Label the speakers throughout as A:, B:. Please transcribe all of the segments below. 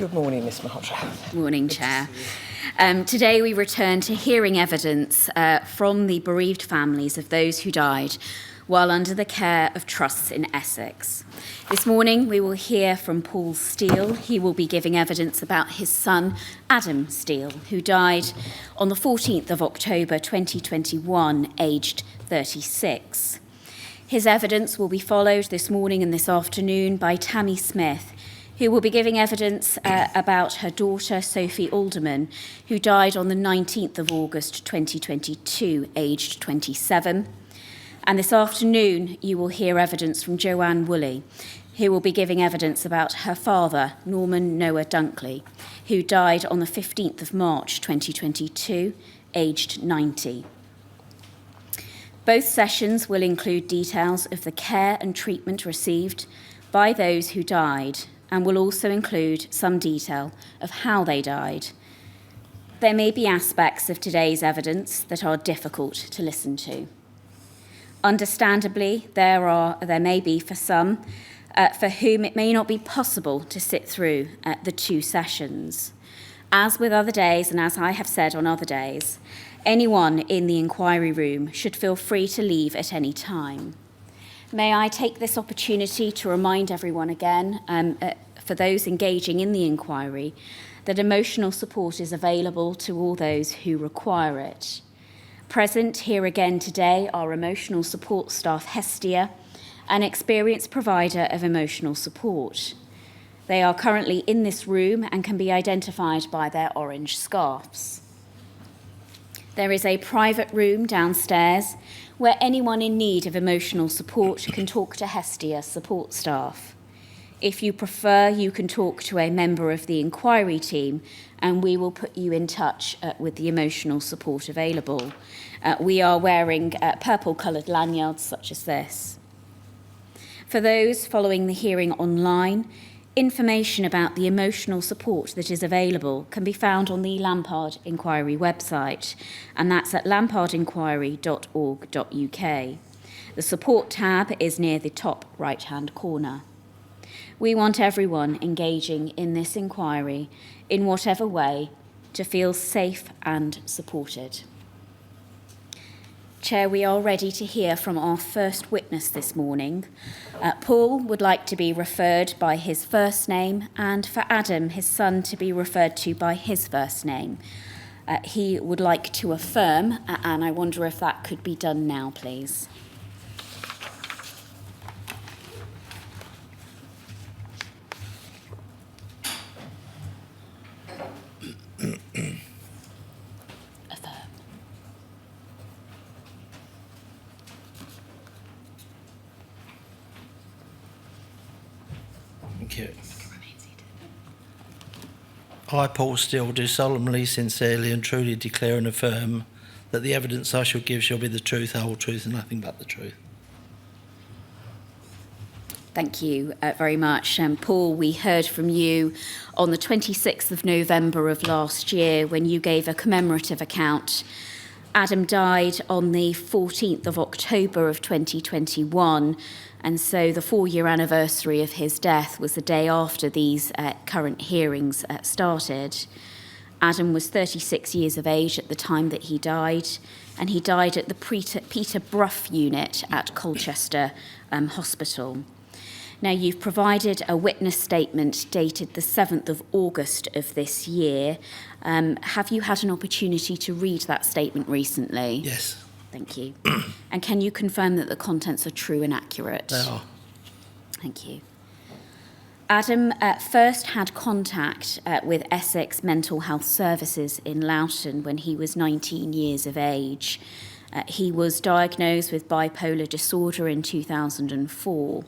A: Good morning, Ms Malhotra.
B: Morning, Chair. Today we return to hearing evidence from the bereaved families of those who died while under the care of trusts in Essex. This morning we will hear from Paul Steele. He will be giving evidence about his son, Adam Steele, who died on the 14th of October 2021, aged 36. His evidence will be followed this morning and this afternoon by Tammy Smith, who will be giving evidence about her daughter, Sophie Alderman, who died on the 19th of August 2022, aged 27. And this afternoon, you will hear evidence from Joanne Woolley, who will be giving evidence about her father, Norman Noah Dunkley, who died on the 15th of March 2022, aged 90. Both sessions will include details of the care and treatment received by those who died, and will also include some detail of how they died. There may be aspects of today's evidence that are difficult to listen to. Understandably, there may be for some for whom it may not be possible to sit through the two sessions. As with other days, and as I have said on other days, anyone in the inquiry room should feel free to leave at any time. May I take this opportunity to remind everyone again, for those engaging in the inquiry, that emotional support is available to all those who require it. Present here again today are emotional support staff Hestia, an experienced provider of emotional support. They are currently in this room and can be identified by their orange scarves. There is a private room downstairs where anyone in need of emotional support can talk to Hestia support staff. If you prefer, you can talk to a member of the inquiry team and we will put you in touch with the emotional support available. We are wearing purple-coloured lanyards such as this. For those following the hearing online, information about the emotional support that is available can be found on the Lampard Inquiry website, and that's at lampardinquiry.org.uk. The support tab is near the top right-hand corner. We want everyone engaging in this inquiry, in whatever way, to feel safe and supported. Chair, we are ready to hear from our first witness this morning. Paul would like to be referred by his first name, and for Adam, his son, to be referred to by his first name. He would like to affirm, and I wonder if that could be done now, please.
C: Thank you. I, Paul Steele, do solemnly, sincerely and truly declare and affirm that the evidence I shall give shall be the truth, the whole truth and nothing but the truth.
B: Thank you very much. Paul, we heard from you on the 26th of November of last year when you gave a commemorative account. Adam died on the 14th of October of 2021, and so the 4-year anniversary of his death was the day after these current hearings started. Adam was 36 years of age at the time that he died, and he died at the Peter Brough unit at Colchester Hospital. Now, you've provided a witness statement dated the 7th of August of this year. Have you had an opportunity to read that statement recently?
C: Yes.
B: Thank you. And can you confirm that the contents are true and accurate?
C: They are.
B: Thank you. Adam first had contact with Essex Mental Health Services in Loughton when he was 19 years of age. He was diagnosed with bipolar disorder in 2004.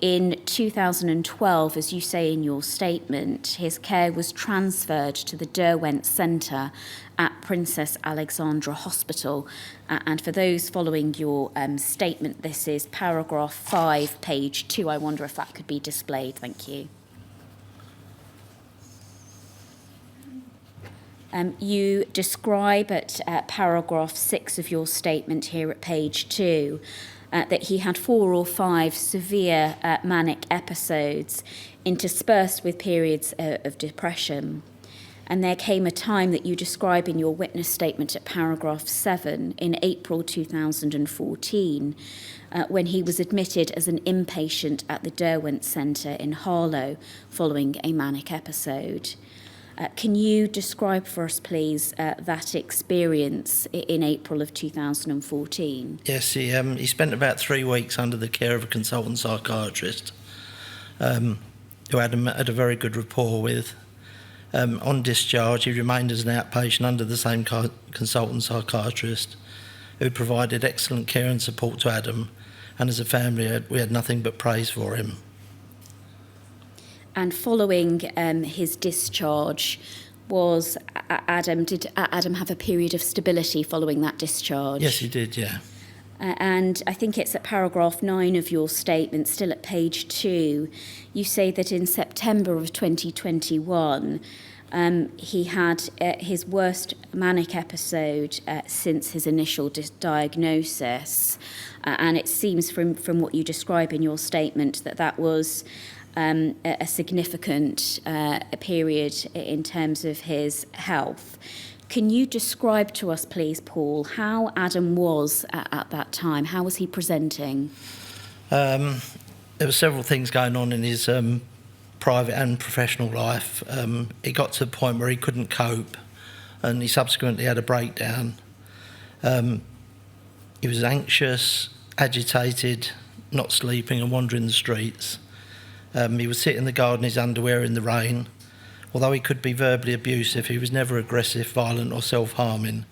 B: In 2012, as you say in your statement, his care was transferred to the Derwent Centre at Princess Alexandra Hospital. And for those following your statement, this is paragraph 5, page 2. I wonder if that could be displayed. Thank you. You describe at paragraph 6 of your statement here at page 2 that he had 4 or 5 severe manic episodes interspersed with periods of depression. And there came a time that you describe in your witness statement at paragraph 7 in April 2014, when he was admitted as an inpatient at the Derwent Centre in Harlow following a manic episode. Can you describe for us, please, that experience in April of 2014?
C: Yes, he spent about 3 weeks under the care of a consultant psychiatrist who had a very good rapport with. On discharge, he remained as an outpatient under the same consultant psychiatrist who provided excellent care and support to Adam, and as a family we had nothing but praise for him.
B: And following his discharge, did Adam have a period of stability following that discharge?
C: Yes, he did, yeah.
B: And I think it's at paragraph 9 of your statement, still at page 2, you say that in September of 2021, he had his worst manic episode since his initial diagnosis. And it seems from what you describe in your statement that was a significant period in terms of his health. Can you describe to us, please, Paul, how Adam was at that time? How was he presenting?
C: There were several things going on in his private and professional life. It got to the point where he couldn't cope, and he subsequently had a breakdown. He was anxious, agitated, not sleeping and wandering the streets. He would sit in the garden in his underwear in the rain. Although he could be verbally abusive, he was never aggressive, violent or self-harming.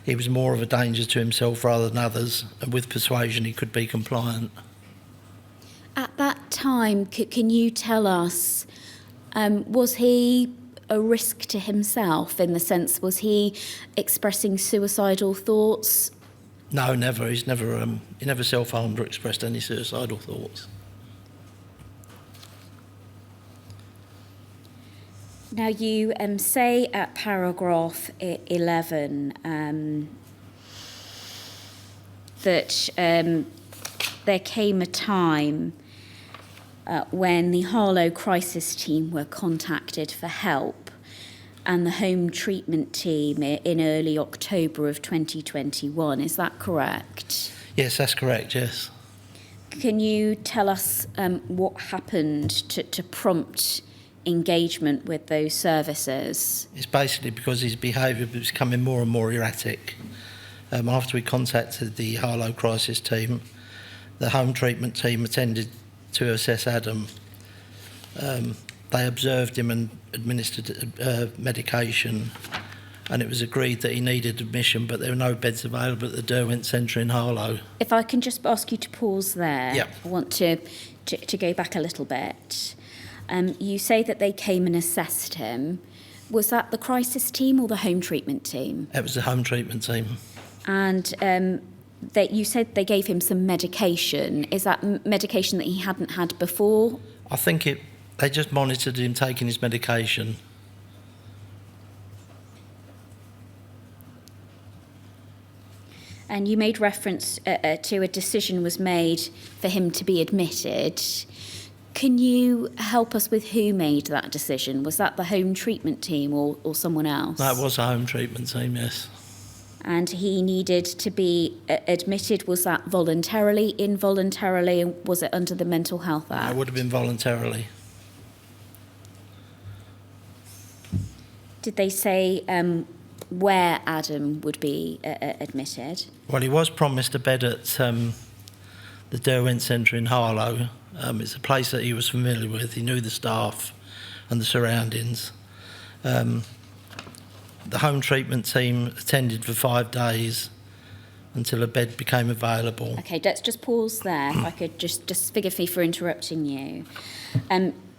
C: He was more of a danger to himself rather than others, and with persuasion he could be compliant.
B: At that time, can you tell us, was he a risk to himself in the sense, was he expressing suicidal thoughts?
C: No, never. He never self-harmed or expressed any suicidal thoughts.
B: Now, you say at paragraph 11 that there came a time when the Harlow crisis team were contacted for help, and the home treatment team in early October of 2021. Is that correct?
C: Yes, that's correct, yes.
B: Can you tell us what happened to prompt engagement with those services?
C: It's basically because his behaviour was becoming more and more erratic. After we contacted the Harlow crisis team, the home treatment team attended to assess Adam. They observed him and administered medication, and it was agreed that he needed admission, but there were no beds available at the Derwent Centre in Harlow.
B: If I can just ask you to pause there.
C: Yep.
B: I want to go back a little bit. You say that they came and assessed him. Was that the crisis team or the home treatment team?
C: It was the home treatment team.
B: And you said they gave him some medication. Is that medication that he hadn't had before?
C: I think they just monitored him taking his medication.
B: And you made reference to a decision was made for him to be admitted. Can you help us with who made that decision? Was that the home treatment team or someone else?
C: That was a home treatment team, yes.
B: And he needed to be admitted. Was that voluntarily, involuntarily, and was it under the Mental Health Act?
C: It would have been voluntarily.
B: Did they say where Adam would be admitted?
C: Well, he was promised a bed at the Derwent Centre in Harlow. It's a place that he was familiar with. He knew the staff and the surroundings. The home treatment team attended for 5 days until a bed became available.
B: Okay, let's just pause there. If I could just forgive me for interrupting you.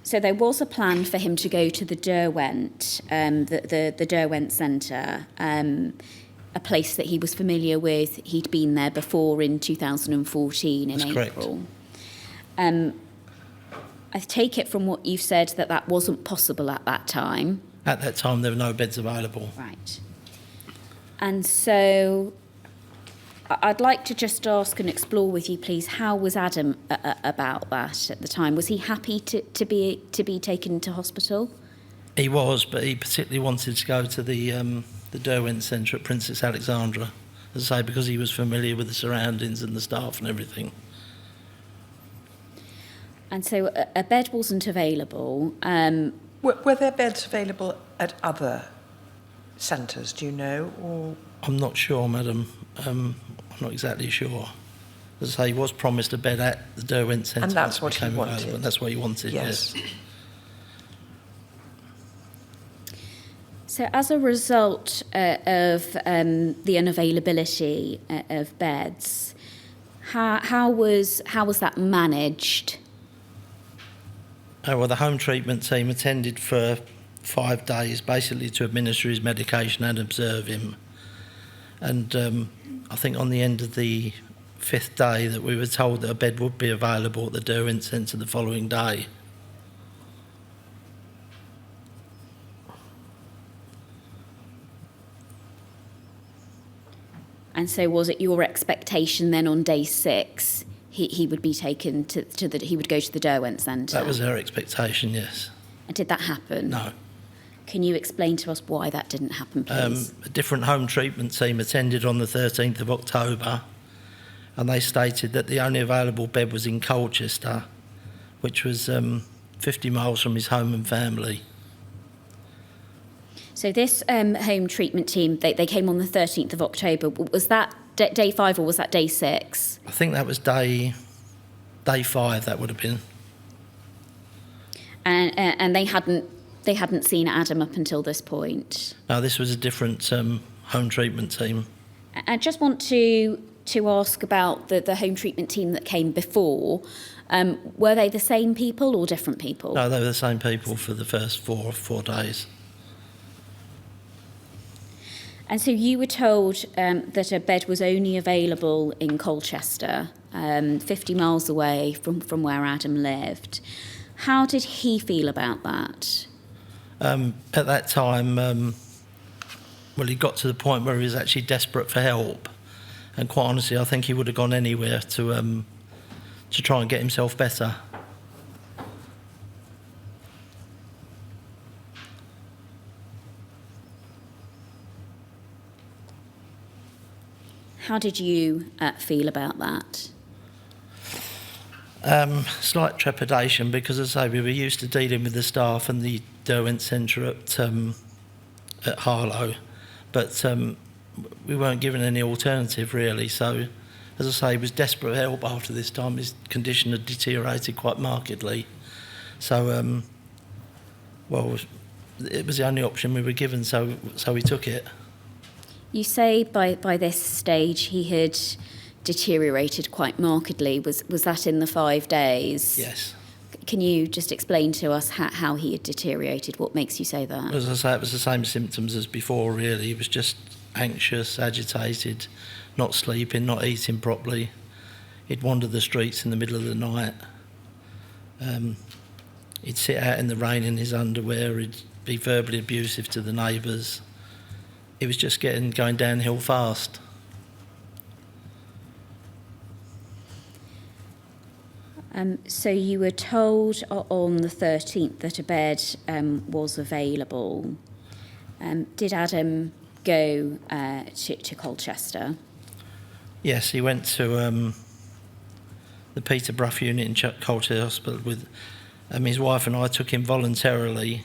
B: So there was a plan for him to go to the Derwent, the Derwent Centre, a place that he was familiar with. He'd been there before in 2014 in
C: That's
B: April.
C: Correct.
B: I take it from what you've said that wasn't possible at that time.
C: At that time, there were no beds available.
B: Right. And so I'd like to just ask and explore with you, please, how was Adam about that at the time? Was he happy to be taken to hospital?
C: He was, but he particularly wanted to go to the Derwent Centre at Princess Alexandra, as I say, because he was familiar with the surroundings and the staff and everything.
B: And so a bed wasn't available.
A: Were there beds available at other centres, do you know? Or
C: I'm not sure, madam. I'm not exactly sure. As I say, he was promised a bed at the Derwent Centre.
A: And that's what he
C: became
A: wanted.
C: available, and that's what he wanted, yes.
B: So as a result of the unavailability of beds, how was that managed?
C: Well, the home treatment team attended for 5 days, basically to administer his medication and observe him. And I think on the end of the 5th day that we were told that a bed would be available at the Derwent Centre the following day.
B: And so was it your expectation then on day 6 he would be taken he would go to the Derwent Centre?
C: That was our expectation, yes.
B: And did that happen?
C: No.
B: Can you explain to us why that didn't happen, please?
C: A different home treatment team attended on the 13th of October, and they stated that the only available bed was in Colchester, which was 50 miles from his home and family.
B: So this home treatment team, they came on the 13th of October. Was that day 5 or was that day 6?
C: I think that was day 5, that would have been.
B: And they hadn't seen Adam up until this point.
C: No, this was a different home treatment team.
B: I just want to ask about the home treatment team that came before. Were they the same people or different people?
C: No, they were the same people for the first 4 days.
B: And so you were told that a bed was only available in Colchester, 50 miles away from where Adam lived. How did he feel about that?
C: At that time, well, he got to the point where he was actually desperate for help. And quite honestly, I think he would have gone anywhere to try and get himself better.
B: How did you feel about that?
C: Slight trepidation because, as I say, we were used to dealing with the staff and the Derwent Centre at Harlow, but we weren't given any alternative really. So, as I say, he was desperate for help after this time. His condition had deteriorated quite markedly. So, well, it was the only option we were given, so we took it.
B: You say by this stage he had deteriorated quite markedly. Was that in the 5 days?
C: Yes.
B: Can you just explain to us how he had deteriorated? What makes you say that?
C: As I say, it was the same symptoms as before, really. He was just anxious, agitated, not sleeping, not eating properly. He'd wander the streets in the middle of the night. He'd sit out in the rain in his underwear. He'd be verbally abusive to the neighbours. It was just going downhill fast.
B: So you were told on the 13th that a bed was available. Did Adam go to Colchester?
C: Yes, he went to the Peterborough unit in Colchester Hospital with his wife, and I took him voluntarily,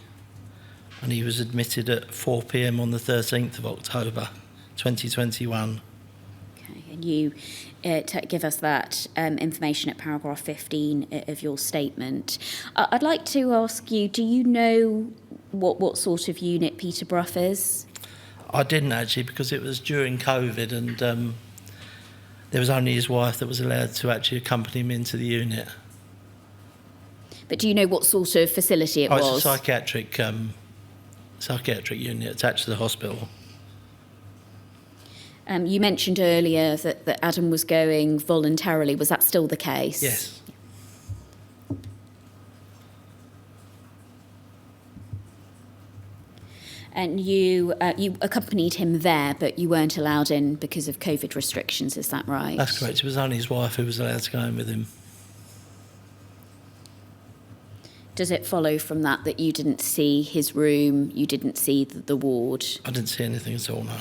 C: and he was admitted at 4 p.m. on the 13th of October 2021.
B: Okay, and you give us that information at paragraph 15 of your statement. I'd like to ask you, do you know what sort of unit Peterborough is?
C: I didn't actually, because it was during COVID, and there was only his wife that was allowed to actually accompany him into the unit.
B: But do you know what sort of facility it was?
C: It's a psychiatric unit attached to the hospital.
B: You mentioned earlier that Adam was going voluntarily. Was that still the case?
C: Yes.
B: And you accompanied him there, but you weren't allowed in because of COVID restrictions, is that right?
C: That's correct. It was only his wife who was allowed to go in with him.
B: Does it follow from that that you didn't see his room, you didn't see the ward?
C: I didn't see anything at all, no.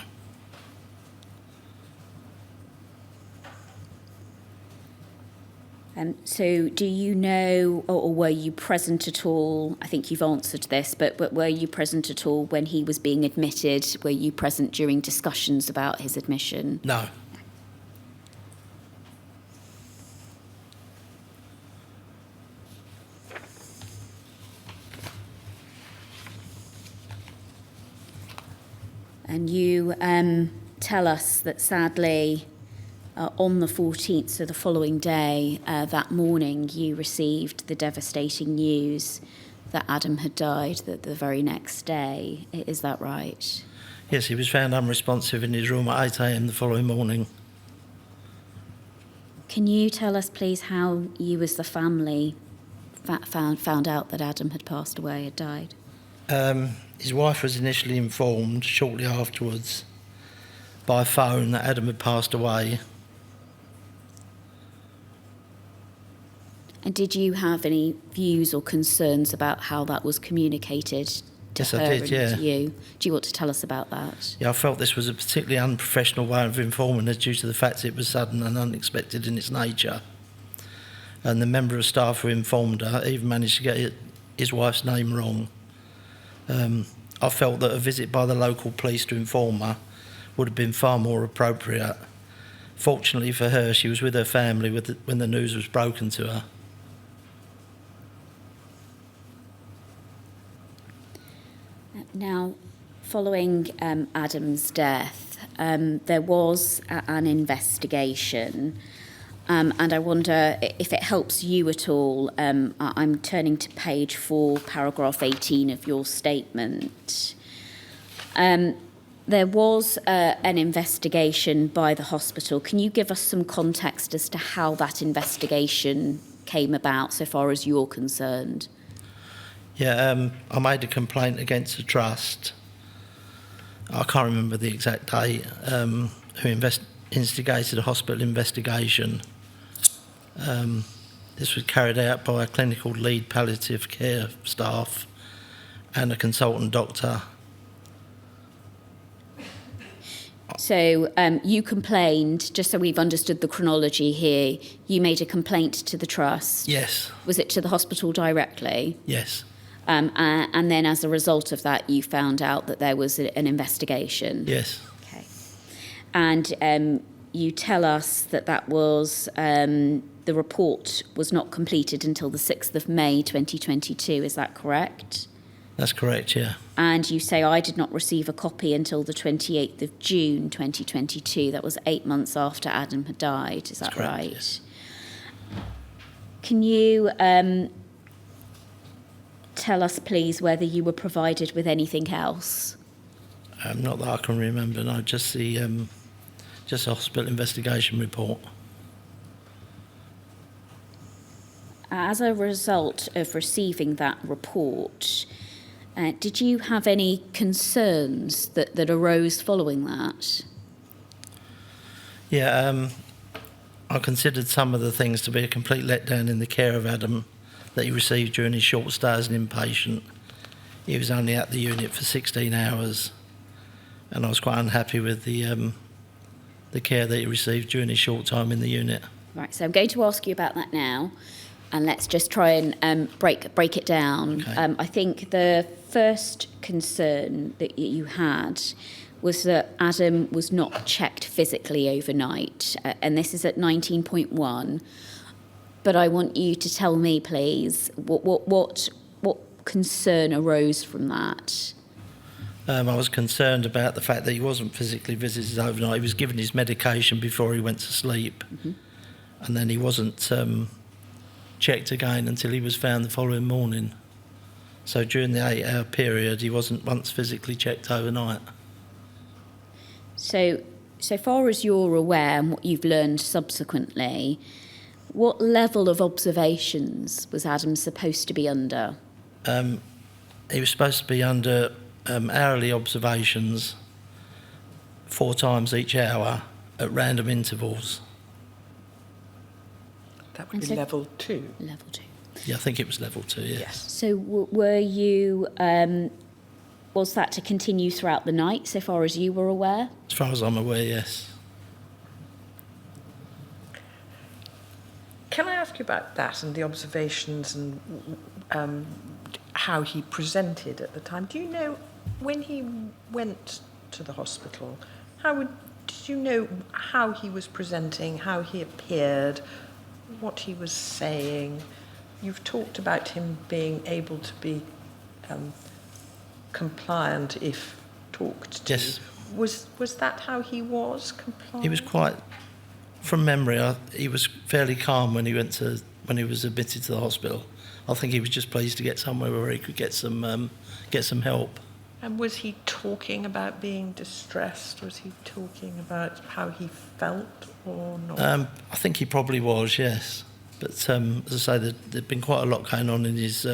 B: So do you know, or were you present at all? I think you've answered this, but were you present at all when he was being admitted? Were you present during discussions about his admission?
C: No.
B: And you tell us that sadly, on the 14th, so the following day, that morning, you received the devastating news that Adam had died the very next day. Is that right?
C: Yes, he was found unresponsive in his room at 8 a.m. the following morning.
B: Can you tell us, please, how you as the family found out that Adam had passed away, had died?
C: His wife was initially informed shortly afterwards by phone that Adam had passed away.
B: And did you have any views or concerns about how that was communicated to
C: Yes,
B: her
C: I did,
B: and
C: yeah.
B: to you? Do you want to tell us about that?
C: Yeah, I felt this was a particularly unprofessional way of informing us due to the fact it was sudden and unexpected in its nature. And the member of staff who informed her even managed to get his wife's name wrong. I felt that a visit by the local police to inform her would have been far more appropriate. Fortunately for her, she was with her family when the news was broken to her.
B: Now, following Adam's death, there was an investigation, and I wonder if it helps you at all. I'm turning to page 4, paragraph 18 of your statement. There was an investigation by the hospital. Can you give us some context as to how that investigation came about, so far as you're concerned?
C: Yeah, I made a complaint against the trust. I can't remember the exact date, who instigated a hospital investigation. This was carried out by a clinical lead palliative care staff and a consultant doctor.
B: So you complained, just so we've understood the chronology here, you made a complaint to the trust.
C: Yes.
B: Was it to the hospital directly?
C: Yes.
B: And then as a result of that, you found out that there was an investigation?
C: Yes.
B: Okay. And you tell us that was, the report was not completed until the 6th of May 2022, is that correct?
C: That's correct, yeah.
B: And you say, I did not receive a copy until the 28th of June 2022. That was 8 months after Adam had died, is that
C: correct,
B: right?
C: Yes.
B: Can you tell us, please, whether you were provided with anything else?
C: Not that I can remember, no, just the hospital investigation report.
B: As a result of receiving that report, did you have any concerns that arose following that?
C: Yeah, I considered some of the things to be a complete letdown in the care of Adam that he received during his short stay as an inpatient. He was only at the unit for 16 hours, and I was quite unhappy with the care that he received during his short time in the unit.
B: Right, so I'm going to ask you about that now, and let's just try and break it down.
C: Okay.
B: I think the first concern that you had was that Adam was not checked physically overnight, and this is at 19.1. But I want you to tell me, please, what concern arose from that?
C: I was concerned about the fact that he wasn't physically visited overnight. He was given his medication before he went to sleep, and then he wasn't checked again until he was found the following morning. So during the 8-hour period, he wasn't once physically checked overnight.
B: So far as you're aware and what you've learned subsequently, what level of observations was Adam supposed to be under?
C: He was supposed to be under hourly observations 4 times each hour at random intervals.
A: That would
B: And
A: be
B: so-
A: level 2.
B: Level 2.
C: Yeah, I think it was level 2, yeah.
A: Yes.
B: So were you, was that to continue throughout the night, so far as you were aware?
C: As far as I'm aware, yes.
A: Can I ask you about that and the observations and how he presented at the time? Do you know when he went to the hospital, did you know how he was presenting, how he appeared, what he was saying? You've talked about him being able to be compliant if talked to.
C: Yes.
A: Was that how he was, compliant?
C: He was quite, from memory, he was fairly calm when he was admitted to the hospital. I think he was just pleased to get somewhere where he could get some help.
A: And was he talking about being distressed? Was he talking about how he felt or not?
C: I think he probably was, yes. But as I say, there'd been quite a lot going on in his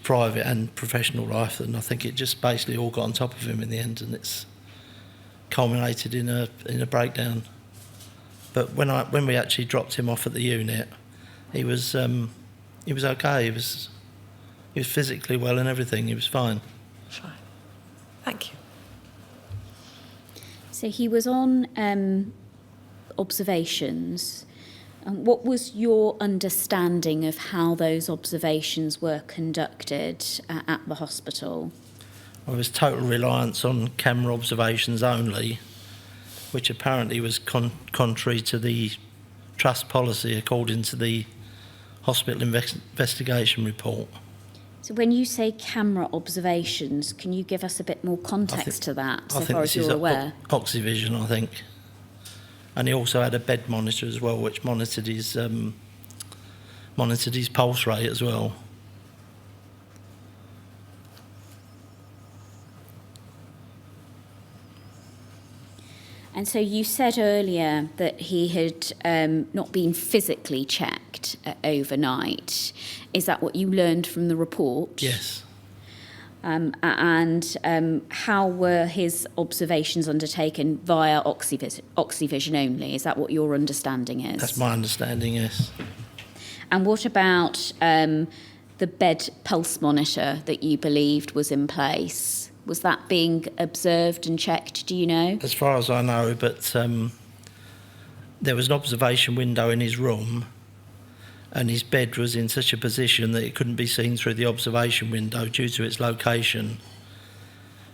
C: private and professional life, and I think it just basically all got on top of him in the end, and it's culminated in a breakdown. But when we actually dropped him off at the unit, he was okay. He was physically well and everything. He was fine.
A: Fine. Thank you.
B: So he was on observations. What was your understanding of how those observations were conducted at the hospital?
C: There was total reliance on camera observations only, which apparently was contrary to the trust policy according to the hospital investigation report.
B: So when you say camera observations, can you give us a bit more context to that, so far as you're aware?
C: Oxyvision, I think. And he also had a bed monitor as well, which monitored his pulse rate as well.
B: And so you said earlier that he had not been physically checked overnight. Is that what you learned from the report?
C: Yes.
B: And how were his observations undertaken via oxyvision only? Is that what your understanding is?
C: That's my understanding, yes.
B: And what about the bed pulse monitor that you believed was in place? Was that being observed and checked, do you know?
C: As far as I know, but there was an observation window in his room, and his bed was in such a position that it couldn't be seen through the observation window due to its location.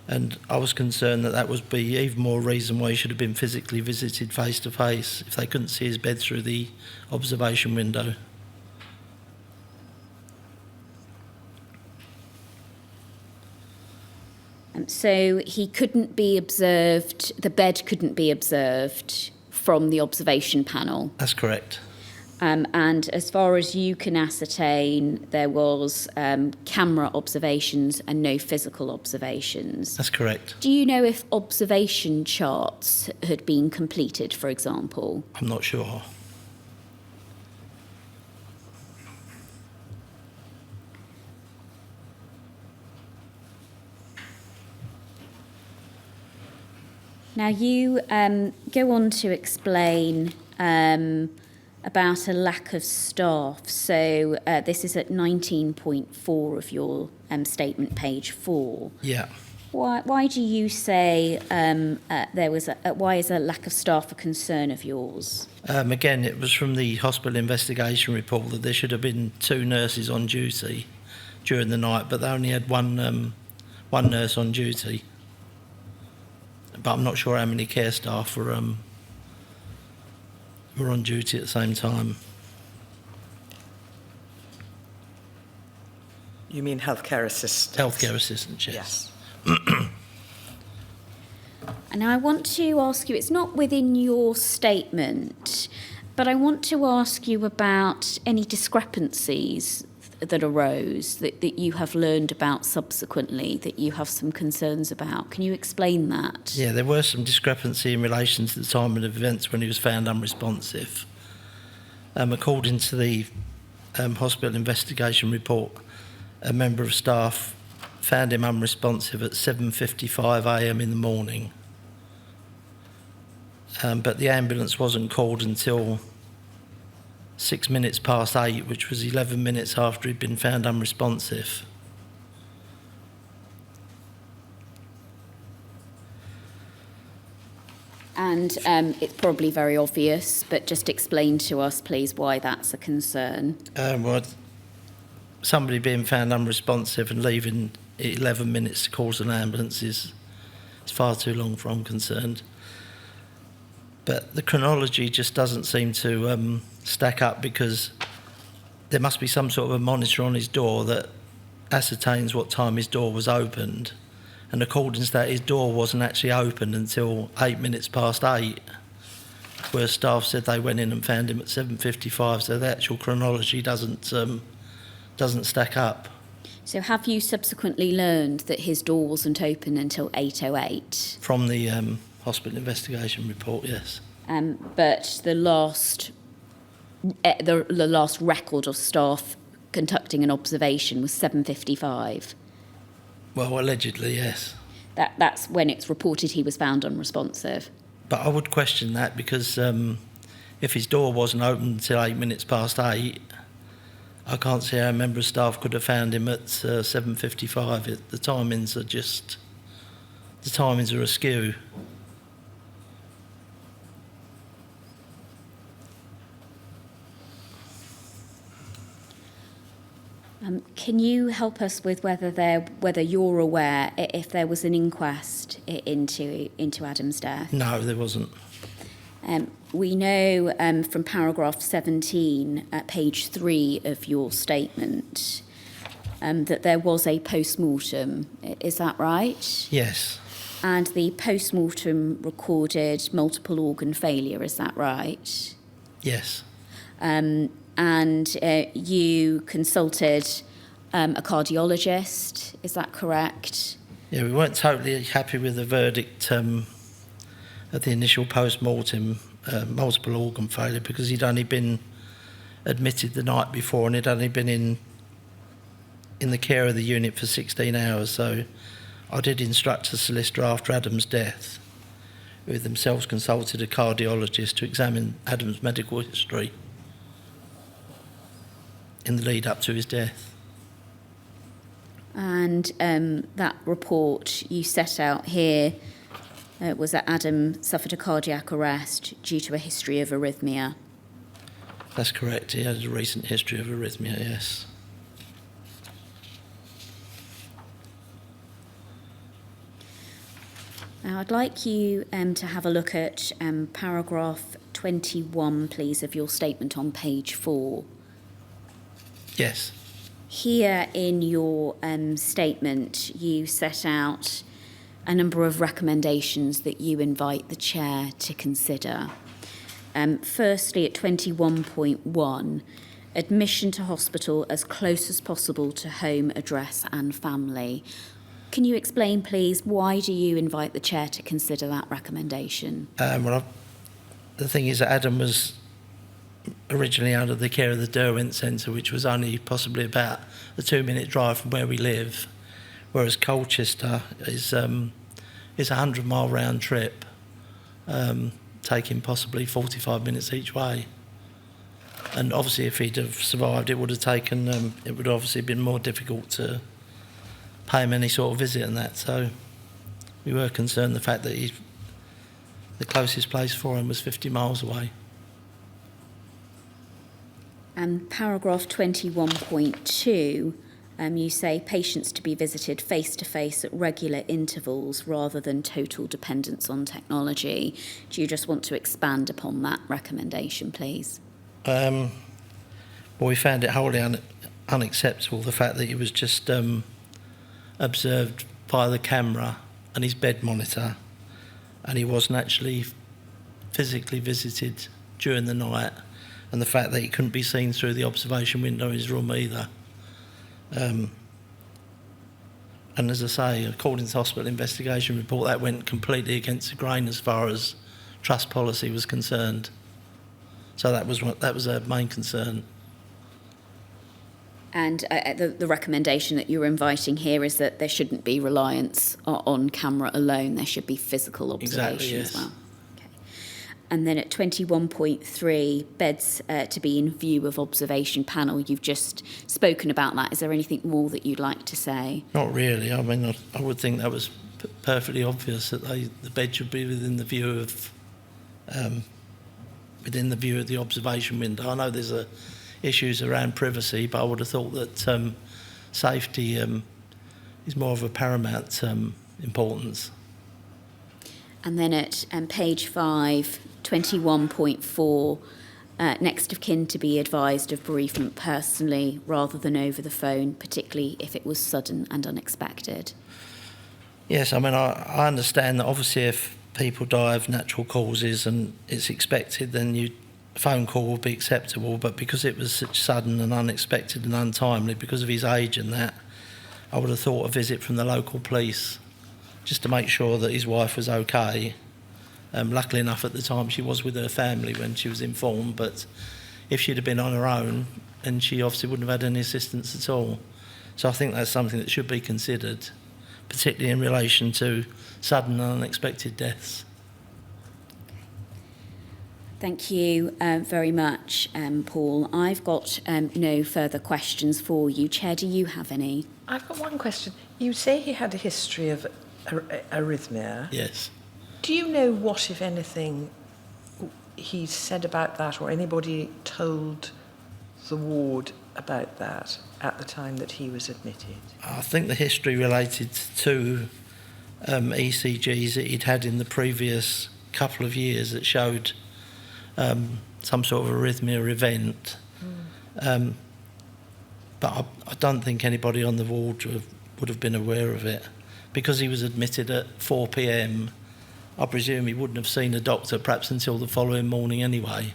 C: And I was concerned that would be even more reason why he should have been physically visited face to face if they couldn't see his bed through the observation window.
B: So he couldn't be observed, the bed couldn't be observed from the observation panel.
C: That's correct.
B: And as far as you can ascertain, there was camera observations and no physical observations.
C: That's correct.
B: Do you know if observation charts had been completed, for example?
C: I'm not sure.
B: Now, you go on to explain about a lack of staff. So this is at 19.4 of your statement, page 4.
C: Yeah.
B: Why do you say why is a lack of staff a concern of yours?
C: Again, it was from the hospital investigation report that there should have been 2 nurses on duty during the night, but they only had one nurse on duty. But I'm not sure how many care staff were on duty at the same time.
A: You mean healthcare assistants?
C: Healthcare assistants, yes.
A: Yes.
B: And I want to ask you, it's not within your statement, but I want to ask you about any discrepancies that arose that you have learned about subsequently, that you have some concerns about. Can you explain that?
C: Yeah, there were some discrepancy in relation to the time of events when he was found unresponsive. According to the hospital investigation report, a member of staff found him unresponsive at 7:55 a.m. in the morning. But the ambulance wasn't called until 6 minutes past 8, which was 11 minutes after he'd been found unresponsive.
B: And it's probably very obvious, but just explain to us, please, why that's a concern.
C: Well, somebody being found unresponsive and leaving 11 minutes to call an ambulance is far too long for I'm concerned. But the chronology just doesn't seem to stack up, because there must be some sort of a monitor on his door that ascertains what time his door was opened. And according to that, his door wasn't actually opened until 8 minutes past 8, where staff said they went in and found him at 7:55. So the actual chronology doesn't stack up.
B: So have you subsequently learned that his door wasn't open until 8:08?
C: From the hospital investigation report, yes.
B: But the last record of staff conducting an observation was 7:55.
C: Well, allegedly, yes.
B: That's when it's reported he was found unresponsive.
C: But I would question that, because if his door wasn't open until 8 minutes past 8, I can't see how a member of staff could have found him at 7:55. The timings are askew.
B: Can you help us with whether you're aware if there was an inquest into Adam's death?
C: No, there wasn't.
B: We know from paragraph 17 at page 3 of your statement that there was a post-mortem. Is that right?
C: Yes.
B: And the post-mortem recorded multiple organ failure. Is that right?
C: Yes.
B: And you consulted a cardiologist, is that correct?
C: Yeah, we weren't totally happy with the verdict at the initial post-mortem, multiple organ failure, because he'd only been admitted the night before and he'd only been in the care of the unit for 16 hours. So I did instruct the solicitor after Adam's death, who themselves consulted a cardiologist to examine Adam's medical history in the lead up to his death.
B: And that report you set out here was that Adam suffered a cardiac arrest due to a history of arrhythmia.
C: That's correct. He had a recent history of arrhythmia, yes.
B: Now, I'd like you to have a look at paragraph 21, please, of your statement on page 4.
C: Yes.
B: Here in your statement, you set out a number of recommendations that you invite the chair to consider. Firstly, at 21.1, admission to hospital as close as possible to home address and family. Can you explain, please, why do you invite the chair to consider that recommendation?
C: The thing is that Adam was originally under the care of the Derwent Centre, which was only possibly about a 2-minute drive from where we live, whereas Colchester is a 100-mile round trip, taking possibly 45 minutes each way. And obviously, if he'd have survived, it would have obviously been more difficult to pay him any sort of visit and that. So we were concerned the fact that the closest place for him was 50 miles away.
B: And paragraph 21.2, you say patients to be visited face-to-face at regular intervals rather than total dependence on technology. Do you just want to expand upon that recommendation, please?
C: Well, we found it wholly unacceptable, the fact that he was just observed via the camera and his bed monitor, and he wasn't actually physically visited during the night, and the fact that he couldn't be seen through the observation window in his room either. And as I say, according to the hospital investigation report, that went completely against the grain as far as trust policy was concerned. So that was our main concern.
B: And the recommendation that you're inviting here is that there shouldn't be reliance on camera alone. There should be physical observation
C: Exactly, yes.
B: as well. Okay. And then at 21.3, beds to be in view of observation panel. You've just spoken about that. Is there anything more that you'd like to say?
C: Not really. I mean, I would think that was perfectly obvious that the bed should be within the view of the observation window. I know there's issues around privacy, but I would have thought that safety is more of a paramount importance.
B: And then at page 5, 21.4, next of kin to be advised of bereavement personally rather than over the phone, particularly if it was sudden and unexpected.
C: Yes, I mean, I understand that obviously if people die of natural causes and it's expected, then a phone call will be acceptable, but because it was such sudden and unexpected and untimely, because of his age and that, I would have thought a visit from the local police just to make sure that his wife was okay. Luckily enough at the time she was with her family when she was informed, but if she'd have been on her own, then she obviously wouldn't have had any assistance at all. So I think that's something that should be considered, particularly in relation to sudden and unexpected deaths.
B: Thank you very much, Paul. I've got no further questions for you. Chair, do you have any?
A: I've got one question. You say he had a history of arrhythmia.
C: Yes.
A: Do you know what, if anything, he said about that, or anybody told the ward about that at the time that he was admitted?
C: I think the history related to ECGs that he'd had in the previous couple of years that showed some sort of arrhythmia event. But I don't think anybody on the ward would have been aware of it. Because he was admitted at 4 p.m, I presume he wouldn't have seen a doctor perhaps until the following morning anyway.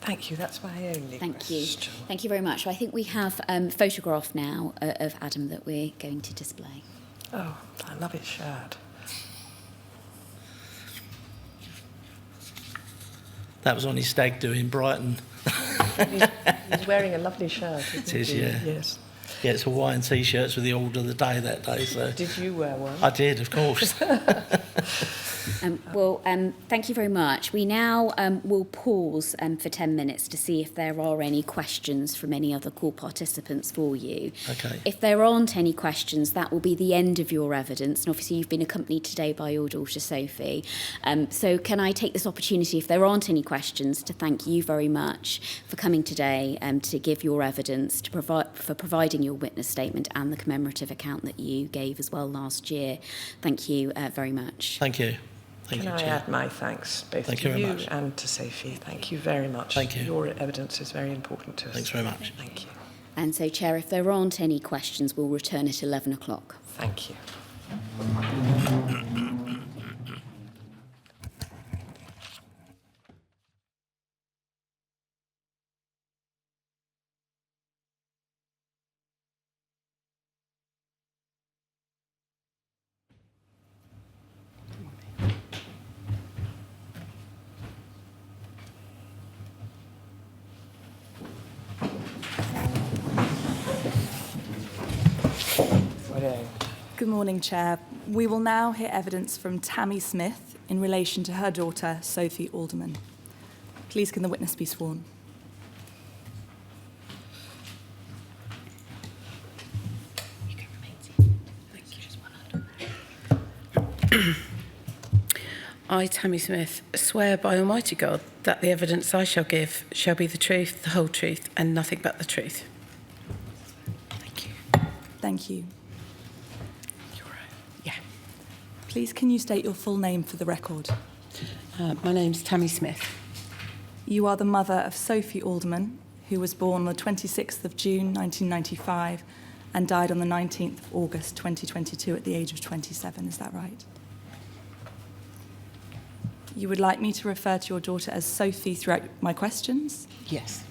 A: Thank you, that's my only
B: Thank
A: question.
B: you. Thank you very much. I think we have a photograph now of Adam that we're going to display.
A: Oh, I love his shirt.
C: That was on his stag do in Brighton.
A: He's wearing a lovely shirt, isn't
C: It is,
A: he?
C: yeah.
A: Yes.
C: Yeah, it's Hawaiian t-shirts with the order of the day that day. So
A: Did you wear one?
C: I did, of course.
B: Thank you very much. We now will pause for 10 minutes to see if there are any questions from any other call participants for you.
C: Okay.
B: If there aren't any questions, that will be the end of your evidence. And obviously you've been accompanied today by your daughter, Sophie. So can I take this opportunity, if there aren't any questions, to thank you very much for coming today to give your evidence, for providing your witness statement and the commemorative account that you gave as well last year. Thank you very much.
C: Thank you. Thank
A: Can
C: you,
A: I
C: Chair.
A: add my thanks both
C: Thank
A: to
C: you very
A: you
C: much.
A: and to Sophie? Thank you very much.
C: Thank you.
A: Your evidence is very important to us.
C: Thanks very much.
A: Thank you.
B: And so, Chair, if there aren't any questions, we'll return at 11 o'clock.
A: Thank you.
D: Good morning, Chair. We will now hear evidence from Tammy Smith in relation to her daughter, Sophie Alderman. Please can the witness be sworn?
E: I, Tammy Smith, swear by Almighty God that the evidence I shall give shall be the truth, the whole truth, and nothing but the truth. Thank you.
D: Thank you.
E: You're right. Yeah.
D: Please can you state your full name for the record?
E: My name's Tammy Smith.
D: You are the mother of Sophie Alderman, who was born on the 26th of June 1995 and died on the 19th of August 2022 at the age of 27, is that right? You would like me to refer to your daughter as Sophie throughout my questions?
E: Yes.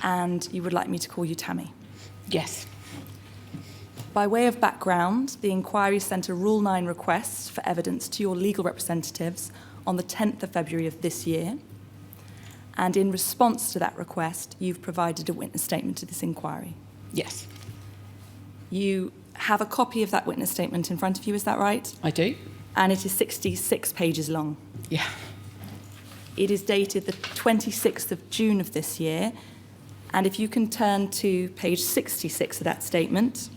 D: And you would like me to call you Tammy?
E: Yes.
D: By way of background, the inquiry sent a Rule 9 request for evidence to your legal representatives on the 10th of February of this year. And in response to that request, you've provided a witness statement to this inquiry.
E: Yes,
D: You have a copy of that witness statement in front of you, is that right?
E: I do.
D: And it is 66 pages long.
E: Yeah.
D: It is dated the 26th of June of this year. And if you can turn to page 66 of that statement,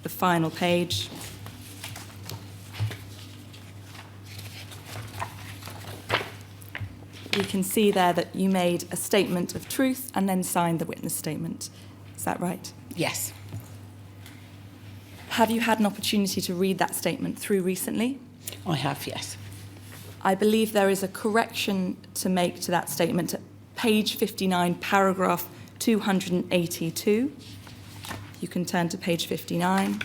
D: the final page. You can see there that you made a statement of truth and then signed the witness statement. Is that right?
E: Yes.
D: Have you had an opportunity to read that statement through recently?
E: I have, yes.
D: I believe there is a correction to make to that statement at page 59, paragraph 282. You can turn to page 59.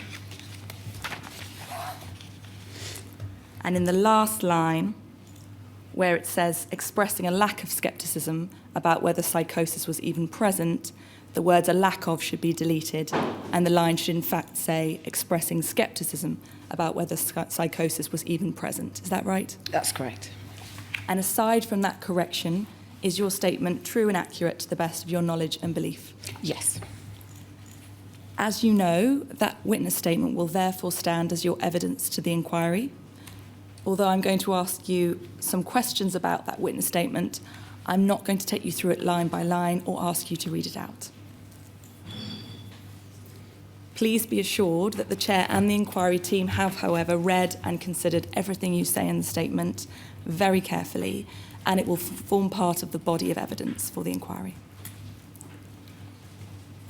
D: And in the last line, where it says, expressing a lack of scepticism about whether psychosis was even present, the words a lack of should be deleted, and the line should in fact say, expressing scepticism about whether psychosis was even present. Is that right?
E: That's correct.
D: And aside from that correction, is your statement true and accurate to the best of your knowledge and belief?
E: Yes.
D: As you know, that witness statement will therefore stand as your evidence to the inquiry. Although I'm going to ask you some questions about that witness statement, I'm not going to take you through it line by line or ask you to read it out. Please be assured that the Chair and the inquiry team have, however, read and considered everything you say in the statement very carefully, and it will form part of the body of evidence for the inquiry.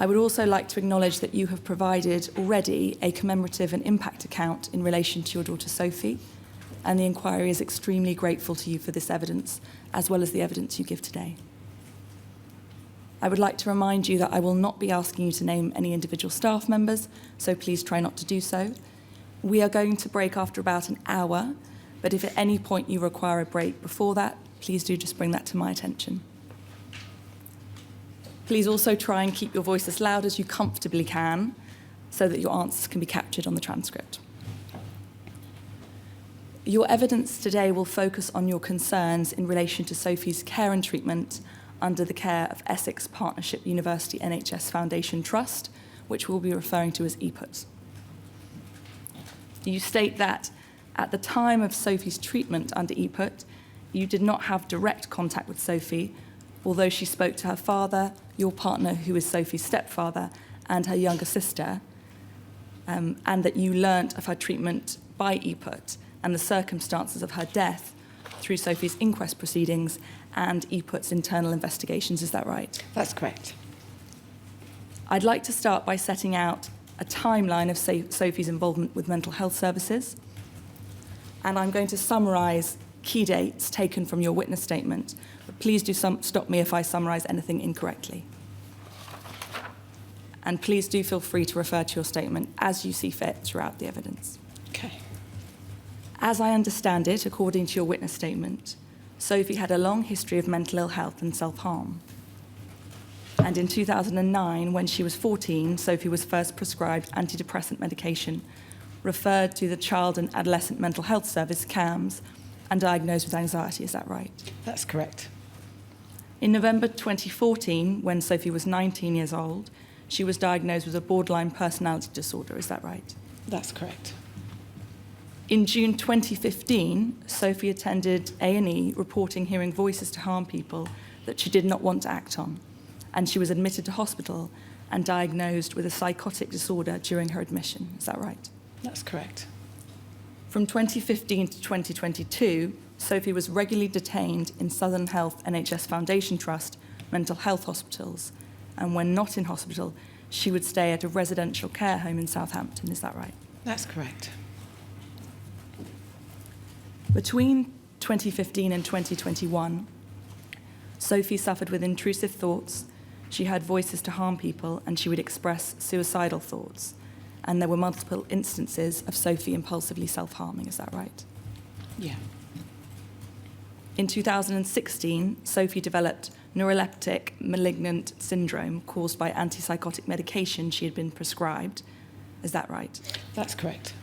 D: I would also like to acknowledge that you have provided already a commemorative and impact account in relation to your daughter Sophie, and the inquiry is extremely grateful to you for this evidence, as well as the evidence you give today. I would like to remind you that I will not be asking you to name any individual staff members, so please try not to do so. We are going to break after about an hour, but if at any point you require a break before that, please do just bring that to my attention. Please also try and keep your voice as loud as you comfortably can, so that your answers can be captured on the transcript. Your evidence today will focus on your concerns in relation to Sophie's care and treatment under the care of Essex Partnership University NHS Foundation Trust, which we'll be referring to as EPUT. You state that at the time of Sophie's treatment under EPUT, you did not have direct contact with Sophie, although she spoke to her father, your partner, who is Sophie's stepfather, and her younger sister, and that you learnt of her treatment by EPUT and the circumstances of her death through Sophie's inquest proceedings and EPUT's internal investigations. Is that right?
E: That's correct.
D: I'd like to start by setting out a timeline of Sophie's involvement with mental health services, and I'm going to summarise key dates taken from your witness statement, but please do stop me if I summarise anything incorrectly. And please do feel free to refer to your statement as you see fit throughout the evidence.
E: Okay.
D: As I understand it, according to your witness statement, Sophie had a long history of mental ill health and self-harm. And in 2009, when she was 14, Sophie was first prescribed antidepressant medication, referred to the Child and Adolescent Mental Health Service, CAMS, and diagnosed with anxiety. Is that right?
E: That's correct.
D: In November 2014, when Sophie was 19 years old, she was diagnosed with a borderline personality disorder. Is that right?
E: That's correct.
D: In June 2015, Sophie attended A&E reporting hearing voices to harm people that she did not want to act on, and she was admitted to hospital and diagnosed with a psychotic disorder during her admission. Is that right?
E: That's correct.
D: From 2015 to 2022, Sophie was regularly detained in Southern Health NHS Foundation Trust mental health hospitals, and when not in hospital, she would stay at a residential care home in Southampton. Is that right?
E: That's correct.
D: Between 2015 and 2021, Sophie suffered with intrusive thoughts, she heard voices to harm people, and she would express suicidal thoughts. And there were multiple instances of Sophie impulsively self-harming. Is that right?
E: Yeah.
D: In 2016, Sophie developed neuroleptic malignant syndrome caused by antipsychotic medication she had been prescribed. Is that right?
E: That's correct.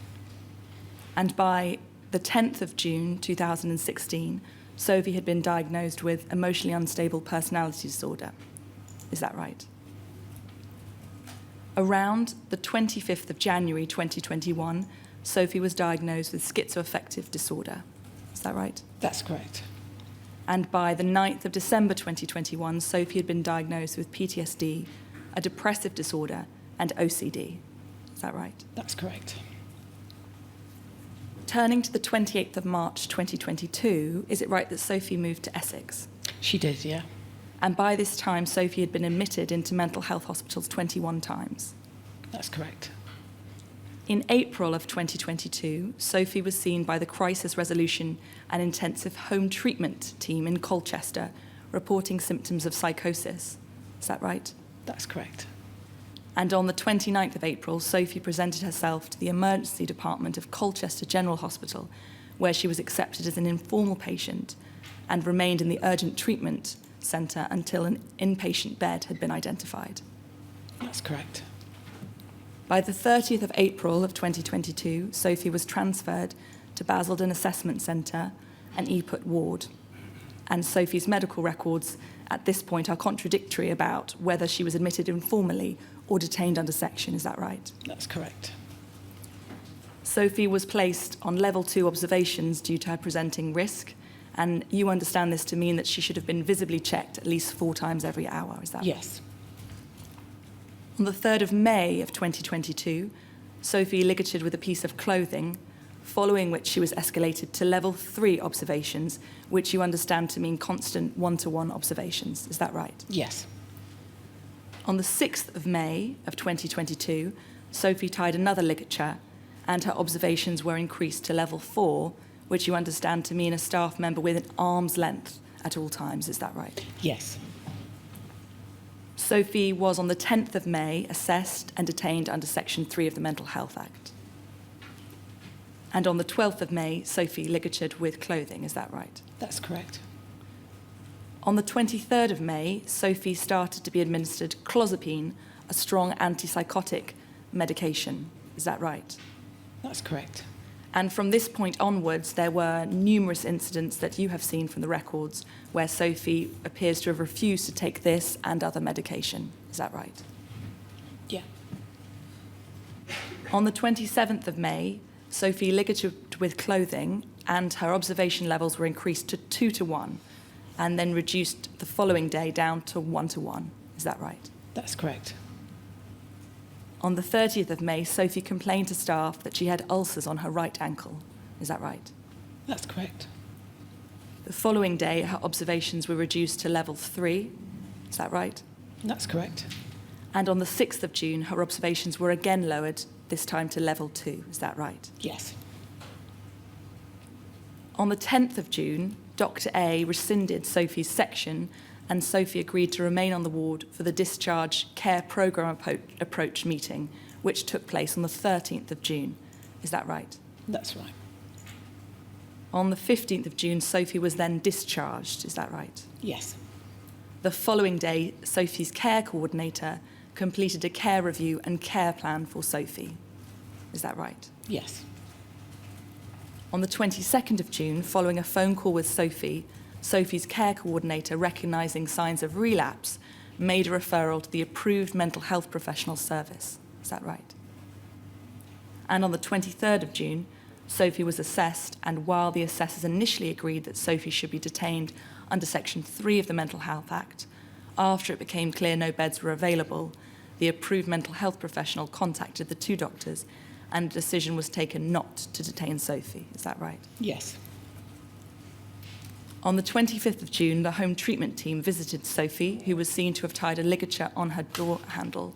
D: And by the 10th of June 2016, Sophie had been diagnosed with emotionally unstable personality disorder. Is that right? Around the 25th of January 2021, Sophie was diagnosed with schizoaffective disorder. Is that right?
E: That's correct.
D: And by the 9th of December 2021, Sophie had been diagnosed with PTSD, a depressive disorder, and OCD. Is that right?
E: That's correct.
D: Turning to the 28th of March 2022, is it right that Sophie moved to Essex?
E: She did, yeah.
D: And by this time, Sophie had been admitted into mental health hospitals 21 times.
E: That's correct.
D: In April of 2022, Sophie was seen by the Crisis Resolution and Intensive Home Treatment team in Colchester, reporting symptoms of psychosis. Is that right?
E: That's correct.
D: And on the 29th of April, Sophie presented herself to the emergency department of Colchester General Hospital, where she was accepted as an informal patient and remained in the urgent treatment centre until an inpatient bed had been identified.
E: That's correct.
D: By the 30th of April of 2022, Sophie was transferred to Basildon Assessment Centre and EPUT ward. And Sophie's medical records at this point are contradictory about whether she was admitted informally or detained under section. Is that right?
E: That's correct.
D: Sophie was placed on level 2 observations due to her presenting risk, and you understand this to mean that she should have been visibly checked at least 4 times every hour. Is that right?
E: Yes.
D: On the 3rd of May of 2022, Sophie ligatured with a piece of clothing, following which she was escalated to level 3 observations, which you understand to mean constant one-to-one observations. Is that right?
E: Yes.
D: On the 6th of May of 2022, Sophie tied another ligature, and her observations were increased to level 4, which you understand to mean a staff member within arm's length at all times. Is that right?
E: Yes.
D: Sophie was on the 10th of May assessed and detained under Section 3 of the Mental Health Act. And on the 12th of May, Sophie ligatured with clothing. Is that right?
E: That's correct.
D: On the 23rd of May, Sophie started to be administered clozapine, a strong antipsychotic medication. Is that right?
E: That's correct.
D: And from this point onwards, there were numerous incidents that you have seen from the records where Sophie appears to have refused to take this and other medication. Is that right?
E: Yeah.
D: On the 27th of May, Sophie ligatured with clothing and her observation levels were increased to 2 to 1 and then reduced the following day down to 1 to 1. Is that right?
E: That's correct.
D: On the 30th of May, Sophie complained to staff that she had ulcers on her right ankle. Is that right?
E: That's correct.
D: The following day, her observations were reduced to level 3. Is that right?
E: That's correct.
D: And on the 6th of June, her observations were again lowered, this time to level 2. Is that right?
E: Yes.
D: On the 10th of June, Dr. A rescinded Sophie's section and Sophie agreed to remain on the ward for the discharge care programme approach meeting, which took place on the 13th of June. Is that right?
E: That's right.
D: On the 15th of June, Sophie was then discharged. Is that right?
E: Yes.
D: The following day, Sophie's care coordinator completed a care review and care plan for Sophie. Is that right?
E: Yes.
D: On the 22nd of June, following a phone call with Sophie, Sophie's care coordinator, recognising signs of relapse, made a referral to the approved mental health professional service. Is that right? And on the 23rd of June, Sophie was assessed, and while the assessors initially agreed that Sophie should be detained under Section 3 of the Mental Health Act, after it became clear no beds were available, the approved mental health professional contacted the 2 doctors and a decision was taken not to detain Sophie. Is that right?
E: Yes.
D: On the 25th of June, the home treatment team visited Sophie, who was seen to have tied a ligature on her door handle,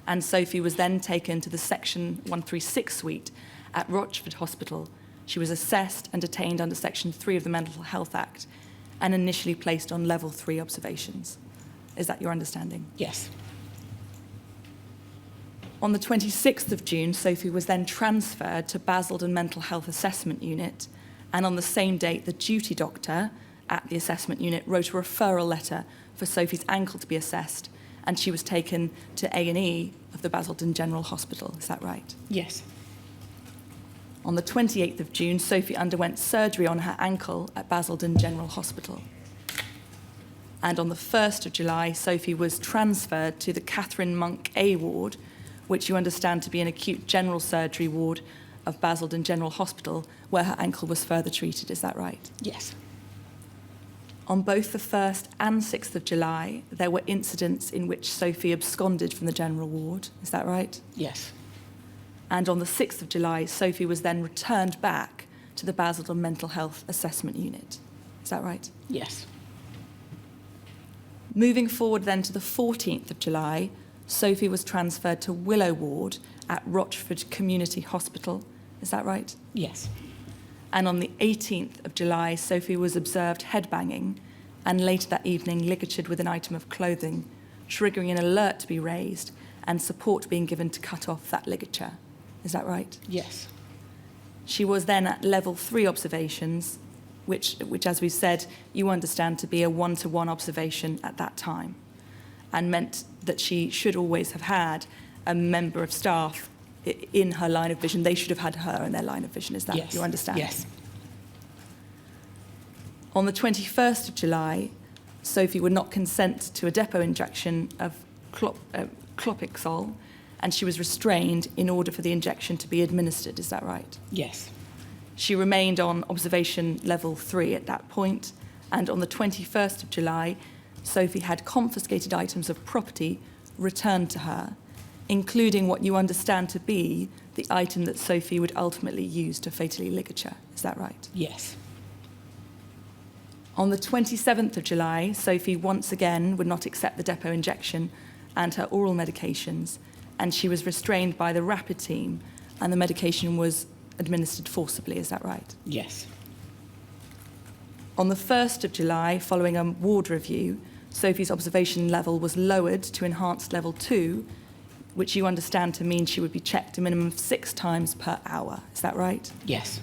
D: and Sophie was then taken to the Section 136 suite at Rochford Hospital. She was assessed and detained under Section 3 of the Mental Health Act and initially placed on level 3 observations. Is that your understanding?
E: Yes.
D: On the 26th of June, Sophie was then transferred to Basildon Mental Health Assessment Unit, and on the same date, the duty doctor at the assessment unit wrote a referral letter for Sophie's ankle to be assessed, and she was taken to A&E of the Basildon General Hospital. Is that right?
E: Yes.
D: On the 28th of June, Sophie underwent surgery on her ankle at Basildon General Hospital. And on the 1st of July, Sophie was transferred to the Catherine Monk A ward, which you understand to be an acute general surgery ward of Basildon General Hospital, where her ankle was further treated. Is that right?
E: Yes.
D: On both the 1st and 6th of July, there were incidents in which Sophie absconded from the general ward. Is that right?
E: Yes.
D: And on the 6th of July, Sophie was then returned back to the Basildon Mental Health Assessment Unit. Is that right?
E: Yes.
D: Moving forward then to the 14th of July, Sophie was transferred to Willow Ward at Rochford Community Hospital. Is that right?
E: Yes.
D: And on the 18th of July, Sophie was observed headbanging and later that evening ligatured with an item of clothing, triggering an alert to be raised and support being given to cut off that ligature. Is that right?
E: Yes.
D: She was then at level 3 observations, which, as we said, you understand to be a one-to-one observation at that time, and meant that she should always have had a member of staff in her line of vision. They should have had her in their line of vision. Is that
E: Yes.
D: you understand?
E: Yes.
D: On the 21st of July, Sophie would not consent to a depot injection of clopixol, and she was restrained in order for the injection to be administered. Is that right?
E: Yes.
D: She remained on observation level 3 at that point, and on the 21st of July, Sophie had confiscated items of property returned to her, including what you understand to be the item that Sophie would ultimately use to fatally ligature. Is that right?
E: Yes.
D: On the 27th of July, Sophie once again would not accept the depot injection and her oral medications, and she was restrained by the rapid team, and the medication was administered forcibly. Is that right?
E: Yes.
D: On the 1st of July, following a ward review, Sophie's observation level was lowered to enhanced level 2, which you understand to mean she would be checked a minimum of 6 times per hour. Is that right?
E: Yes.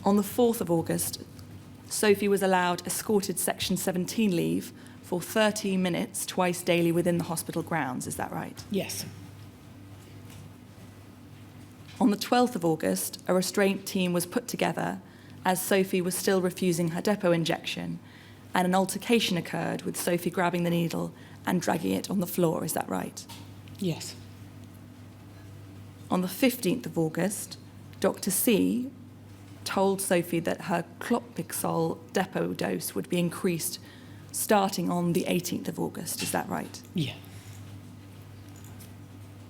D: On the 4th of August, Sophie was allowed escorted Section 17 leave for 30 minutes twice daily within the hospital grounds. Is that right?
E: Yes.
D: On the 12th of August, a restraint team was put together as Sophie was still refusing her depot injection, and an altercation occurred with Sophie grabbing the needle and dragging it on the floor. Is that right?
E: Yes.
D: On the 15th of August, Dr. C told Sophie that her clopixol depot dose would be increased starting on the 18th of August. Is that right?
E: Yeah.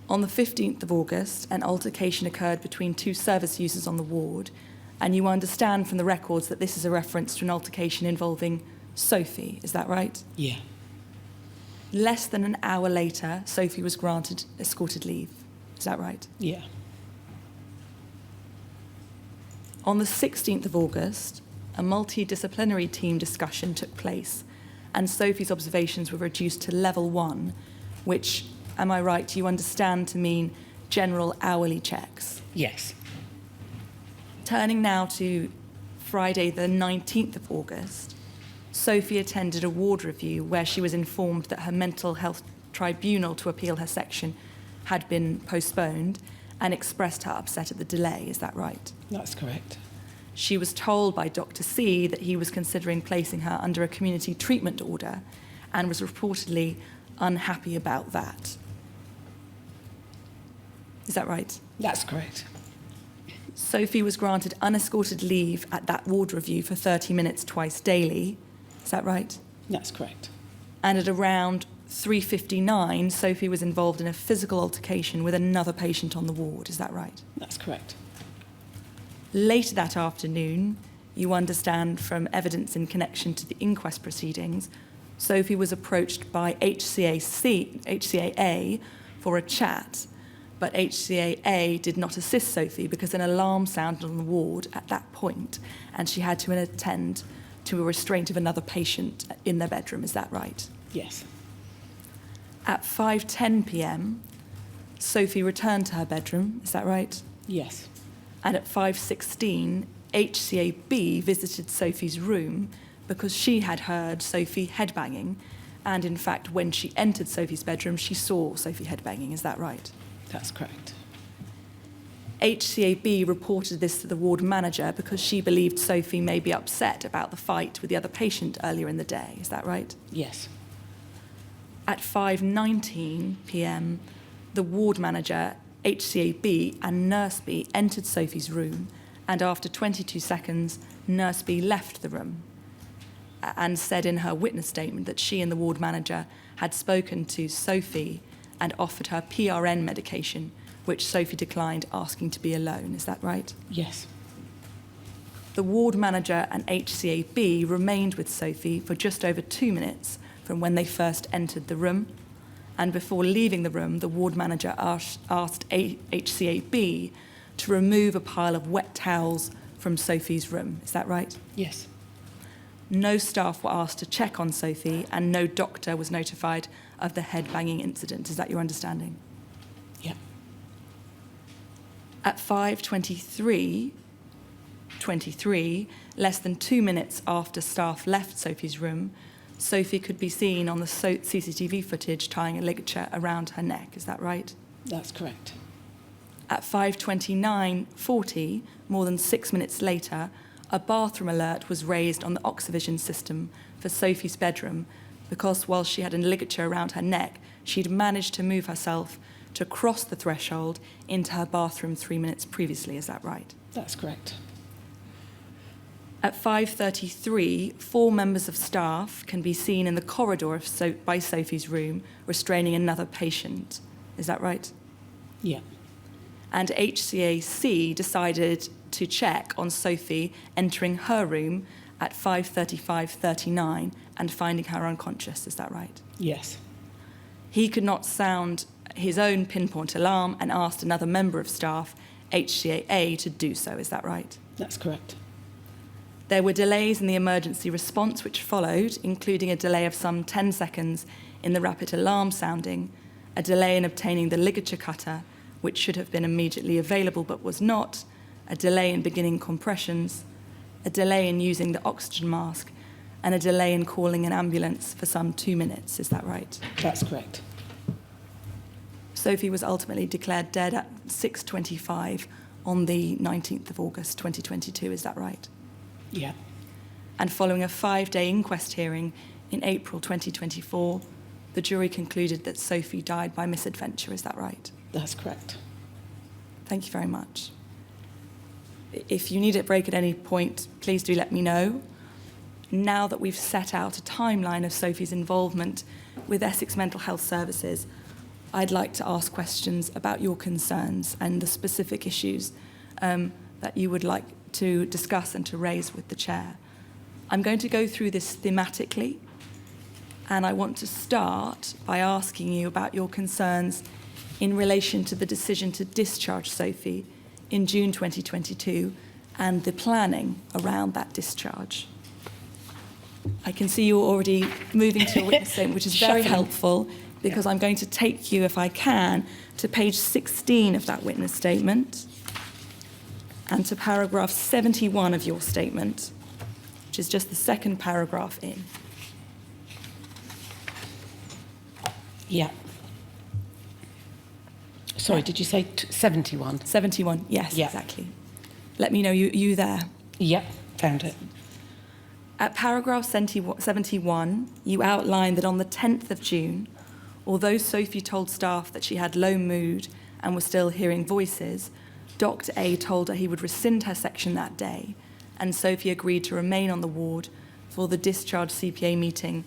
D: On the 15th of August, an altercation occurred between 2 service users on the ward, and you understand from the records that this is a reference to an altercation involving Sophie. Is that right?
E: Yeah.
D: Less than an hour later, Sophie was granted escorted leave. Is that right?
E: Yeah.
D: On the 16th of August, a multidisciplinary team discussion took place, and Sophie's observations were reduced to level 1, which, am I right, you understand to mean general hourly checks.
E: Yes.
D: Turning now to Friday, the 19th of August, Sophie attended a ward review where she was informed that her mental health tribunal to appeal her section had been postponed and expressed her upset at the delay. Is that right?
E: That's correct.
D: She was told by Dr. C that he was considering placing her under a community treatment order and was reportedly unhappy about that. Is that right?
E: That's correct.
D: Sophie was granted unescorted leave at that ward review for 30 minutes twice daily. Is that right?
E: That's correct.
D: And at around 3:59, Sophie was involved in a physical altercation with another patient on the ward. Is that right?
E: That's correct.
D: Later that afternoon, you understand from evidence in connection to the inquest proceedings, Sophie was approached by HCAA for a chat, but HCAA did not assist Sophie because an alarm sounded on the ward at that point, and she had to attend to a restraint of another patient in their bedroom. Is that right?
E: Yes.
D: At 5:10 p.m, Sophie returned to her bedroom. Is that right?
E: Yes.
D: And at 5:16, HCAB visited Sophie's room because she had heard Sophie headbanging, and in fact, when she entered Sophie's bedroom, she saw Sophie headbanging. Is that right?
E: That's correct.
D: HCAB reported this to the ward manager because she believed Sophie may be upset about the fight with the other patient earlier in the day. Is that right?
E: Yes.
D: At 5:19 p.m, the ward manager, HCAB and Nurse B entered Sophie's room, and after 22 seconds, Nurse B left the room and said in her witness statement that she and the ward manager had spoken to Sophie and offered her PRN medication, which Sophie declined, asking to be alone. Is that right?
E: Yes.
D: The ward manager and HCAB remained with Sophie for just over 2 minutes from when they first entered the room. And before leaving the room, the ward manager asked HCAB to remove a pile of wet towels from Sophie's room. Is that right?
E: Yes.
D: No staff were asked to check on Sophie, and no doctor was notified of the head banging incident. Is that your understanding?
E: Yeah.
D: At 5:23, less than 2 minutes after staff left Sophie's room, Sophie could be seen on the CCTV footage tying a ligature around her neck. Is that right?
E: That's correct.
D: At 5:29:40, more than 6 minutes later, a bathroom alert was raised on the Oxyvision system for Sophie's bedroom because while she had a ligature around her neck, she'd managed to move herself to cross the threshold into her bathroom 3 minutes previously. Is that right?
E: That's correct.
D: At 5:33, 4 members of staff can be seen in the corridor by Sophie's room restraining another patient. Is that right?
E: Yeah.
D: And HCAC decided to check on Sophie entering her room at 5:35:39 and finding her unconscious. Is that right?
E: Yes.
D: He could not sound his own pinpoint alarm and asked another member of staff, HCAA, to do so. Is that right?
E: That's correct.
D: There were delays in the emergency response which followed, including a delay of some 10 seconds in the rapid alarm sounding, a delay in obtaining the ligature cutter, which should have been immediately available but was not, a delay in beginning compressions, a delay in using the oxygen mask, and a delay in calling an ambulance for some 2 minutes. Is that right?
E: That's correct.
D: Sophie was ultimately declared dead at 6:25 on the 19th of August 2022. Is that right?
E: Yeah.
D: And following a 5-day inquest hearing in April 2024, the jury concluded that Sophie died by misadventure. Is that right?
E: That's correct.
D: Thank you very much. If you need a break at any point, please do let me know. Now that we've set out a timeline of Sophie's involvement with Essex Mental Health Services, I'd like to ask questions about your concerns and the specific issues that you would like to discuss and to raise with the chair. I'm going to go through this thematically, and I want to start by asking you about your concerns in relation to the decision to discharge Sophie in June 2022 and the planning around that discharge. I can see you're already moving to your witness statement, which is very helpful, because I'm going to take you, if I can, to page 16 of that witness statement and to paragraph 71 of your statement, which is just the second paragraph in.
E: Yeah. Sorry, did you say 71?
D: 71, yes,
E: Yeah.
D: exactly. Let me know you there.
E: Yep, found it.
D: At paragraph 71, you outline that on the 10th of June, although Sophie told staff that she had low mood and was still hearing voices, Dr. A told her he would rescind her section that day, and Sophie agreed to remain on the ward for the discharge CPA meeting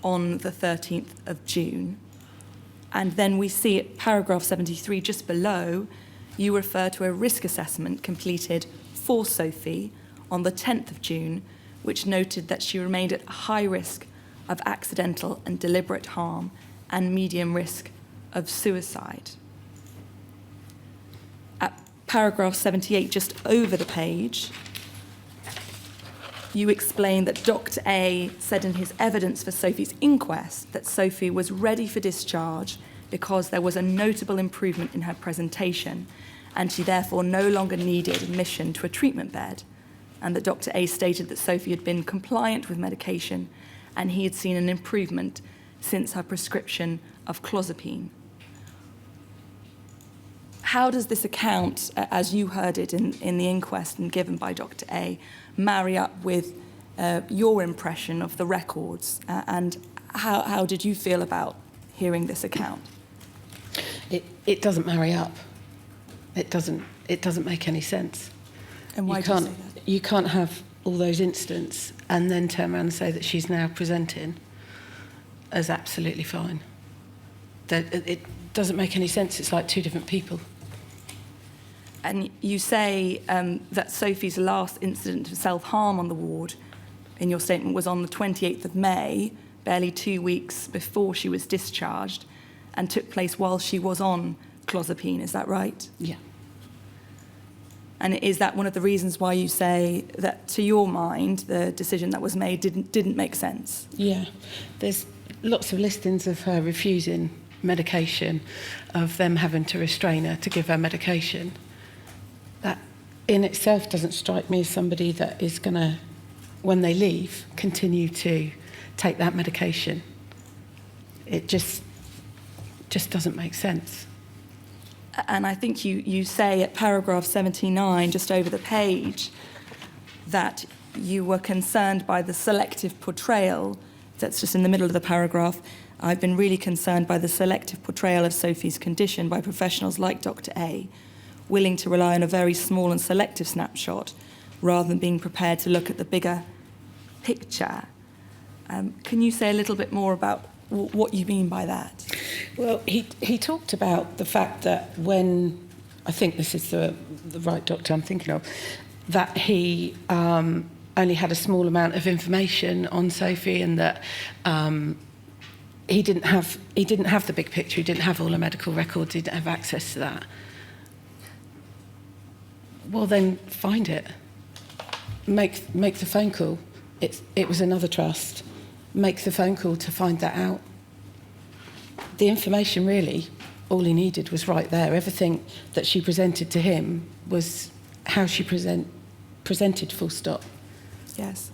D: on the 13th of June. And then we see at paragraph 73, just below, you refer to a risk assessment completed for Sophie on the 10th of June, which noted that she remained at high risk of accidental and deliberate harm and medium risk of suicide. At paragraph 78, just over the page, you explain that Dr. A said in his evidence for Sophie's inquest that Sophie was ready for discharge because there was a notable improvement in her presentation and she therefore no longer needed admission to a treatment bed, and that Dr. A stated that Sophie had been compliant with medication and he had seen an improvement since her prescription of clozapine. how does this account, as you heard it in the inquest and given by Dr. A, marry up with your impression of the records? And how did you feel about hearing this account?
E: It doesn't marry up. It doesn't make any sense.
D: And why do you say that?
E: You can't have all those incidents and then turn around and say that she's now presenting as absolutely fine. It doesn't make any sense. It's like two different people.
D: And you say that Sophie's last incident of self-harm on the ward, in your statement, was on the 28th of May, barely 2 weeks before she was discharged, and took place while she was on clozapine. Is that right?
E: Yeah.
D: And is that one of the reasons why you say that, to your mind, the decision that was made didn't make sense?
E: Yeah. There's lots of listings of her refusing medication, of them having to restrain her to give her medication. That in itself doesn't strike me as somebody that is going to, when they leave, continue to take that medication. It just doesn't make sense.
D: And I think you say at paragraph 79, just over the page, that you were concerned by the selective portrayal. That's just in the middle of the paragraph. I've been really concerned by the selective portrayal of Sophie's condition by professionals like Dr. A, willing to rely on a very small and selective snapshot rather than being prepared to look at the bigger picture. Can you say a little bit more about what you mean by that?
E: Well, he talked about the fact that when, I think this is the right doctor I'm thinking of, that he only had a small amount of information on Sophie, and that he didn't have the big picture. He didn't have all the medical records. He didn't have access to that. Well, then find it. Make the phone call. It was another trust. Make the phone call to find that out. The information, really, all he needed was right there. Everything that she presented to him was how she presented, full stop.
D: Yes.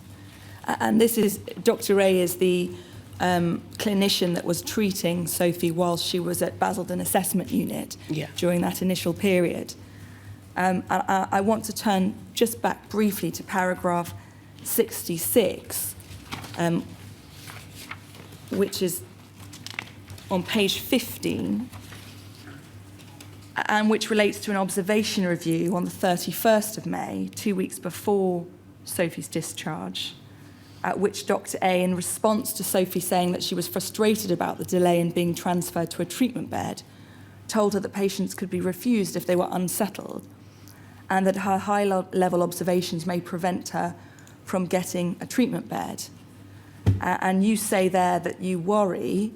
D: And this is, Dr. A is the clinician that was treating Sophie while she was at Basildon Assessment Unit during that initial period. I want to turn just back briefly to paragraph 66, which is on page 15, and which relates to an observation review on the 31st of May, 2 weeks before Sophie's discharge, at which Dr. A, in response to Sophie saying that she was frustrated about the delay in being transferred to a treatment bed, told her that patients could be refused if they were unsettled, and that her high-level observations may prevent her from getting a treatment bed. And you say there that you worry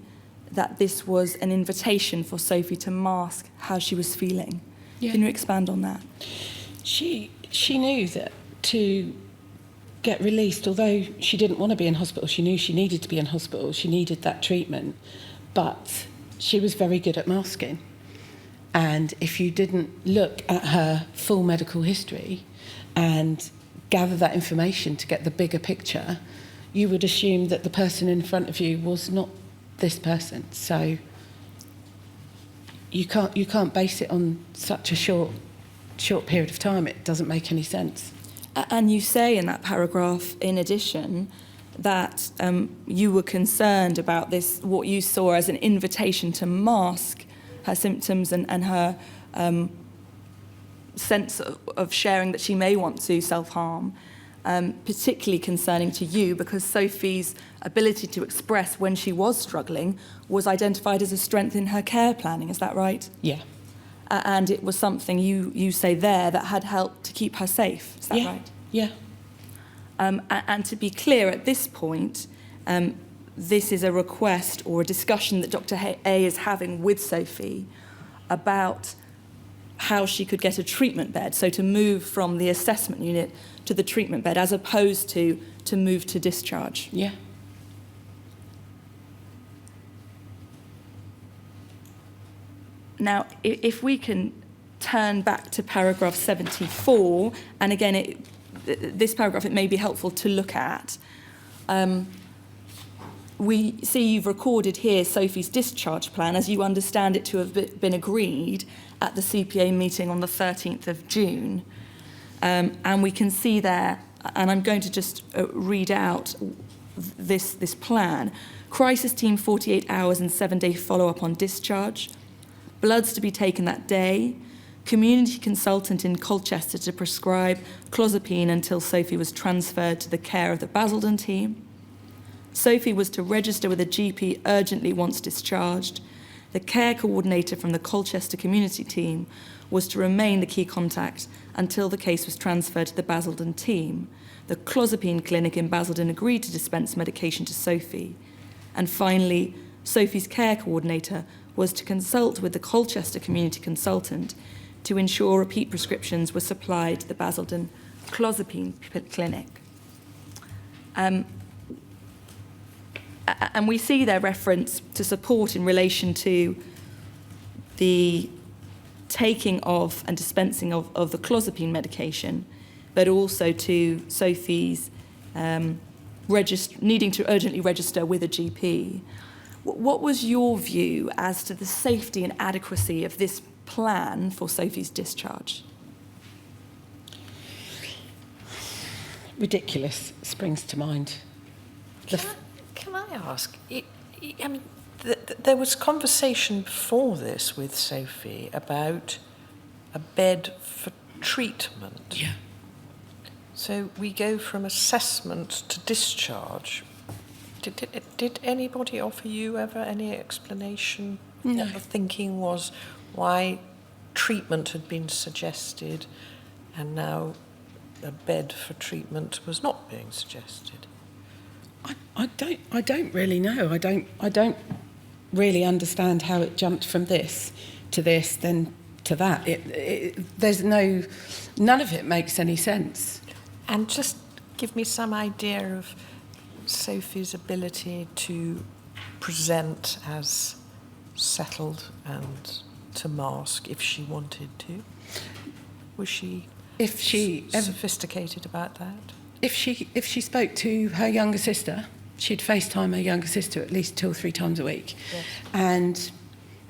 D: that this was an invitation for Sophie to mask how she was feeling. Yeah. Can you expand on that?
E: She knew that to get released, although she didn't want to be in hospital, she knew she needed to be in hospital, she needed that treatment, but she was very good at masking. And if you didn't look at her full medical history and gather that information to get the bigger picture, you would assume that the person in front of you was not this person. So you can't base it on such a short period of time. It doesn't make any sense.
D: And you say in that paragraph, in addition, that you were concerned about this, what you saw as an invitation to mask her symptoms and her sense of sharing that she may want to self-harm, particularly concerning to you because Sophie's ability to express when she was struggling was identified as a strength in her care planning. Is that right?
E: Yeah.
D: And it was something you say there that had helped to keep her safe. Is that right?
E: Yeah.
D: And to be clear, at this point, this is a request or a discussion that Dr. A is having with Sophie about how she could get a treatment bed, so to move from the assessment unit to the treatment bed, as opposed to move to discharge.
E: Yeah.
D: Now, if we can turn back to paragraph 74, and again, this paragraph, it may be helpful to look at. we see you've recorded here Sophie's discharge plan as you understand it to have been agreed at the CPA meeting on the 13th of June. And we can see there, and I'm going to just read out this plan. Crisis team 48 hours and 7-day follow-up on discharge. Bloods to be taken that day. Community consultant in Colchester to prescribe clozapine until Sophie was transferred to the care of the Basildon team. Sophie was to register with a GP urgently once discharged. The care coordinator from the Colchester community team was to remain the key contact until the case was transferred to the Basildon team. The clozapine clinic in Basildon agreed to dispense medication to Sophie. And finally, Sophie's care coordinator was to consult with the Colchester community consultant to ensure repeat prescriptions were supplied to the Basildon clozapine clinic. And we see their reference to support in relation to the taking of and dispensing of the clozapine medication, but also to Sophie's needing to urgently register with a GP. What was your view as to the safety and adequacy of this plan for Sophie's discharge?
E: Ridiculous springs to mind.
A: Can I ask? I mean, there was conversation before this with Sophie about a bed for treatment.
E: Yeah.
A: So we go from assessment to discharge. Did anybody offer you ever any explanation?
E: No.
A: What the thinking was, why treatment had been suggested and now a bed for treatment was not being suggested?
E: I don't really know. I don't really understand how it jumped from this, then to that. There's none of it makes any sense.
A: And just give me some idea of Sophie's ability to present as settled and to mask if she wanted to. Was she sophisticated about that?
E: If she spoke to her younger sister, she'd FaceTime her younger sister at least 2 or 3 times a week.
A: Yes.
E: And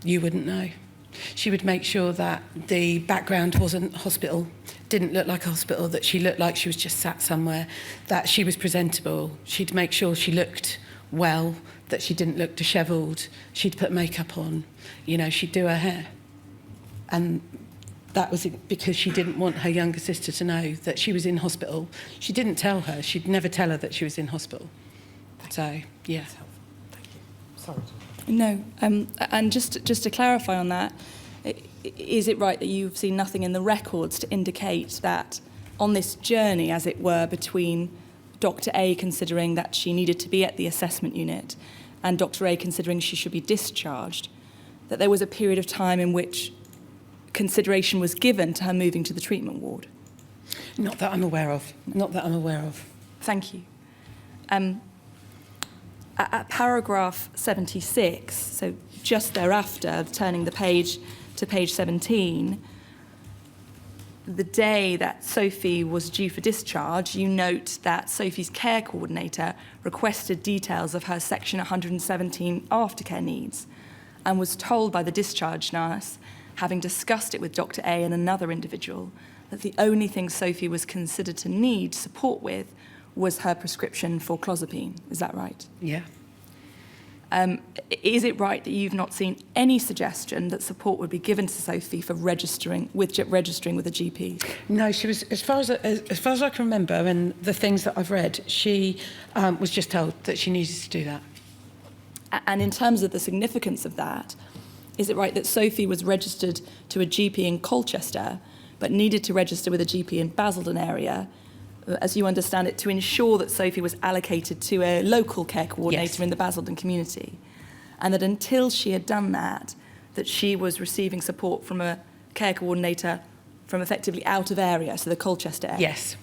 E: you wouldn't know. She would make sure that the background wasn't hospital, didn't look like a hospital, that she looked like she was just sat somewhere, that she was presentable. She'd make sure she looked well, that she didn't look dishevelled. She'd put makeup on, she'd do her hair. And that was because she didn't want her younger sister to know that she was in hospital. She didn't tell her. She'd never tell her that she was in hospital. So, yeah.
A: Thank you. Sorry.
D: No, and just to clarify on that, is it right that you've seen nothing in the records to indicate that on this journey, as it were, between Dr. A considering that she needed to be at the assessment unit and Dr. A considering she should be discharged, that there was a period of time in which consideration was given to her moving to the treatment ward?
E: Not that I'm aware of.
D: Thank you. At paragraph 76, so just thereafter, turning the page to page 17, the day that Sophie was due for discharge, you note that Sophie's care coordinator requested details of her section 117 aftercare needs and was told by the discharge nurse, having discussed it with Dr. A and another individual, that the only thing Sophie was considered to need support with was her prescription for clozapine. Is that right?
E: Yeah.
D: Is it right that you've not seen any suggestion that support would be given to Sophie for registering with a GP?
E: No, she was, as far as I can remember, and the things that I've read, she was just told that she needed to do that.
D: And in terms of the significance of that, is it right that Sophie was registered to a GP in Colchester, but needed to register with a GP in Basildon area, as you understand it, to ensure that Sophie was allocated to a local care coordinator
E: Yes.
D: in the Basildon community, and that until she had done that she was receiving support from a care coordinator from effectively out of area, so the Colchester area?
E: Yes.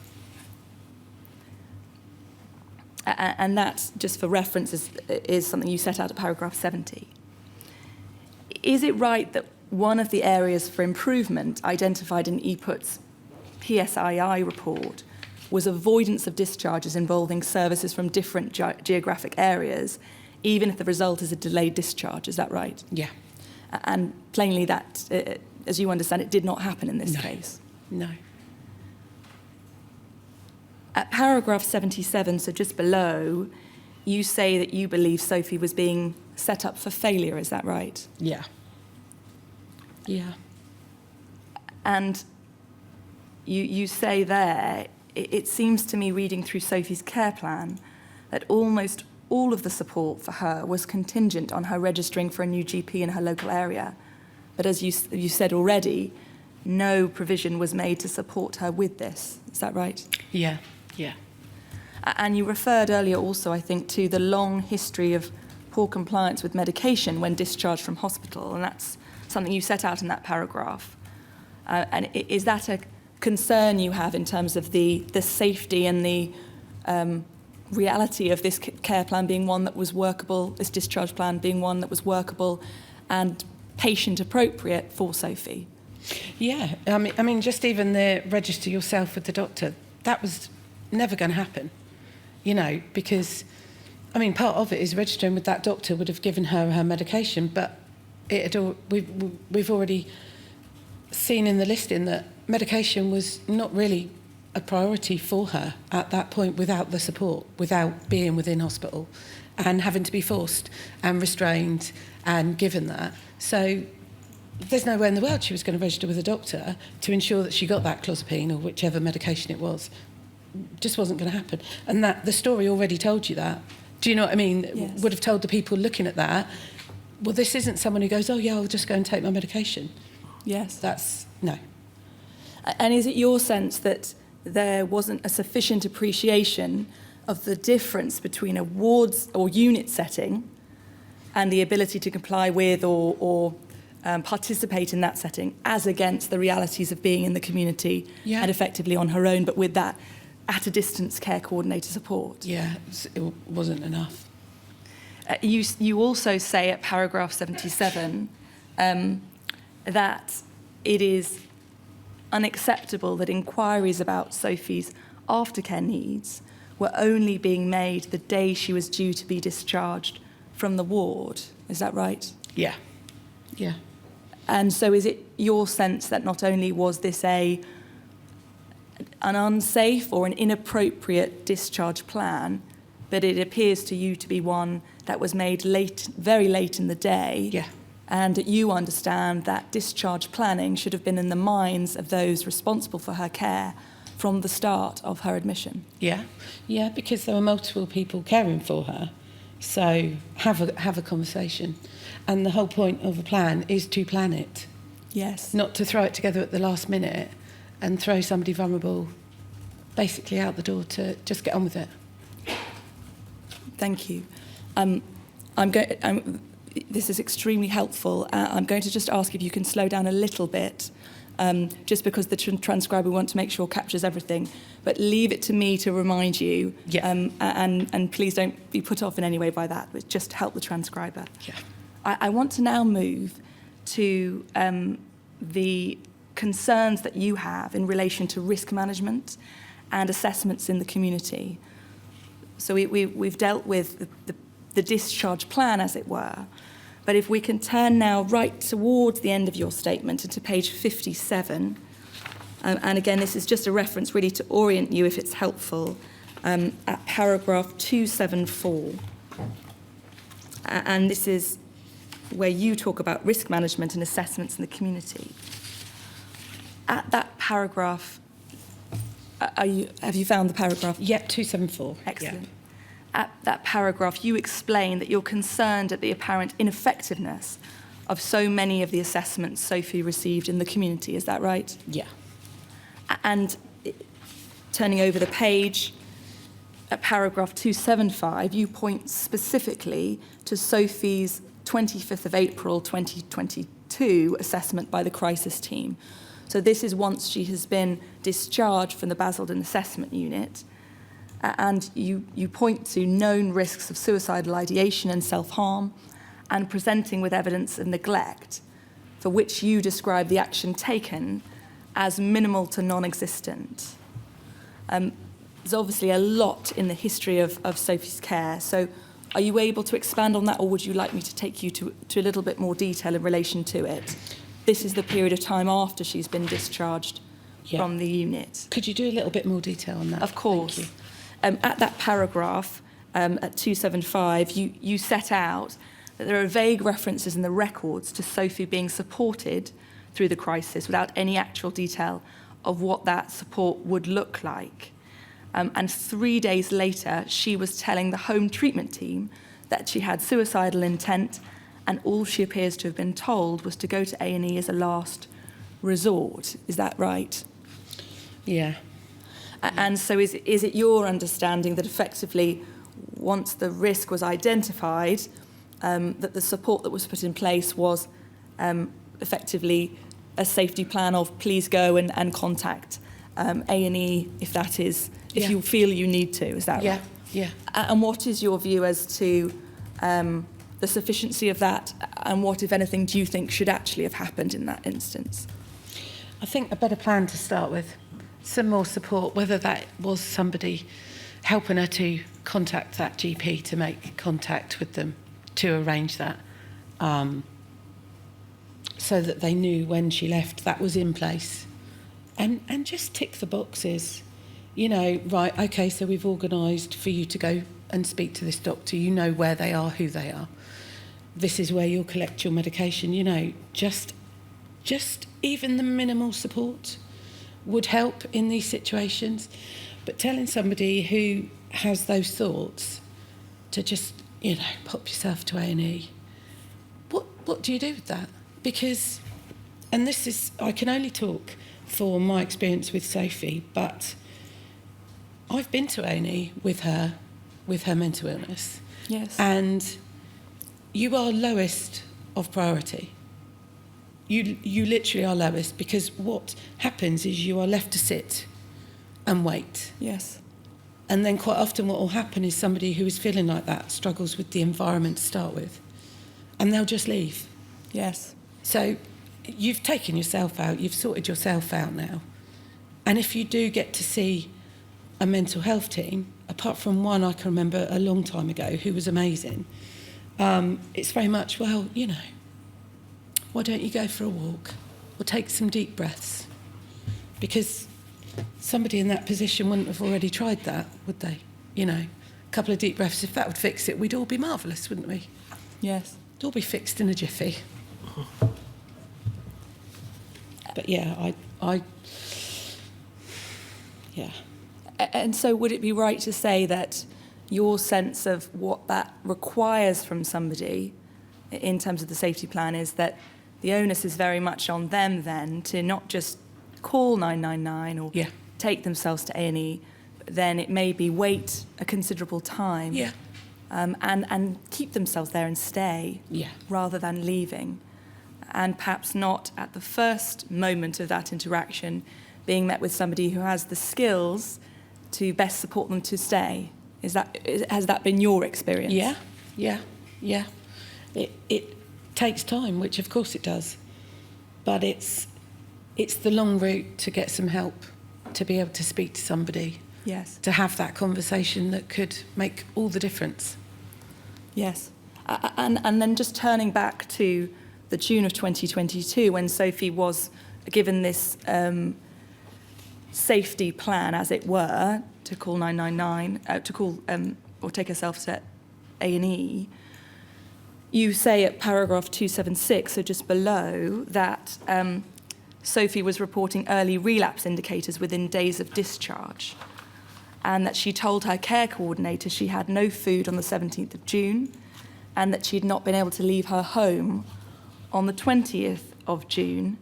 D: And that, just for reference, is something you set out at paragraph 70. Is it right that one of the areas for improvement identified in EPUT's PSII report was avoidance of discharges involving services from different geographic areas even if the result is a delayed discharge. Is that right?
E: Yeah.
D: And plainly that, as you understand, it did not happen in this case.
E: No.
D: At paragraph 77, so just below, you say that you believe Sophie was being set up for failure. Is that right?
E: Yeah. Yeah.
D: And you say there, it seems to me, reading through Sophie's care plan, that almost all of the support for her was contingent on her registering for a new GP in her local area. But as you said already, no provision was made to support her with this. Is that right?
E: Yeah. Yeah.
D: And you referred earlier also, I think, to the long history of poor compliance with medication when discharged from hospital, and that's something you set out in that paragraph. And is that a concern you have in terms of the safety and the reality of this care plan being one that was workable, this discharge plan being one that was workable and patient appropriate for Sophie?
E: Yeah. I mean, just even the register yourself with the doctor, that was never going to happen, you know, because, I mean, part of it is registering with that doctor would have given her medication, but we've already seen in the listing that medication was not really a priority for her at that point without the support, without being within hospital and having to be forced and restrained and given that. So there's no way in the world she was going to register with a doctor to ensure that she got that clozapine or whichever medication it was. Just wasn't going to happen. And that the story already told you that. Do you know what I mean?
D: Yes.
E: Would have told the people looking at that, well, this isn't someone who goes, oh, yeah, I'll just go and take my medication.
D: Yes.
E: That's, no.
D: And is it your sense that there wasn't a sufficient appreciation of the difference between a wards or unit setting and the ability to comply with or participate in that setting as against the realities of being in the community and effectively on her own, but with that at-a-distance care coordinator support?
E: Yeah, it wasn't enough.
D: You also say at paragraph 77 that it is unacceptable that inquiries about Sophie's aftercare needs were only being made the day she was due to be discharged from the ward. Is that right?
E: Yeah. Yeah.
D: And so is it your sense that not only was this an unsafe or an inappropriate discharge plan, but it appears to you to be one that was made late, very late in the day?
E: Yeah.
D: And that you understand that discharge planning should have been in the minds of those responsible for her care from the start of her admission?
E: Yeah. Yeah, because there were multiple people caring for her. So have a conversation. And the whole point of a plan is to plan it.
D: Yes.
E: Not to throw it together at the last minute and throw somebody vulnerable basically out the door to just get on with it.
D: Thank you. This is extremely helpful. I'm going to just ask if you can slow down a little bit, just because the transcriber we want to make sure captures everything. But leave it to me to remind you, and please don't be put off in any way by that, but just help the transcriber.
E: Yeah.
D: I want to now move to the concerns that you have in relation to risk management and assessments in the community. So we've dealt with the discharge plan, as it were. But if we can turn now right towards the end of your statement and to page 57, and again, this is just a reference really to orient you if it's helpful, at paragraph 274. And this is where you talk about risk management and assessments in the community. At that paragraph, have you found the paragraph?
E: Yeah, 274.
D: Excellent.
E: Yeah.
D: At that paragraph, you explain that you're concerned at the apparent ineffectiveness of so many of the assessments Sophie received in the community. Is that right?
E: Yeah.
D: And turning over the page, at paragraph 275, you point specifically to Sophie's 25th of April 2022 assessment by the crisis team. So this is once she has been discharged from the Basildon Assessment Unit. And you point to known risks of suicidal ideation and self-harm and presenting with evidence of neglect, for which you describe the action taken as minimal to non-existent. There's obviously a lot in the history of Sophie's care, so Are you able to expand on that, or would you like me to take you to a little bit more detail in relation to it? This is the period of time after she's been discharged from the unit.
E: Could you do a little bit more detail on that?
D: Of course.
E: Thank you.
D: At that paragraph, at 275, you set out that there are vague references in the records to Sophie being supported through the crisis without any actual detail of what that support would look like. And 3 days later, she was telling the home treatment team that she had suicidal intent, and all she appears to have been told was to go to A&E as a last resort. Is that right?
E: Yeah.
D: And so is it your understanding that effectively, once the risk was identified, that the support that was put in place was effectively a safety plan of please go and contact A&E if you feel you need to, is that right?
E: Yeah.
D: And what is your view as to the sufficiency of that, and what, if anything, do you think should actually have happened in that instance?
E: I think a better plan to start with, some more support, whether that was somebody helping her to contact that GP to make contact with them to arrange that, so that they knew when she left that was in place, and just tick the boxes. You know, right, okay, so we've organised for you to go and speak to this doctor. You know where they are, who they are. This is where you'll collect your medication. You know, just even the minimal support would help in these situations. But telling somebody who has those thoughts to just, you know, pop yourself to A&E, what do you do with that? Because, and this is, I can only talk for my experience with Sophie, but I've been to A&E with her mental illness.
D: Yes.
E: And you are lowest of priority. You literally are lowest, because what happens is you are left to sit and wait.
D: Yes.
E: And then quite often what will happen is somebody who is feeling like that struggles with the environment to start with, and they'll just leave.
D: Yes.
E: So you've taken yourself out, you've sorted yourself out now. And if you do get to see a mental health team, apart from one I can remember a long time ago who was amazing, it's very much, well, you know, why don't you go for a walk or take some deep breaths? Because somebody in that position wouldn't have already tried that, would they? You know, a couple of deep breaths, if that would fix it, we'd all be marvellous, wouldn't we?
D: Yes.
E: It'd all be fixed in a jiffy. But yeah, yeah.
D: And so would it be right to say that your sense of what that requires from somebody in terms of the safety plan is that the onus is very much on them then to not just call 999 or take themselves to A&E, but then it may be wait a considerable time and keep themselves there and stay rather than leaving. And perhaps not at the first moment of that interaction being met with somebody who has the skills to best support them to stay. Has that been your experience?
E: Yeah. It takes time, which of course it does, but it's the long route to get some help, to be able to speak to somebody, to have that conversation that could make all the difference.
D: Yes, and then just turning back to the June of 2022, when Sophie was given this safety plan, as it were, to call 999, to call or take herself to A&E. You say at paragraph 276, so just below, that Sophie was reporting early relapse indicators within days of discharge, and that she told her care coordinator she had no food on the 17th of June, and that she'd not been able to leave her home on the 20th of June.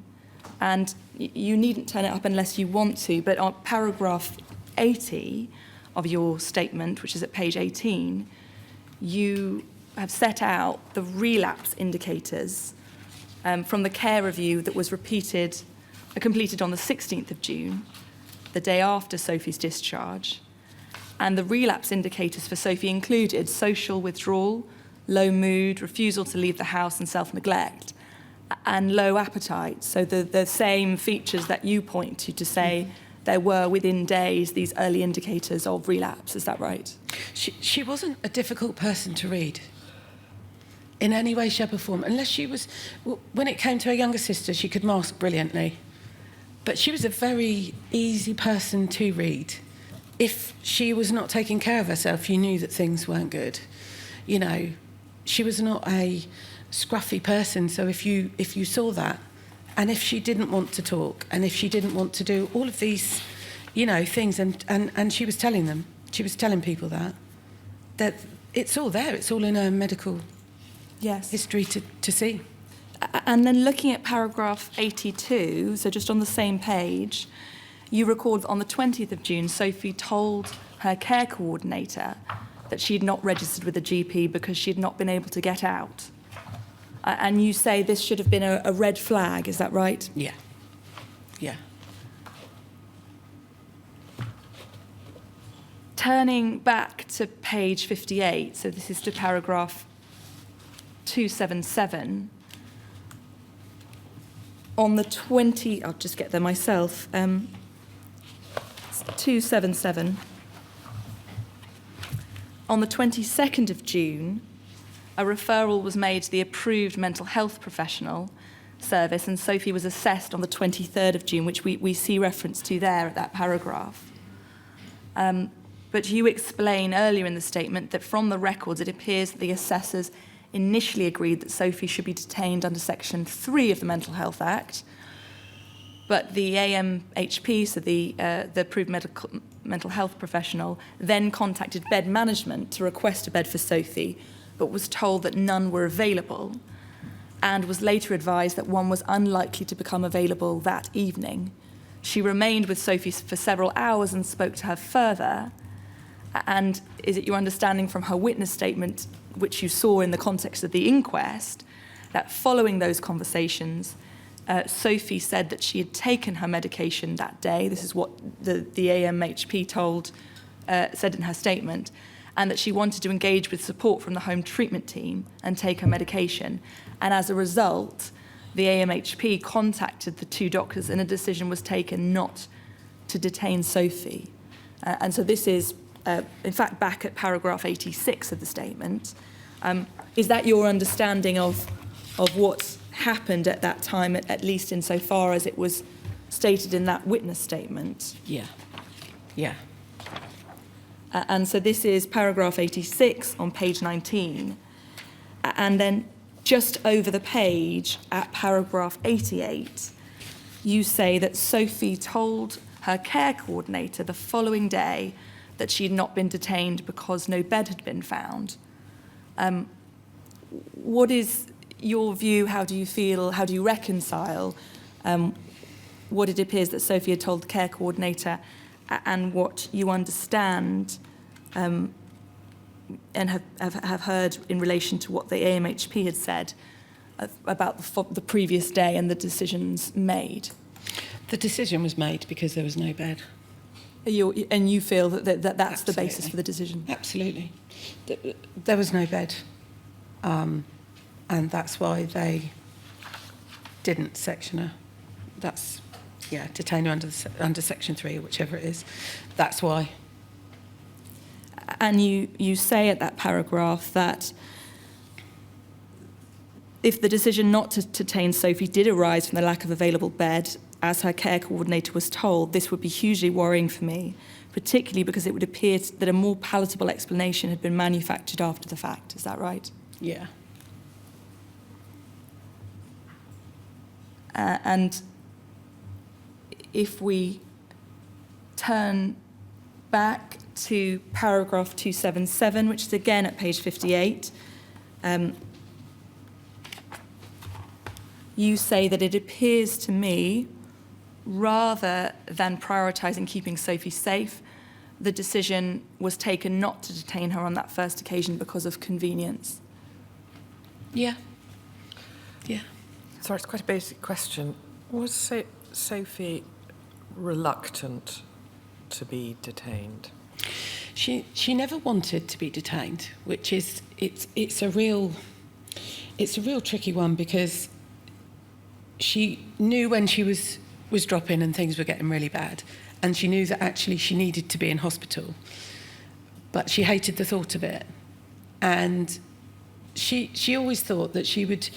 D: And you needn't turn it up unless you want to, but on paragraph 80 of your statement, which is at page 18, you have set out the relapse indicators from the care review that was completed on the 16th of June, the day after Sophie's discharge. And the relapse indicators for Sophie included social withdrawal, low mood, refusal to leave the house and self-neglect, and low appetite. So the same features that you point to say there were within days these early indicators of relapse. Is that right?
E: She wasn't a difficult person to read in any way, shape or form, unless she was, when it came to her younger sister, she could mask brilliantly. But she was a very easy person to read. If she was not taking care of herself, you knew that things weren't good. You know, she was not a scruffy person, so if you saw that, and if she didn't want to talk, and if she didn't want to do all of these, you know, things, and she was telling them, she was telling people that it's all there, it's all in her medical history to see.
D: And then looking at paragraph 82, so just on the same page, you record on the 20th of June, Sophie told her care coordinator that she had not registered with the GP because she had not been able to get out. And you say this should have been a red flag, is that right?
E: Yeah. Yeah.
D: Turning back to page 58, so this is to paragraph 277, on the 20, I'll just get there myself, 277, on the 22nd of June, a referral was made to the approved mental health professional service, and Sophie was assessed on the 23rd of June, which we see reference to there at that paragraph. But you explain earlier in the statement that from the records it appears that the assessors initially agreed that Sophie should be detained under Section 3 of the Mental Health Act, but the AMHP, so the approved mental health professional, then contacted bed management to request a bed for Sophie, but was told that none were available, and was later advised that one was unlikely to become available that evening. She remained with Sophie for several hours and spoke to her further. And is it your understanding from her witness statement, which you saw in the context of the inquest, that following those conversations, Sophie said that she had taken her medication that day? This is what the AMHP said in her statement, and that she wanted to engage with support from the home treatment team and take her medication. And as a result, the AMHP contacted the two doctors and a decision was taken not to detain Sophie. And so this is, in fact, back at paragraph 86 of the statement. Is that your understanding of what happened at that time, at least insofar as it was stated in that witness statement?
E: Yeah. Yeah.
D: And so this is paragraph 86 on page 19. And then just over the page at paragraph 88, you say that Sophie told her care coordinator the following day that she had not been detained because no bed had been found. What is your view? How do you feel? How do you reconcile what it appears that Sophie had told the care coordinator and what you understand and have heard in relation to what the AMHP had said about the previous day and the decisions made?
E: The decision was made because there was no bed.
D: And you feel that that's
E: Absolutely.
D: the basis for the decision?
E: Absolutely. There was no bed. And that's why they didn't section her. That's, detain her under Section 3 or whichever it is. That's why.
D: And you say at that paragraph that if the decision not to detain Sophie did arise from the lack of available bed, as her care coordinator was told, this would be hugely worrying for me, particularly because it would appear that a more palatable explanation had been manufactured after the fact. Is that right?
E: Yeah.
D: And if we turn back to paragraph 277, which is again at page 58, you say that it appears to me, rather than prioritising keeping Sophie safe, the decision was taken not to detain her on that first occasion because of convenience.
E: Yeah. Yeah.
F: Sorry, it's quite a basic question. Was Sophie reluctant to be detained?
E: She never wanted to be detained, which is it's a real tricky one, because she knew when she was dropping and things were getting really bad, and she knew that actually she needed to be in hospital, but she hated the thought of it. And she always thought that she would,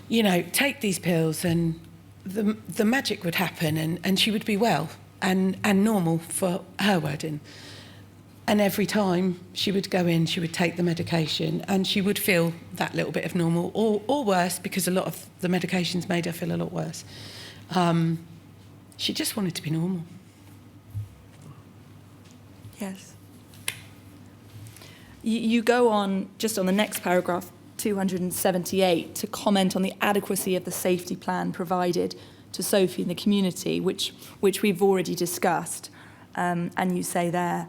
E: you know, take these pills and the magic would happen and she would be well and normal, for her wording. And every time she would go in, she would take the medication and she would feel that little bit of normal, or worse, because a lot of the medications made her feel a lot worse. She just wanted to be normal.
D: Yes. You go on, just on the next paragraph, 278, to comment on the adequacy of the safety plan provided to Sophie in the community, which we've already discussed, and you say there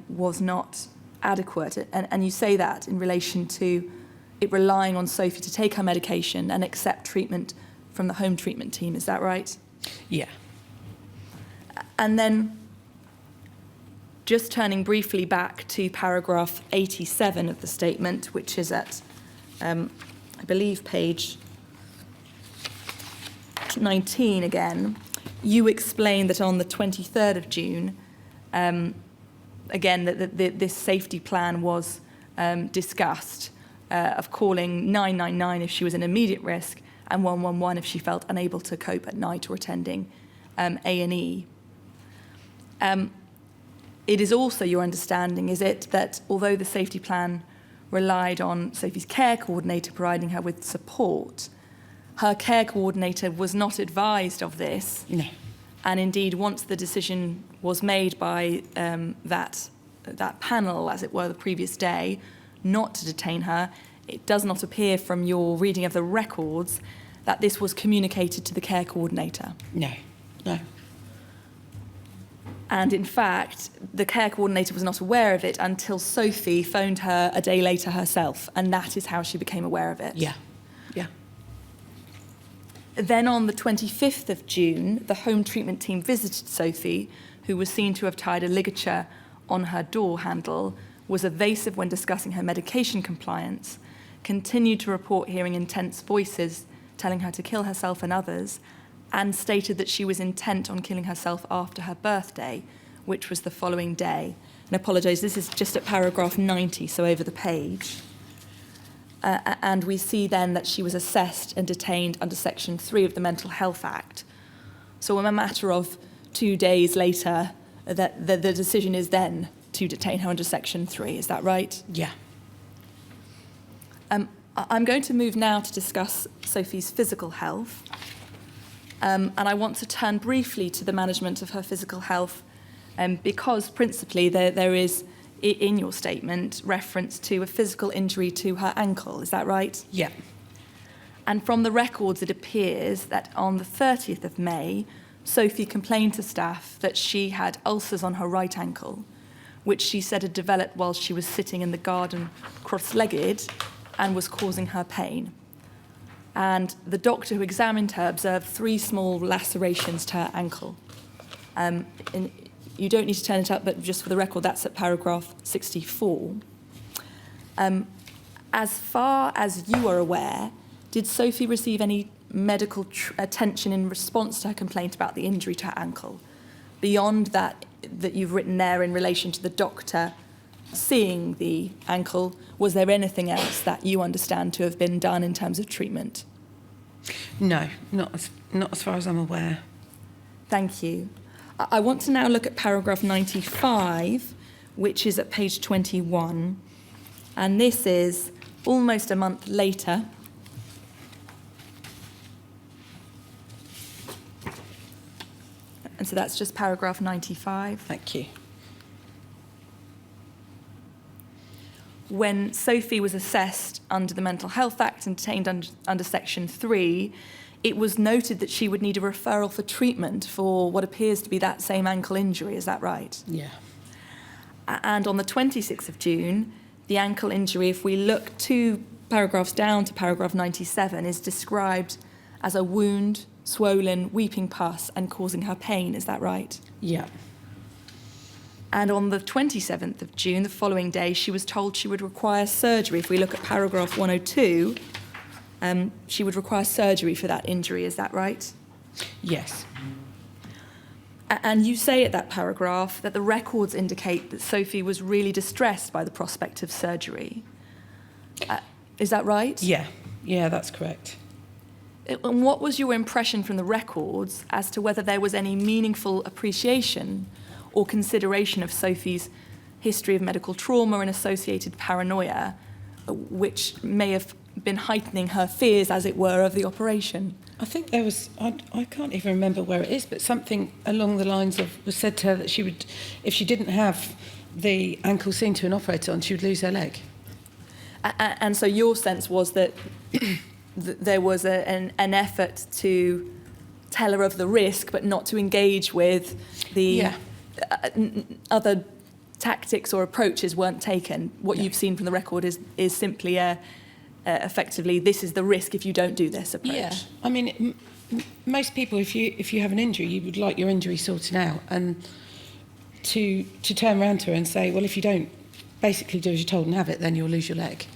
D: was not adequate. And you say that in relation to it relying on Sophie to take her medication and accept treatment from the home treatment team. Is that right?
E: Yeah.
D: And then, just turning briefly back to paragraph 87 of the statement, which is at, I believe, page 19 again, you explain that on the 23rd of June, again, that this safety plan was discussed, of calling 999 if she was in immediate risk and 111 if she felt unable to cope at night or attending A&E. It is also your understanding, is it, that although the safety plan relied on Sophie's care coordinator providing her with support, her care coordinator was not advised of this?
E: No.
D: And indeed, once the decision was made by that panel, as it were, the previous day, not to detain her, it does not appear from your reading of the records that this was communicated to the care coordinator.
E: No.
D: And in fact, the care coordinator was not aware of it until Sophie phoned her a day later herself, and that is how she became aware of it.
E: Yeah.
D: Then on the 25th of June, the home treatment team visited Sophie, who was seen to have tied a ligature on her door handle, was evasive when discussing her medication compliance, continued to report hearing intense voices telling her to kill herself and others, and stated that she was intent on killing herself after her birthday, which was the following day. And I apologise, this is just at paragraph 90, so over the page. And we see then that she was assessed and detained under Section 3 of the Mental Health Act. So in a matter of 2 days later, that the decision is then to detain her under Section 3. Is that right?
E: Yeah.
D: I'm going to move now to discuss Sophie's physical health. And I want to turn briefly to the management of her physical health, because principally there is, in your statement, reference to a physical injury to her ankle. Is that right?
E: Yeah.
D: And from the records, it appears that on the 30th of May, Sophie complained to staff that she had ulcers on her right ankle, which she said had developed while she was sitting in the garden cross-legged and was causing her pain. And the doctor who examined her observed 3 small lacerations to her ankle. And you don't need to turn it up, but just for the record, that's at paragraph 64. As far as you are aware, did Sophie receive any medical attention in response to her complaint about the injury to her ankle? Beyond that you've written there in relation to the doctor seeing the ankle, was there anything else that you understand to have been done in terms of treatment?
E: No, not as far as I'm aware.
D: Thank you. I want to now look at paragraph 95, which is at page 21. And this is almost a month later. And so that's just paragraph 95.
E: Thank you.
D: When Sophie was assessed under the Mental Health Act and detained under Section 3, it was noted that she would need a referral for treatment for what appears to be that same ankle injury. Is that right?
E: Yeah.
D: And on the 26th of June, the ankle injury, if we look 2 paragraphs down to paragraph 97, is described as a wound, swollen, weeping pus, and causing her pain. Is that right?
E: Yeah.
D: And on the 27th of June, the following day, she was told she would require surgery. If we look at paragraph 102, she would require surgery for that injury. Is that right?
E: Yes.
D: And you say at that paragraph that the records indicate that Sophie was really distressed by the prospect of surgery. Is that right?
E: Yeah, that's correct.
D: And what was your impression from the records as to whether there was any meaningful appreciation or consideration of Sophie's history of medical trauma and associated paranoia, which may have been heightening her fears, as it were, of the operation?
E: I think there was, I can't even remember where it is, but something along the lines of was said to her that she would, if she didn't have the ankle seen to an operator on, she would lose her leg.
D: And so your sense was that there was an effort to tell her of the risk, but not to engage with the other tactics or approaches weren't taken. What you've seen from the record is simply effectively, this is the risk if you don't do this approach.
E: Yeah, I mean, most people, if you have an injury, you would like your injury sorted out, and to turn around to her and say, well, if you don't basically do as you're told and have it, then you'll lose your leg.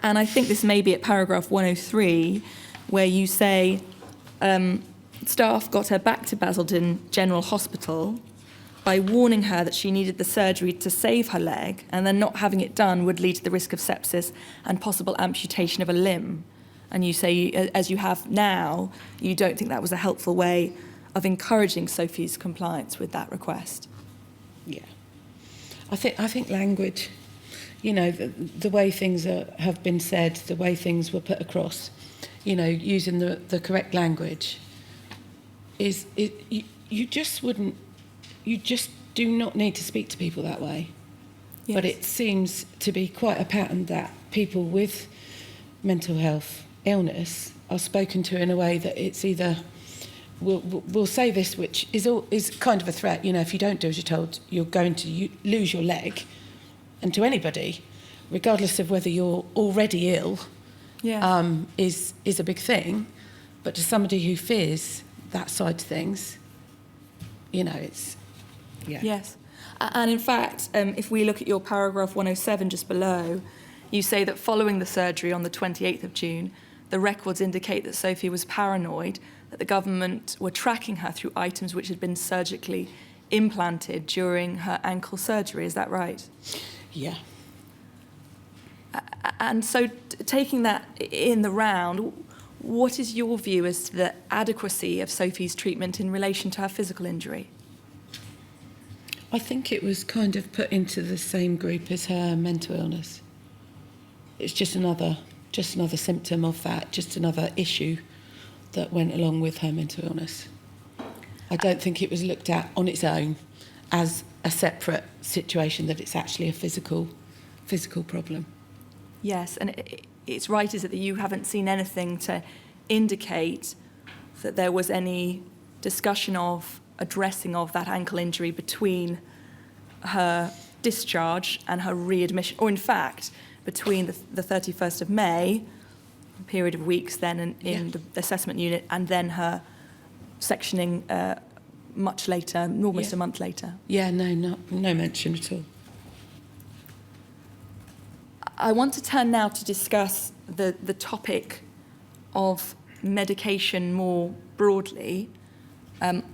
D: And I think this may be at paragraph 103, where you say, staff got her back to Basildon General Hospital by warning her that she needed the surgery to save her leg, and then not having it done would lead to the risk of sepsis and possible amputation of a limb. And you say, as you have now, you don't think that was a helpful way of encouraging Sophie's compliance with that request.
E: Yeah. I think language, you know, the way things have been said, the way things were put across, you know, using the correct language, you just do not need to speak to people that way. Yes. But it seems to be quite a pattern that people with mental health illness are spoken to in a way that it's either we'll say this, which is kind of a threat. You know, if you don't do as you're told, you're going to lose your leg. And to anybody, regardless of whether you're already ill, is a big thing. But to somebody who fears that side of things, you know, it's... Yeah.
D: Yes. And in fact, if we look at your paragraph 107 just below, you say that following the surgery on the 28th of June, the records indicate that Sophie was paranoid, that the government were tracking her through items which had been surgically implanted during her ankle surgery. Is that right?
E: Yeah.
D: And so taking that in the round, what is your view as to the adequacy of Sophie's treatment in relation to her physical injury?
E: I think it was kind of put into the same group as her mental illness. It's just another symptom of that, just another issue that went along with her mental illness. I don't think it was looked at on its own as a separate situation, that it's actually a physical problem.
D: Yes, and it's right, is it, that you haven't seen anything to indicate that there was any discussion of addressing of that ankle injury between her discharge and her readmission, or in fact, between the 31st of May, a period of weeks then in the assessment unit, and then her sectioning much later, almost a month later.
E: Yeah, no mention at all.
D: I want to turn now to discuss the topic of medication more broadly. I'm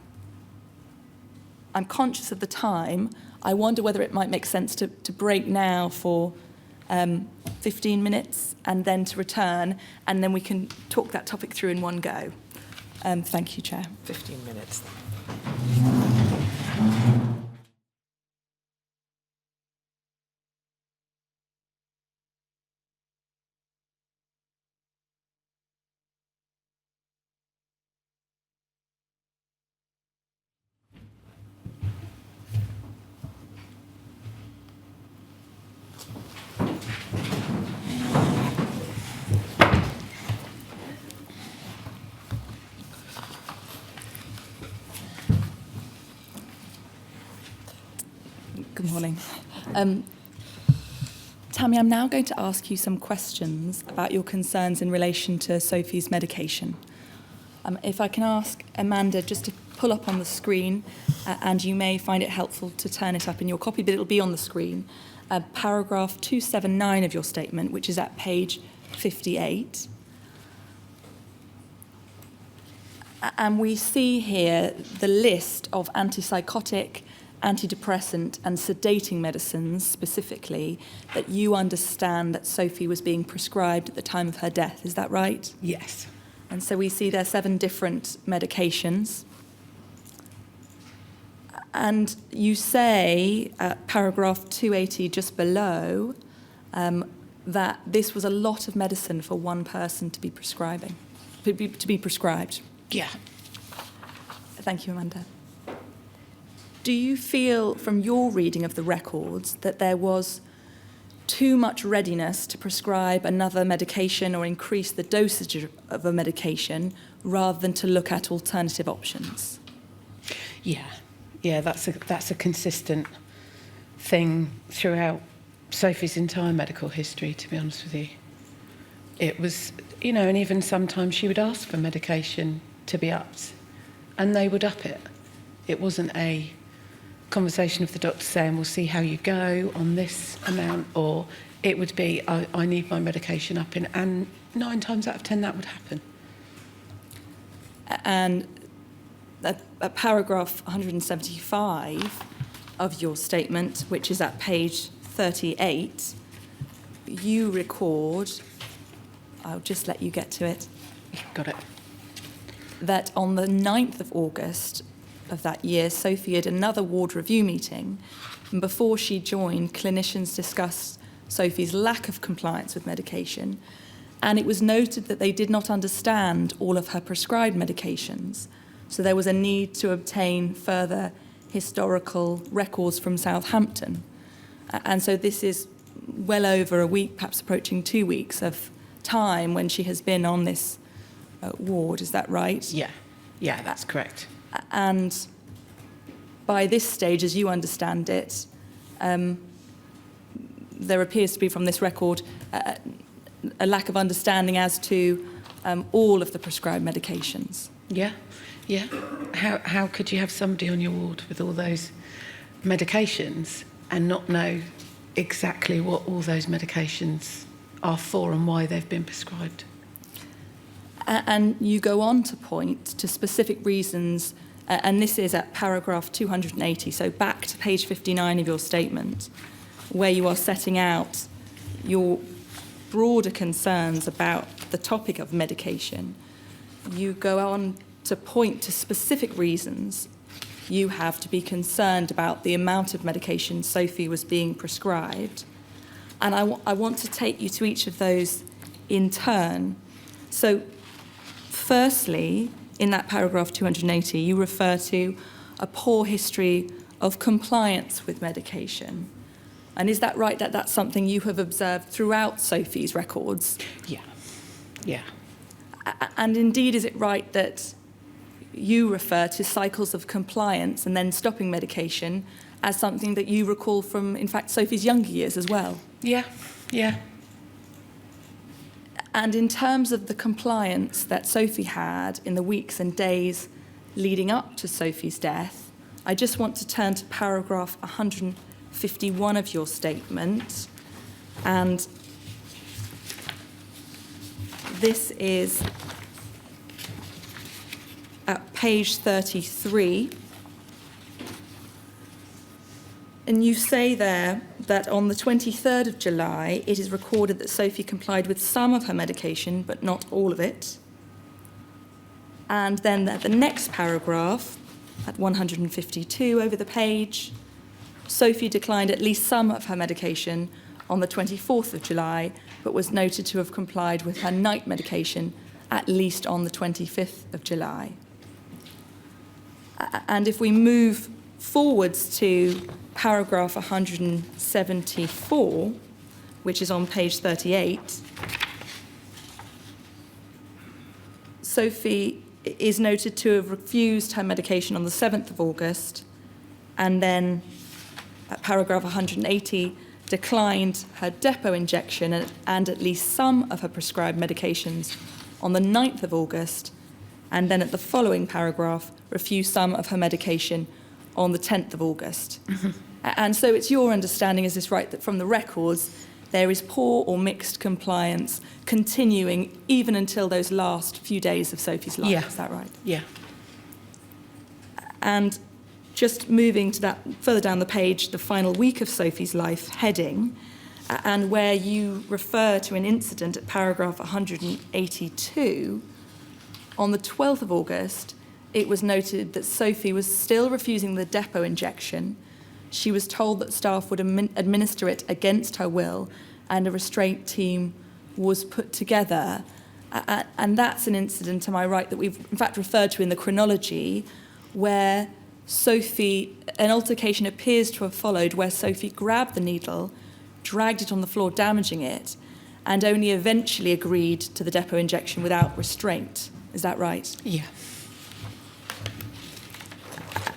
D: conscious of the time. I wonder whether it might make sense to break now for 15 minutes and then to return, and then we can talk that topic through in one go. Thank you, Chair.
F: 15 minutes then.
D: Good morning. Tammy, I'm now going to ask you some questions about your concerns in relation to Sophie's medication. If I can ask Amanda just to pull up on the screen, and you may find it helpful to turn it up in your copy, but it'll be on the screen, paragraph 279 of your statement, which is at page 58. And we see here the list of antipsychotic, antidepressant and sedating medicines specifically that you understand that Sophie was being prescribed at the time of her death. Is that right?
E: Yes.
D: And so we see there 7 different medications. And you say at paragraph 280 just below that this was a lot of medicine for one person to be prescribed.
E: Yeah.
D: Thank you, Amanda. Do you feel from your reading of the records that there was too much readiness to prescribe another medication or increase the dosage of a medication rather than to look at alternative options?
E: Yeah, that's a consistent thing throughout Sophie's entire medical history, to be honest with you. It was, and even sometimes she would ask for medication to be upped, and they would up it. It wasn't a conversation of the doctor saying, we'll see how you go on this amount, or it would be, I need my medication up in, and 9 times out of 10 that would happen.
D: And at paragraph 175 of your statement, which is at page 38, you record, I'll just let you get to it.
E: Got it.
D: That on the 9th of August of that year, Sophie had another ward review meeting, and before she joined, clinicians discussed Sophie's lack of compliance with medication, and it was noted that they did not understand all of her prescribed medications, so there was a need to obtain further historical records from Southampton. And so this is well over a week, perhaps approaching 2 weeks of time when she has been on this ward, is that right?
E: Yeah, that's correct.
D: And by this stage, as you understand it, there appears to be from this record a lack of understanding as to all of the prescribed medications.
E: Yeah. How could you have somebody on your ward with all those medications and not know exactly what all those medications are for and why they've been prescribed?
D: And you go on to point to specific reasons, and this is at paragraph 280, so back to page 59 of your statement, where you are setting out your broader concerns about the topic of medication. You go on to point to specific reasons you have to be concerned about the amount of medication Sophie was being prescribed. And I want to take you to each of those in turn. So, firstly, in that paragraph 280, you refer to a poor history of compliance with medication. And is that right, that that's something you have observed throughout Sophie's records?
E: Yeah.
D: And indeed, is it right that you refer to cycles of compliance and then stopping medication as something that you recall from, in fact, Sophie's younger years as well?
E: Yeah.
D: And in terms of the compliance that Sophie had in the weeks and days leading up to Sophie's death, I just want to turn to paragraph 151 of your statement. And this is at page 33. And you say there that on the 23rd of July, it is recorded that Sophie complied with some of her medication, but not all of it. And then at the next paragraph, at 152 over the page, Sophie declined at least some of her medication on the 24th of July, but was noted to have complied with her night medication at least on the 25th of July. And if we move forwards to paragraph 174, which is on page 38, Sophie is noted to have refused her medication on the 7th of August, and then at paragraph 180, declined her depot injection and at least some of her prescribed medications on the 9th of August, and then at the following paragraph, refused some of her medication on the 10th of August. Mm-hmm. And so it's your understanding, is this right, that from the records, there is poor or mixed compliance continuing even until those last few days of Sophie's life.
E: Yeah.
D: Is that right?
E: Yeah.
D: And just moving to that further down the page, the final week of Sophie's life heading, and where you refer to an incident at paragraph 182, on the 12th of August, it was noted that Sophie was still refusing the depot injection. She was told that staff would administer it against her will, and a restraint team was put together. And that's an incident, am I right, that we've in fact referred to in the chronology, where Sophie, an altercation appears to have followed where Sophie grabbed the needle, dragged it on the floor, damaging it, and only eventually agreed to the depot injection without restraint. Is that right?
E: Yeah.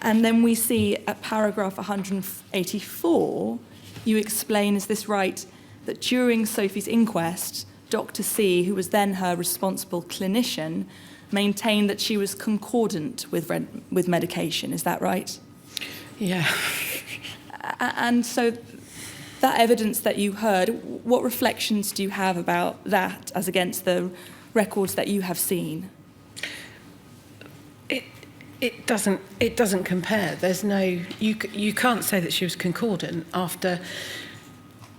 D: And then we see at paragraph 184, you explain, is this right, that during Sophie's inquest, Dr. C, who was then her responsible clinician, maintained that she was concordant with medication. Is that right?
E: Yeah.
D: And so that evidence that you heard, what reflections do you have about that as against the records that you have seen?
E: It doesn't compare. There's no, you can't say that she was concordant after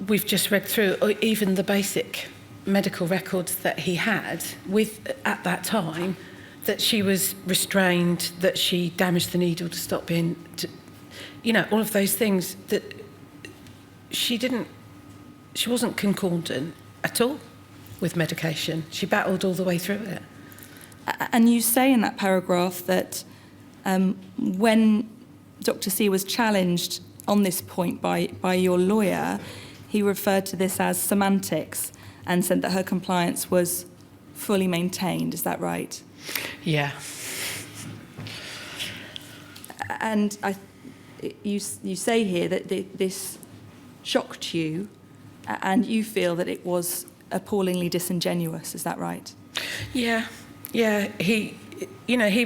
E: we've just read through even the basic medical records that he had with at that time, that she was restrained, that she damaged the needle to stop being, all of those things, that she wasn't concordant at all with medication. She battled all the way through it.
D: And you say in that paragraph that when Dr. C was challenged on this point by your lawyer, he referred to this as semantics and said that her compliance was fully maintained. Is that right?
E: Yeah.
D: And you say here that this shocked you, and you feel that it was appallingly disingenuous. Is that right?
E: Yeah. He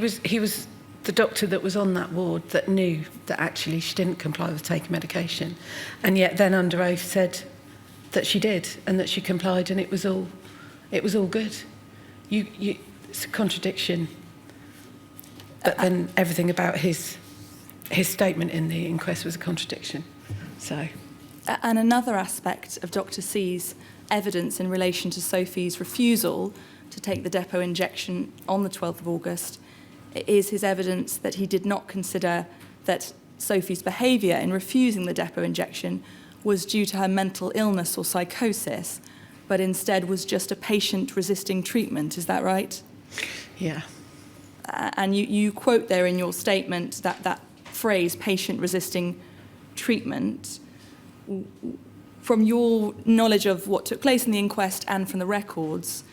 E: was the doctor that was on that ward that knew that actually she didn't comply with taking medication, and yet then under oath said that she did and that she complied, and it was all good. It's a contradiction. But then everything about his statement in the inquest was a contradiction. So.
D: And another aspect of Dr. C's evidence in relation to Sophie's refusal to take the depot injection on the 12th of August is his evidence that he did not consider that Sophie's behaviour in refusing the depot injection was due to her mental illness or psychosis, but instead was just a patient resisting treatment. Is that right?
E: Yeah.
D: And you quote there in your statement that phrase, patient resisting treatment. From your knowledge of what took place in the inquest and from the records,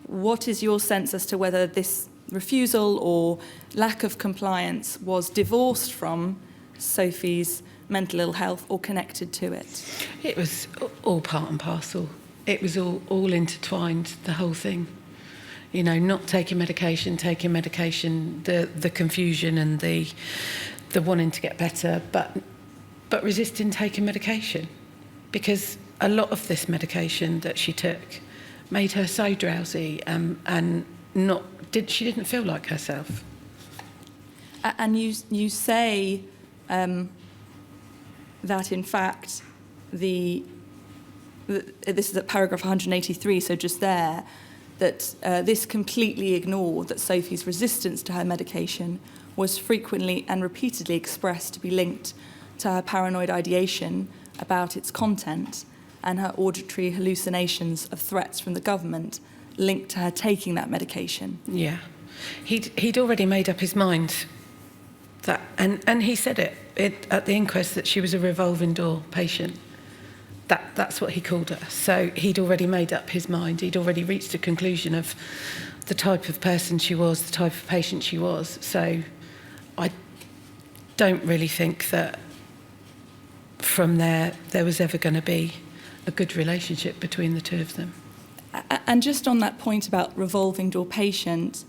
D: what is your sense as to whether this refusal or lack of compliance was divorced from Sophie's mental ill health or connected to it?
E: It was all part and parcel. It was all intertwined, the whole thing. Not taking medication, the confusion and the wanting to get better, but resisting taking medication, because a lot of this medication that she took made her so drowsy and she didn't feel like herself.
D: And you say that in fact this is at paragraph 183, so just there, that this completely ignored that Sophie's resistance to her medication was frequently and repeatedly expressed to be linked to her paranoid ideation about its content and her auditory hallucinations of threats from the government linked to her taking that medication.
E: Yeah. He'd already made up his mind that, and he said it at the inquest, that she was a revolving door patient. That's what he called her. So he'd already made up his mind. He'd already reached a conclusion of the type of person she was, the type of patient she was. So I don't really think that from there was ever going to be a good relationship between the two of them.
D: And just on that point about revolving door patient,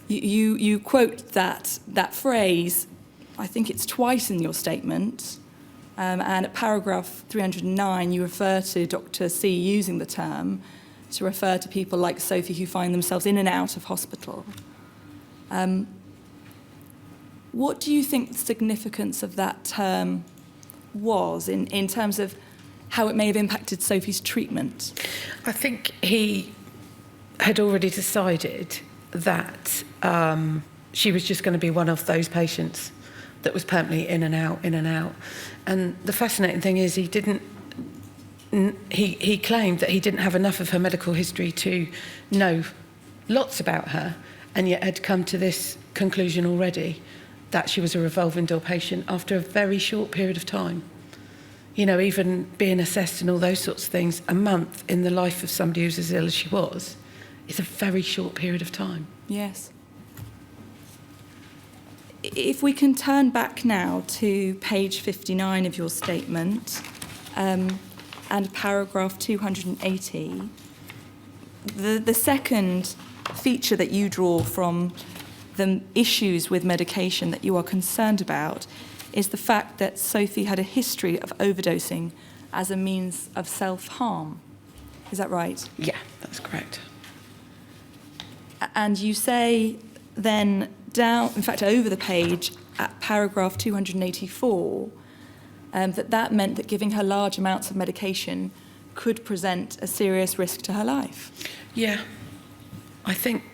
D: you quote that phrase, I think it's twice in your statement, And at paragraph 309, you refer to Dr. C using the term to refer to people like Sophie who find themselves in and out of hospital. What do you think the significance of that term was in terms of how it may have impacted Sophie's treatment?
E: I think he had already decided that she was just going to be one of those patients that was permanently in and out, in and out. And the fascinating thing is he claimed that he didn't have enough of her medical history to know lots about her, and yet had come to this conclusion already that she was a revolving door patient after a very short period of time. You know, even being assessed and all those sorts of things, a month in the life of somebody who's as ill as she was is a very short period of time.
D: Yes. If we can turn back now to page 59 of your statement and paragraph 280, the second feature that you draw from the issues with medication that you are concerned about is the fact that Sophie had a history of overdosing as a means of self-harm. Is that right?
E: Yeah, that's correct.
D: And you say then down, in fact, over the page at paragraph 284, that meant that giving her large amounts of medication could present a serious risk to her life.
E: Yeah. I think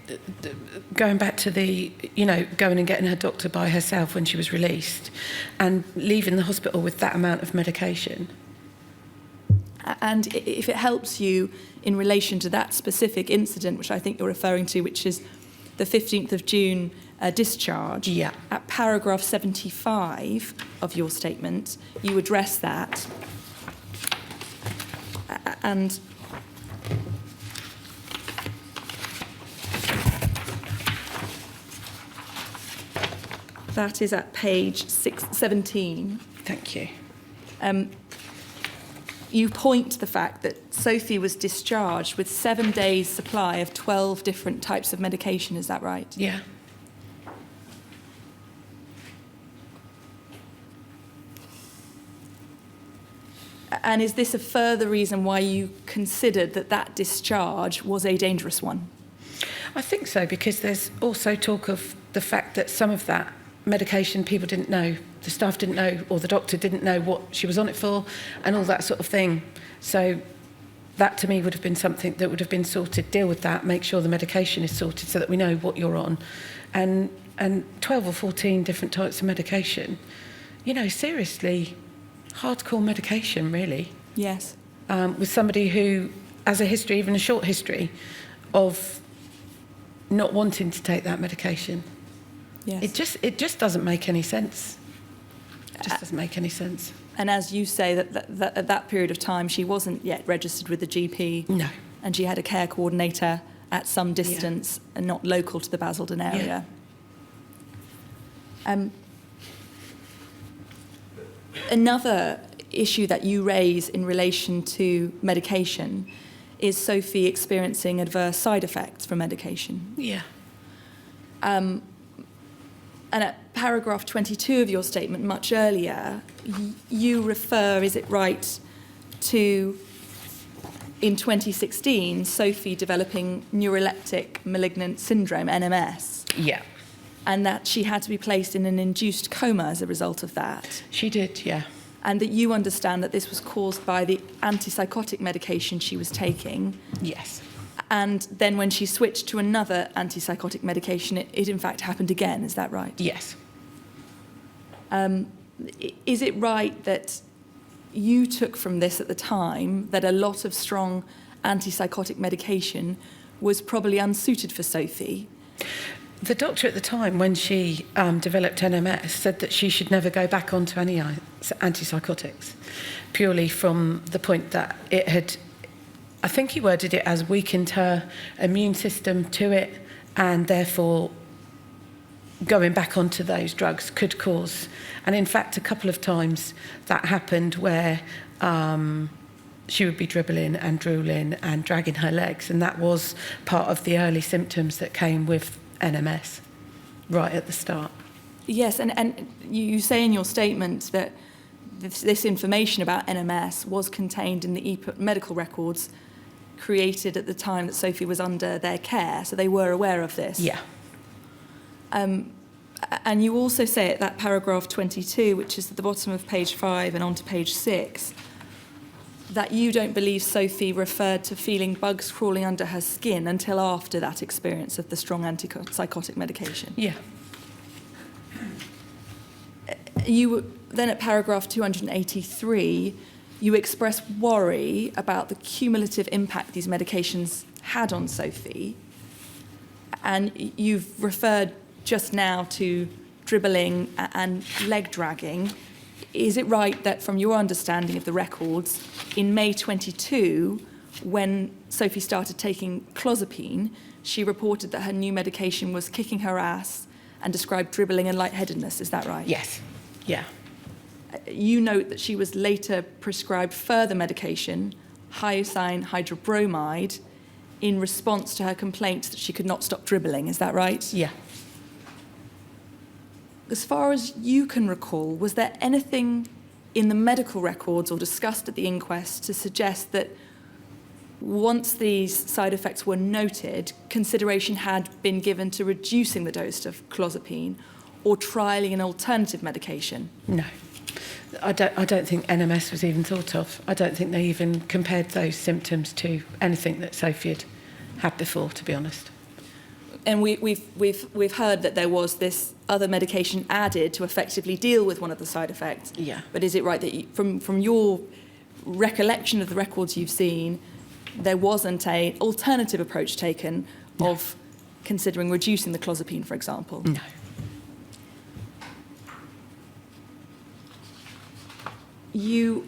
E: going back to the, going and getting her doctor by herself when she was released and leaving the hospital with that amount of medication.
D: And if it helps you in relation to that specific incident, which I think you're referring to, which is the 15th of June discharge,
E: yeah.
D: At paragraph 75 of your statement, you address that. And that is at page 17.
E: Thank you.
D: You point to the fact that Sophie was discharged with 7 days' supply of 12 different types of medication. Is that right?
E: Yeah.
D: And is this a further reason why you considered that discharge was a dangerous one?
E: I think so, because there's also talk of the fact that some of that medication people didn't know, the staff didn't know, or the doctor didn't know what she was on it for, and all that sort of thing. So that to me would have been something that would have been sorted, deal with that, make sure the medication is sorted so that we know what you're on. And 12 or 14 different types of medication, seriously, hardcore medication, really.
D: Yes.
E: With somebody who has a history, even a short history, of not wanting to take that medication.
D: Yes.
E: It just doesn't make any sense. It just doesn't make any sense.
D: And as you say, that at that period of time, she wasn't yet registered with the GP.
E: No.
D: And she had a care coordinator at some distance and not local to the Basildon area. Yeah. Another issue that you raise in relation to medication is Sophie experiencing adverse side effects from medication.
E: Yeah.
D: And at paragraph 22 of your statement, much earlier, you refer, is it right, to, in 2016, Sophie developing neuroleptic malignant syndrome, NMS.
E: Yeah.
D: And that she had to be placed in an induced coma as a result of that.
E: She did, yeah.
D: And that you understand that this was caused by the antipsychotic medication she was taking.
E: Yes.
D: And then when she switched to another antipsychotic medication, it in fact happened again. Is that right?
E: Yes.
D: Is it right that you took from this at the time that a lot of strong antipsychotic medication was probably unsuited for Sophie?
E: The doctor at the time, when she developed NMS, said that she should never go back onto any antipsychotics, purely from the point that it had, I think he worded it as weakened her immune system to it, and therefore going back onto those drugs could cause, and in fact a couple of times that happened where she would be dribbling and drooling and dragging her legs, and that was part of the early symptoms that came with NMS right at the start.
D: Yes, and you say in your statement that this information about NMS was contained in the medical records created at the time that Sophie was under their care, so they were aware of this.
E: Yeah.
D: And you also say at that paragraph 22, which is at the bottom of page 5 and onto page 6, that you don't believe Sophie referred to feeling bugs crawling under her skin until after that experience of the strong antipsychotic medication.
E: Yeah.
D: You then at paragraph 283, you express worry about the cumulative impact these medications had on Sophie. And you've referred just now to dribbling and leg dragging. Is it right that from your understanding of the records, in May 22, when Sophie started taking clozapine, she reported that her new medication was kicking her ass and described dribbling and lightheadedness? Is that right?
E: Yes. Yeah.
D: You note that she was later prescribed further medication, hyoscine hydrobromide, in response to her complaints that she could not stop dribbling. Is that right?
E: Yeah.
D: As far as you can recall, was there anything in the medical records or discussed at the inquest to suggest that once these side effects were noted, consideration had been given to reducing the dose of clozapine or trialling an alternative medication?
E: No. I don't think NMS was even thought of. I don't think they even compared those symptoms to anything that Sophie had before, to be honest.
D: And we've heard that there was this other medication added to effectively deal with one of the side effects.
E: Yeah.
D: But is it right that from your recollection of the records you've seen, there wasn't an alternative approach taken of considering reducing the clozapine, for example?
E: No.
D: You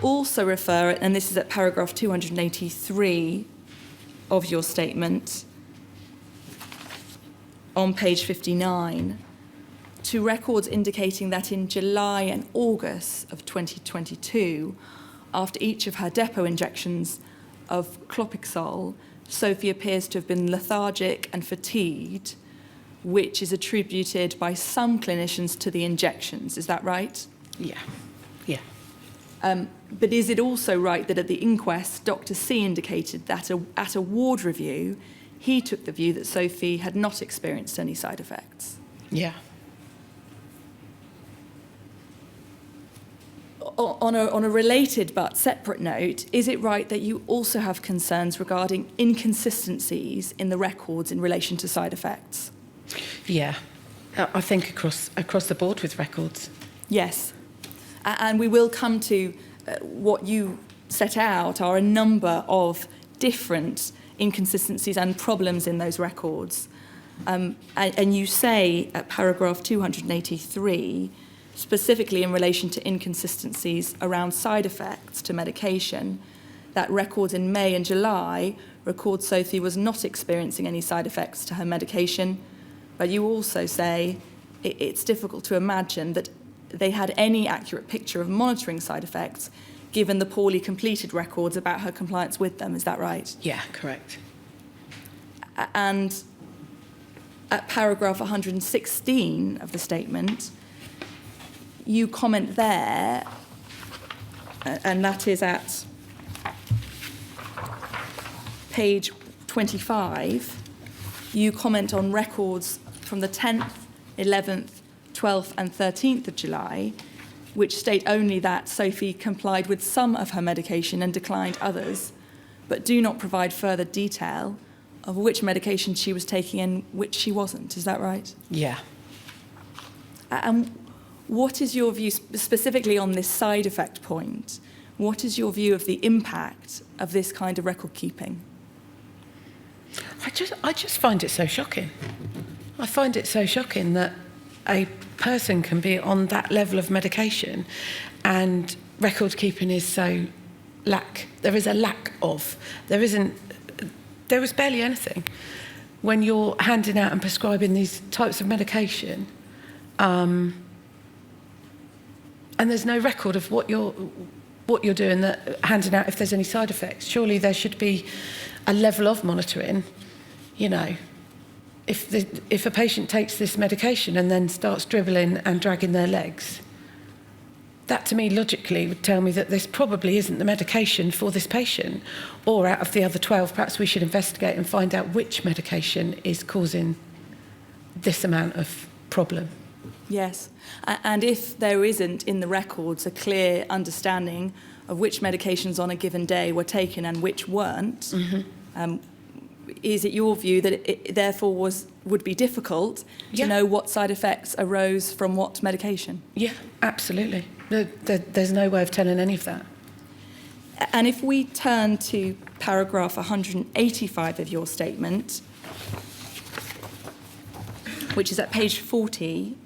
D: also refer, and this is at paragraph 283 of your statement, on page 59, to records indicating that in July and August of 2022, after each of her depot injections of clopixol, Sophie appears to have been lethargic and fatigued, which is attributed by some clinicians to the injections. Is that right?
E: Yeah. Yeah.
D: But is it also right that at the inquest, Dr. C indicated that at a ward review, he took the view that Sophie had not experienced any side effects?
E: Yeah.
D: On a related but separate note, is it right that you also have concerns regarding inconsistencies in the records in relation to side effects?
E: Yeah. I think across the board with records.
D: Yes. And we will come to what you set out are a number of different inconsistencies and problems in those records. And you say at paragraph 283, specifically in relation to inconsistencies around side effects to medication, that records in May and July record Sophie was not experiencing any side effects to her medication, but you also say it's difficult to imagine that they had any accurate picture of monitoring side effects given the poorly completed records about her compliance with them. Is that right?
E: Yeah, correct.
D: And at paragraph 116 of the statement, you comment there, and that is at page 25, you comment on records from the 10th, 11th, 12th and 13th of July, which state only that Sophie complied with some of her medication and declined others, but do not provide further detail of which medication she was taking and which she wasn't. Is that right?
E: Yeah.
D: And what is your view, specifically on this side effect point, what is your view of the impact of this kind of record keeping?
E: I just find it so shocking. I find it so shocking that a person can be on that level of medication and record keeping is so there is a lack of. There was barely anything. When you're handing out and prescribing these types of medication, and there's no record of what you're doing, handing out if there's any side effects. Surely there should be a level of monitoring, you know. If a patient takes this medication and then starts dribbling and dragging their legs, that to me logically would tell me that this probably isn't the medication for this patient, or out of the other 12, perhaps we should investigate and find out which medication is causing this amount of problem.
D: Yes, and if there isn't in the records a clear understanding of which medications on a given day were taken and which weren't, is it your view that it therefore would be difficult to know what side effects arose from what medication?
E: Yeah, absolutely. There's no way of telling any of that.
D: And if we turn to paragraph 185 of your statement, which is at page 40,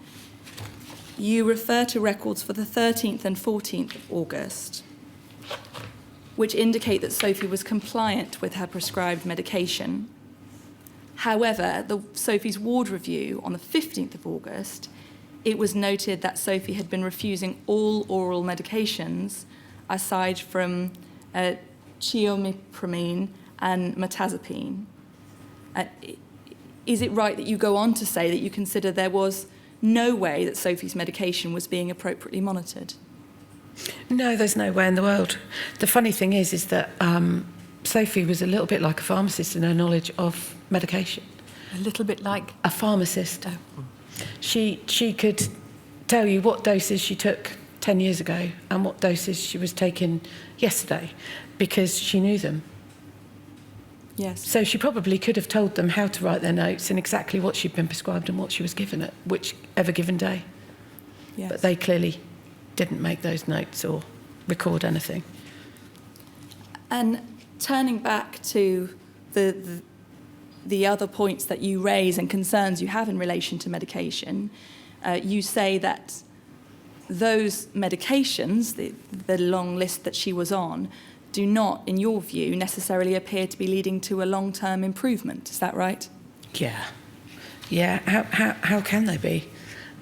D: you refer to records for the 13th and 14th of August, which indicate that Sophie was compliant with her prescribed medication. However, Sophie's ward review on the 15th of August, it was noted that Sophie had been refusing all oral medications aside from chiomipramine and mirtazapine. Is it right that you go on to say that you consider there was no way that Sophie's medication was being appropriately monitored?
E: No, there's no way in the world. The funny thing is that Sophie was a little bit like a pharmacist in her knowledge of medication.
F: A little bit like
E: a pharmacist. She could tell you what doses she took 10 years ago and what doses she was taking yesterday because she knew them.
D: Yes.
E: So she probably could have told them how to write their notes and exactly what she'd been prescribed and what she was given at whichever given day.
D: Yes.
E: But they clearly didn't make those notes or record anything.
D: And turning back to the other points that you raise and concerns you have in relation to medication, you say that those medications, the long list that she was on, do not, in your view, necessarily appear to be leading to a long-term improvement. Is that right?
E: Yeah. Yeah. How can they be?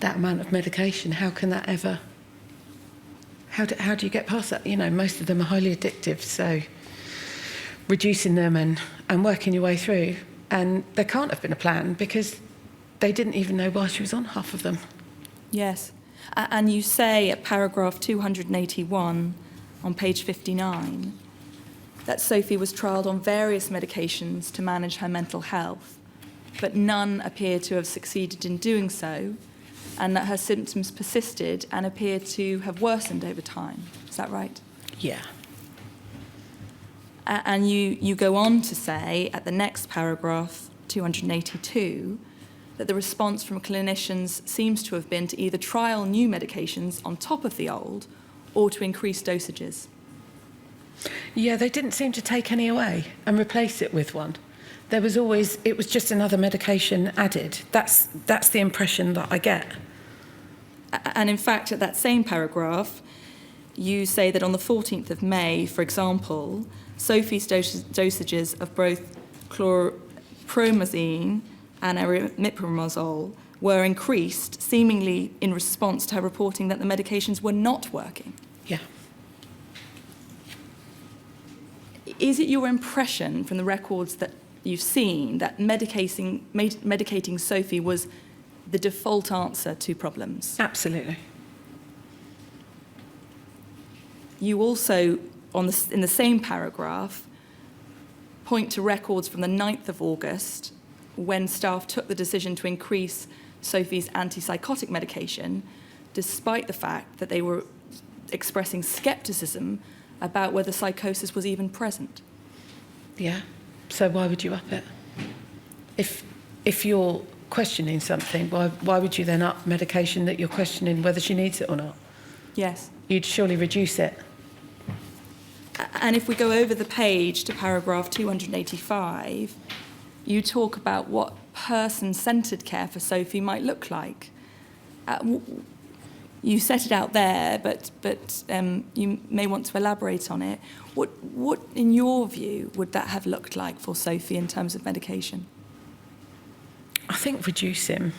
E: That amount of medication, how can that ever... How do you get past that? You know, most of them are highly addictive, so reducing them and working your way through. And there can't have been a plan because they didn't even know why she was on half of them.
D: Yes. And you say at paragraph 281 on page 59 that Sophie was trialled on various medications to manage her mental health, but none appear to have succeeded in doing so, and that her symptoms persisted and appeared to have worsened over time. Is that right?
E: Yeah.
D: And you go on to say at the next paragraph, 282, that the response from clinicians seems to have been to either trial new medications on top of the old or to increase dosages.
E: Yeah, they didn't seem to take any away and replace it with one. It was just another medication added. That's the impression that I get.
D: And in fact, at that same paragraph, you say that on the 14th of May, for example, Sophie's dosages of both chlorpromazine and aripiprazole were increased, seemingly in response to her reporting that the medications were not working.
E: Yeah.
D: Is it your impression from the records that you've seen that medicating Sophie was the default answer to problems?
E: Absolutely.
D: You also, in the same paragraph, point to records from the 9th of August when staff took the decision to increase Sophie's antipsychotic medication, despite the fact that they were expressing scepticism about whether psychosis was even present.
E: Yeah. So why would you up it? If you're questioning something, why would you then up medication that you're questioning whether she needs it or not?
D: Yes.
E: You'd surely reduce it.
D: And if we go over the page to paragraph 285, you talk about what person-centred care for Sophie might look like. You set it out there, but you may want to elaborate on it. What, in your view, would that have looked like for Sophie in terms of medication?
E: I think reducing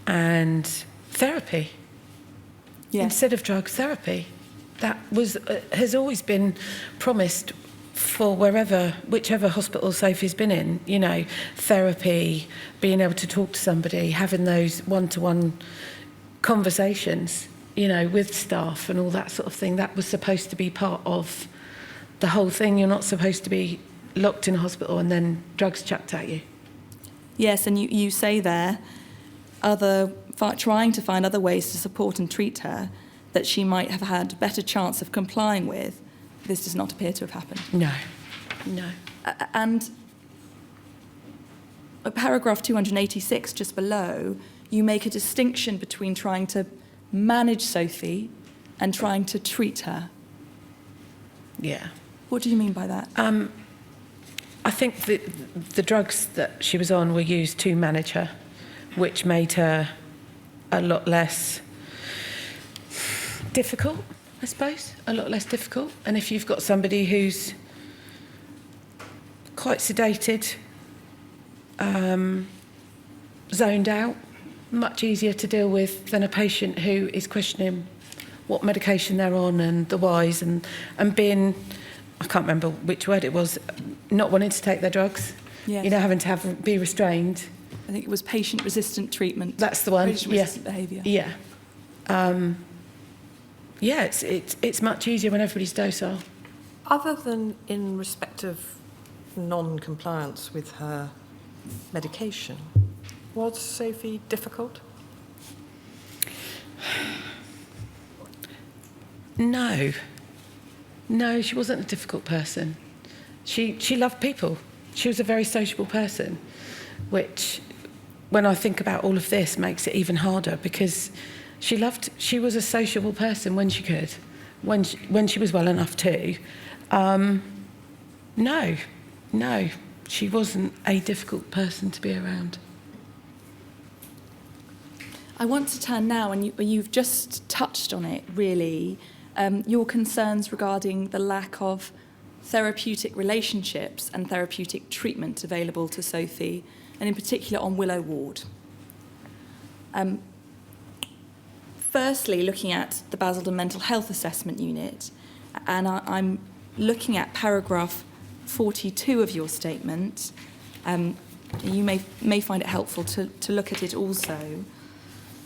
E: and therapy.
D: Yes.
E: Instead of drugs, therapy. That has always been promised for whichever hospital Sophie's been in. You know, therapy, being able to talk to somebody, having those one-to-one conversations. you know, with staff and all that sort of thing. That was supposed to be part of the whole thing. You're not supposed to be locked in a hospital and then drugs chucked at you.
D: Yes, and you say there, trying to find other ways to support and treat her that she might have had a better chance of complying with. This does not appear to have happened.
E: No.
D: And at paragraph 286, just below, you make a distinction between trying to manage Sophie and trying to treat her.
E: Yeah.
D: What do you mean by that?
E: I think the drugs that she was on were used to manage her, which made her a lot less difficult, I suppose, a lot less difficult. And if you've got somebody who's quite sedated, zoned out, much easier to deal with than a patient who is questioning what medication they're on and the whys and being, I can't remember which word it was, not wanting to take their drugs.
D: Yes.
E: You know, having to be restrained.
D: I think it was patient-resistant treatment.
E: That's the one.
D: Patient-resistant behaviour.
E: Yeah. It's much easier when everybody's docile.
F: Other than in respect of non-compliance with her medication, was Sophie difficult?
E: No, she wasn't a difficult person. She loved people. She was a very sociable person, which, when I think about all of this, makes it even harder because she was a sociable person when she could, when she was well enough to. No, she wasn't a difficult person to be around.
D: I want to turn now, and you've just touched on it, really, your concerns regarding the lack of therapeutic relationships and therapeutic treatment available to Sophie, and in particular on Willow Ward. Firstly, looking at the Basildon Mental Health Assessment Unit, and I'm looking at paragraph 42 of your statement. You may find it helpful to look at it also.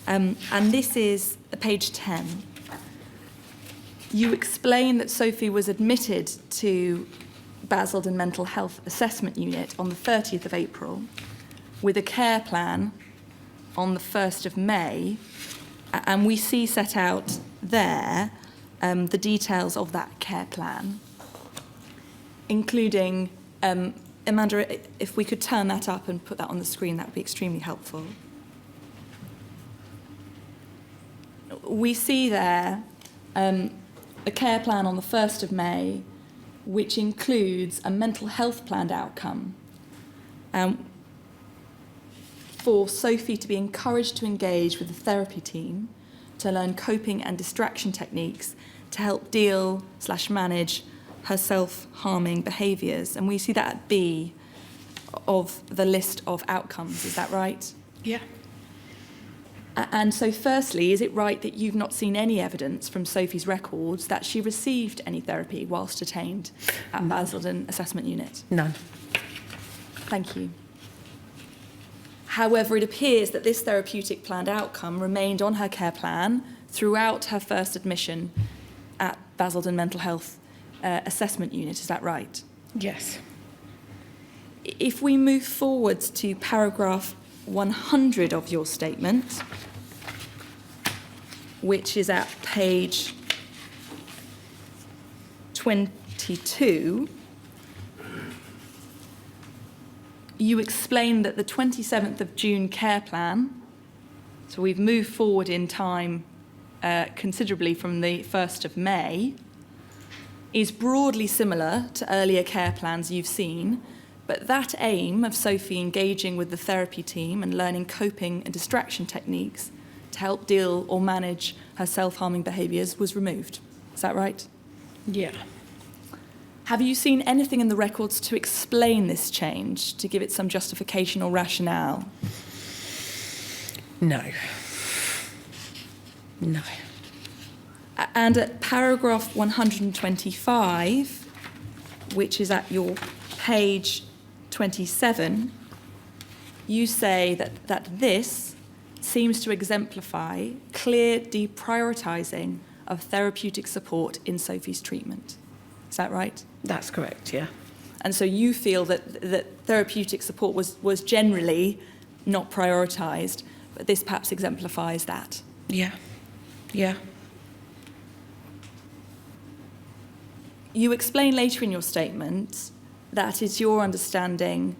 D: And this is page 10. You explain that Sophie was admitted to Basildon Mental Health Assessment Unit on the 30th of April with a care plan on the 1st of May, and we see set out there the details of that care plan, including, Amanda, if we could turn that up and put that on the screen, that would be extremely helpful. We see there a care plan on the 1st of May, which includes a mental health planned outcome for Sophie to be encouraged to engage with the therapy team to learn coping and distraction techniques to help deal/manage her self-harming behaviours. And we see that at B of the list of outcomes. Is that right?
E: Yeah.
D: And so firstly, is it right that you've not seen any evidence from Sophie's records that she received any therapy whilst detained at Basildon Assessment Unit?
E: None.
D: Thank you. However, it appears that this therapeutic planned outcome remained on her care plan throughout her first admission at Basildon Mental Health Assessment Unit. Is that right?
E: Yes.
D: If we move forwards to paragraph 100 of your statement, which is at page 22, you explain that the 27th of June care plan, so we've moved forward in time considerably from the 1st of May, is broadly similar to earlier care plans you've seen, but that aim of Sophie engaging with the therapy team and learning coping and distraction techniques to help deal or manage her self-harming behaviours was removed. Is that right?
E: Yeah.
D: Have you seen anything in the records to explain this change, to give it some justification or rationale?
E: No.
D: And at paragraph 125, which is at your page 27, you say that this seems to exemplify clear deprioritising of therapeutic support in Sophie's treatment. Is that right?
E: That's correct, yeah.
D: And so you feel that therapeutic support was generally not prioritised, but this perhaps exemplifies that.
E: Yeah, yeah.
D: You explain later in your statement that it's your understanding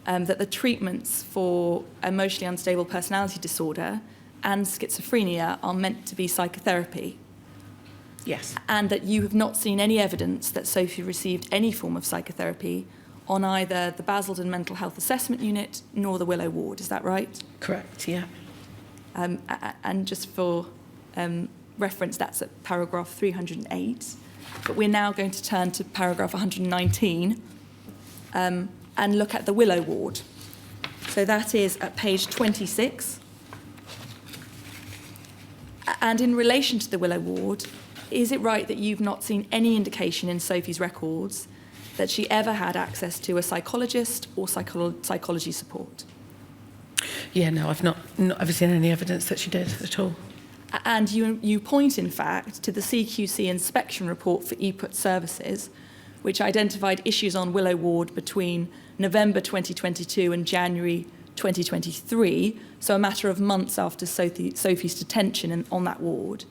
D: that the treatments for emotionally unstable personality disorder and schizophrenia are meant to be psychotherapy.
E: Yes.
D: And that you have not seen any evidence that Sophie received any form of psychotherapy on either the Basildon Mental Health Assessment Unit nor the Willow Ward. Is that right?
E: Correct, yeah.
D: And just for reference, that's at paragraph 308. But we're now going to turn to paragraph 119 and look at the Willow Ward. So that is at page 26. And in relation to the Willow Ward, is it right that you've not seen any indication in Sophie's records that she ever had access to a psychologist or psychology support?
E: Yeah, no, I've not ever seen any evidence that she did at all.
D: And you point, in fact, to the CQC inspection report for EPUT services, which identified issues on Willow Ward between November 2022 and January 2023, so a matter of months after Sophie's detention on that ward,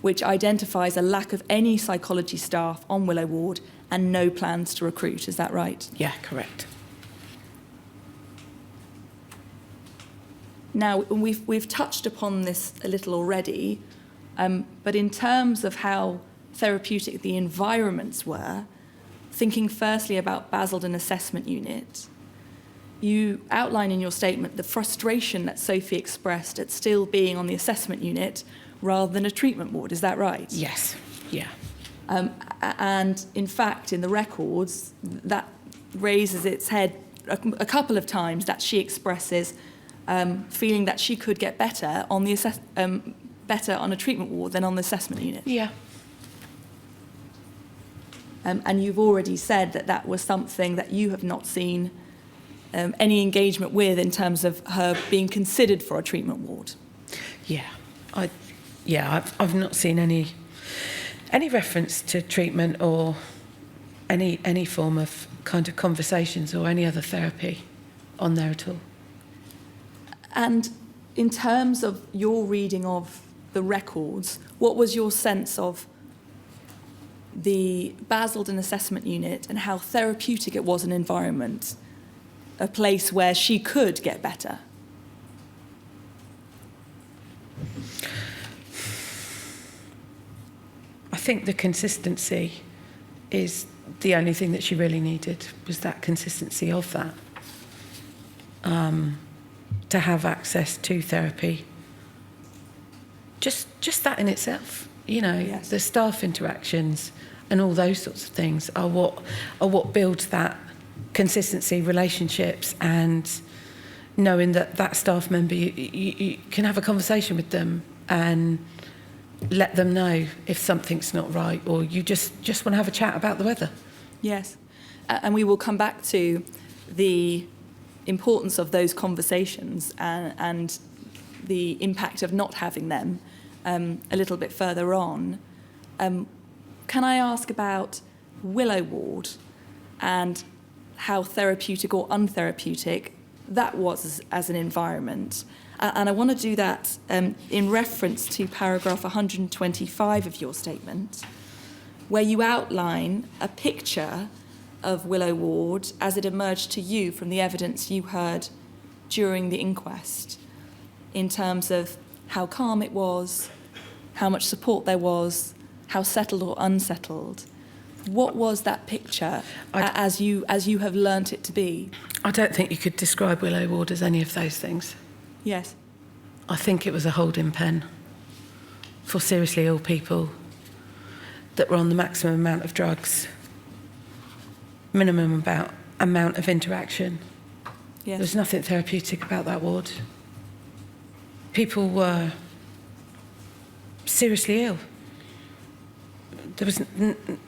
D: which identifies a lack of any psychology staff on Willow Ward and no plans to recruit. Is that right?
E: Yeah, correct.
D: Now, we've touched upon this a little already, but in terms of how therapeutic the environments were, thinking firstly about Basildon Assessment Unit, you outline in your statement the frustration that Sophie expressed at still being on the assessment unit rather than a treatment ward. Is that right?
E: Yes, yeah.
D: And in fact, in the records, that raises its head a couple of times, that she expresses feeling that she could get better on the better on a treatment ward than on the assessment unit.
E: Yeah.
D: And you've already said that that was something that you have not seen any engagement with in terms of her being considered for a treatment ward.
E: Yeah, I've not seen any reference to treatment or any form of kind of conversations or any other therapy on there at all.
D: And in terms of your reading of the records, what was your sense of the Basildon Assessment Unit and how therapeutic it was an environment, a place where she could get better?
E: I think the consistency is the only thing that she really needed, was that consistency of that. To have access to therapy. Just that in itself, you know,
D: Yes.
E: The staff interactions and all those sorts of things are what builds that consistency, relationships, and knowing that staff member, you can have a conversation with them and let them know if something's not right, or you just want to have a chat about the weather.
D: Yes. And we will come back to the importance of those conversations and the impact of not having them a little bit further on. Can I ask about Willow Ward and how therapeutic or untherapeutic that was as an environment? And I want to do that in reference to paragraph 125 of your statement, where you outline a picture of Willow Ward as it emerged to you from the evidence you heard during the inquest, in terms of how calm it was, how much support there was, how settled or unsettled. What was that picture as you have learnt it to be?
E: I don't think you could describe Willow Ward as any of those things.
D: Yes.
E: I think it was a holding pen for seriously ill people that were on the maximum amount of drugs, minimum amount of interaction.
D: Yes.
E: There was nothing therapeutic about that ward. People were seriously ill. There was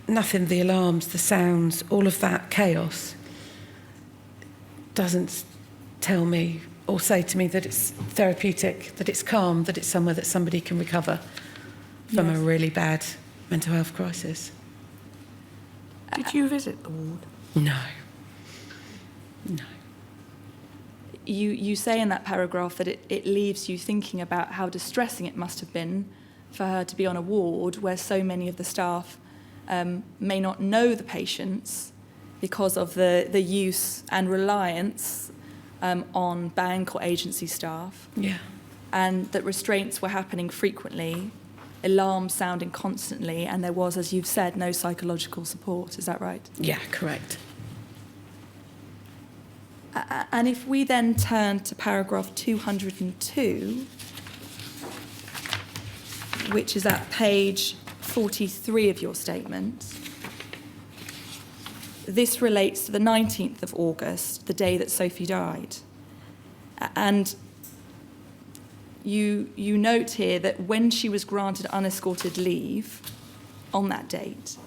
E: nothing, the alarms, the sounds, all of that chaos doesn't tell me or say to me that it's therapeutic, that it's calm, that it's somewhere that somebody can recover from
D: Yes.
E: a really bad mental health crisis.
F: Did you visit the ward?
E: No. No.
D: You say in that paragraph that it leaves you thinking about how distressing it must have been for her to be on a ward where so many of the staff may not know the patients because of the use and reliance on bank or agency staff,
E: Yeah.
D: and that restraints were happening frequently, alarms sounding constantly, and there was, as you've said, no psychological support. Is that right?
E: Yeah, correct.
D: And if we then turn to paragraph 202, which is at page 43 of your statement, this relates to the 19th of August, the day that Sophie died. And you note here that when she was granted unescorted leave on that date,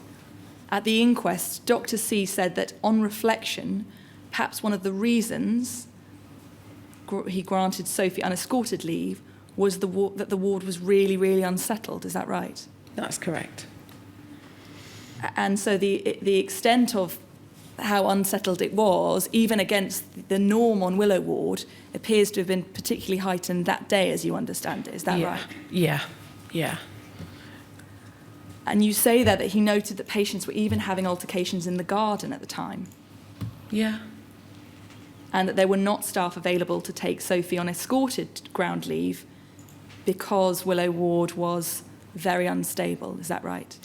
D: at the inquest, Dr. C said that on reflection, perhaps one of the reasons he granted Sophie unescorted leave was that the ward was really, really unsettled. Is that right?
E: That's correct.
D: And so the extent of how unsettled it was, even against the norm on Willow Ward, appears to have been particularly heightened that day, as you understand it. Is that right?
E: Yeah, yeah.
D: And you say there that he noted that patients were even having altercations in the garden at the time,
E: Yeah.
D: and that there were not staff available to take Sophie on escorted ground leave because Willow Ward was very unstable. Is that right?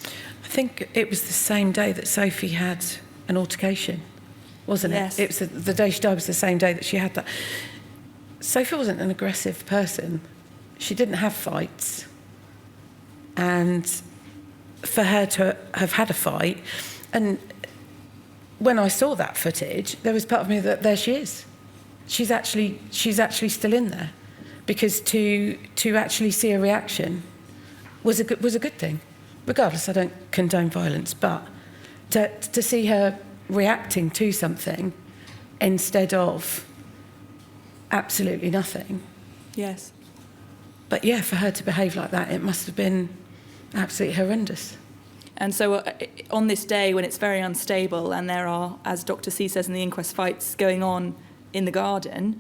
E: I think it was the same day that Sophie had an altercation, wasn't
D: Yes.
E: it? It was the day she died was the same day that she had that. Sophie wasn't an aggressive person. She didn't have fights. And for her to have had a fight, and when I saw that footage, there was part of me that there she is. She's actually still in there, because to actually see a reaction was a good thing. Regardless, I don't condone violence, but to see her reacting to something instead of absolutely nothing.
D: Yes.
E: But yeah, for her to behave like that, it must have been absolutely horrendous.
D: And so on this day when it's very unstable and there are, as Dr. C says in the inquest, fights going on in the garden,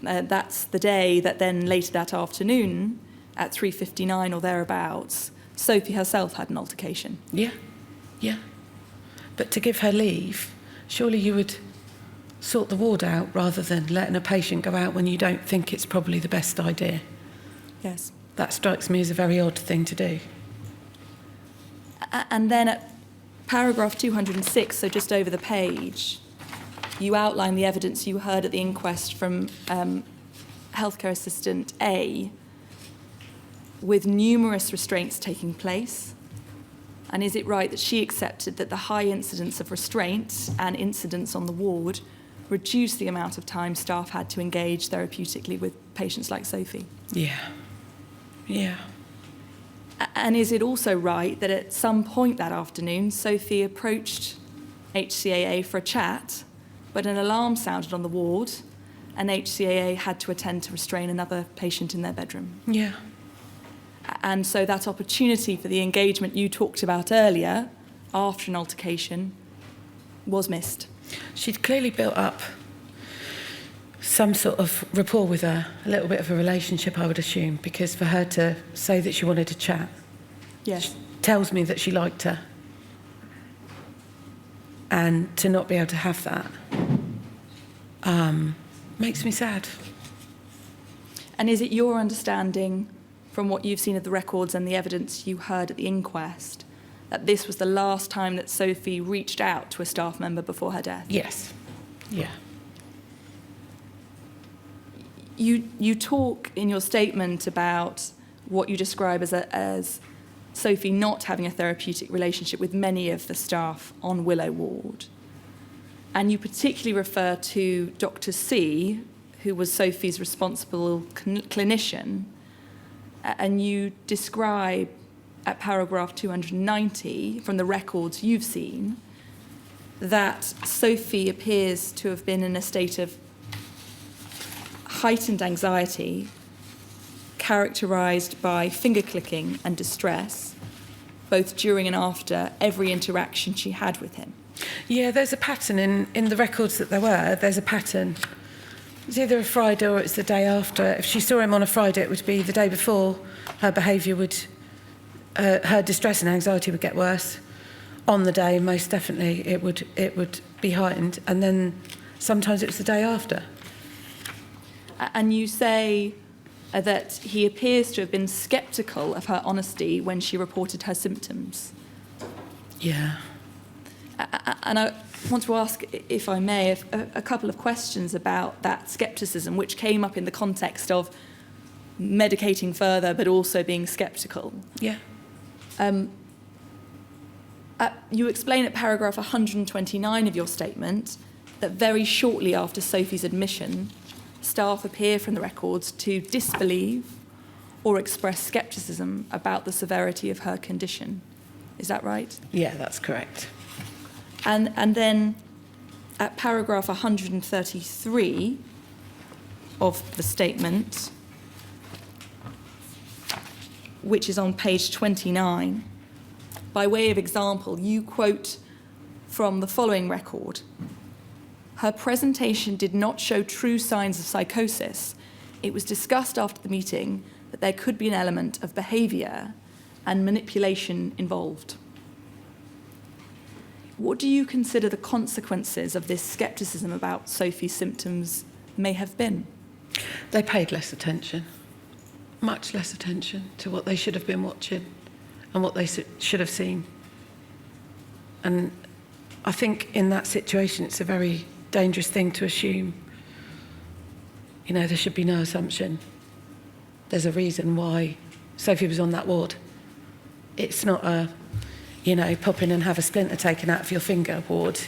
D: that's the day that then later that afternoon at 3:59 or thereabouts, Sophie herself had an altercation.
E: Yeah, yeah. But to give her leave, surely you would sort the ward out rather than letting a patient go out when you don't think it's probably the best idea.
D: Yes.
E: That strikes me as a very odd thing to do.
D: And then at paragraph 206, so just over the page, you outline the evidence you heard at the inquest from healthcare assistant A, with numerous restraints taking place. And is it right that she accepted that the high incidence of restraint and incidents on the ward reduced the amount of time staff had to engage therapeutically with patients like Sophie?
E: Yeah, yeah.
D: And is it also right that at some point that afternoon, Sophie approached HCAA for a chat, but an alarm sounded on the ward and HCAA had to attend to restrain another patient in their bedroom?
E: Yeah.
D: And so that opportunity for the engagement you talked about earlier, after an altercation, was missed.
E: She'd clearly built up some sort of rapport with her, a little bit of a relationship, I would assume, because for her to say that she wanted to chat
D: Yes.
E: tells me that she liked her. And to not be able to have that makes me sad.
D: And is it your understanding, from what you've seen of the records and the evidence you heard at the inquest, that this was the last time that Sophie reached out to a staff member before her death?
E: Yes. Yeah.
D: You talk in your statement about what you describe as Sophie not having a therapeutic relationship with many of the staff on Willow Ward. And you particularly refer to Dr. C, who was Sophie's responsible clinician, and you describe at paragraph 290 from the records you've seen that Sophie appears to have been in a state of heightened anxiety characterised by finger clicking and distress, both during and after every interaction she had with him.
E: Yeah, there's a pattern in the records that there were. There's a pattern. It's either a Friday or it's the day after. If she saw him on a Friday, it would be the day before. Her behaviour would, her distress and anxiety would get worse. On the day, most definitely, it would be heightened. And then sometimes it was the day after.
D: And you say that he appears to have been sceptical of her honesty when she reported her symptoms.
E: Yeah.
D: And I want to ask, if I may, a couple of questions about that scepticism, which came up in the context of medicating further, but also being sceptical.
E: Yeah.
D: You explain at paragraph 129 of your statement that very shortly after Sophie's admission, staff appear from the records to disbelieve or express scepticism about the severity of her condition. Is that right?
E: Yeah, that's correct.
D: And then at paragraph 133 of the statement, which is on page 29, by way of example, you quote from the following record: "Her presentation did not show true signs of psychosis. It was discussed after the meeting that there could be an element of behaviour and manipulation involved." What do you consider the consequences of this scepticism about Sophie's symptoms may have been?
E: They paid less attention, much less attention to what they should have been watching and what they should have seen. And I think in that situation, it's a very dangerous thing to assume. You know, there should be no assumption. There's a reason why Sophie was on that ward. It's not a, you know, pop in and have a splinter taken out of your finger ward.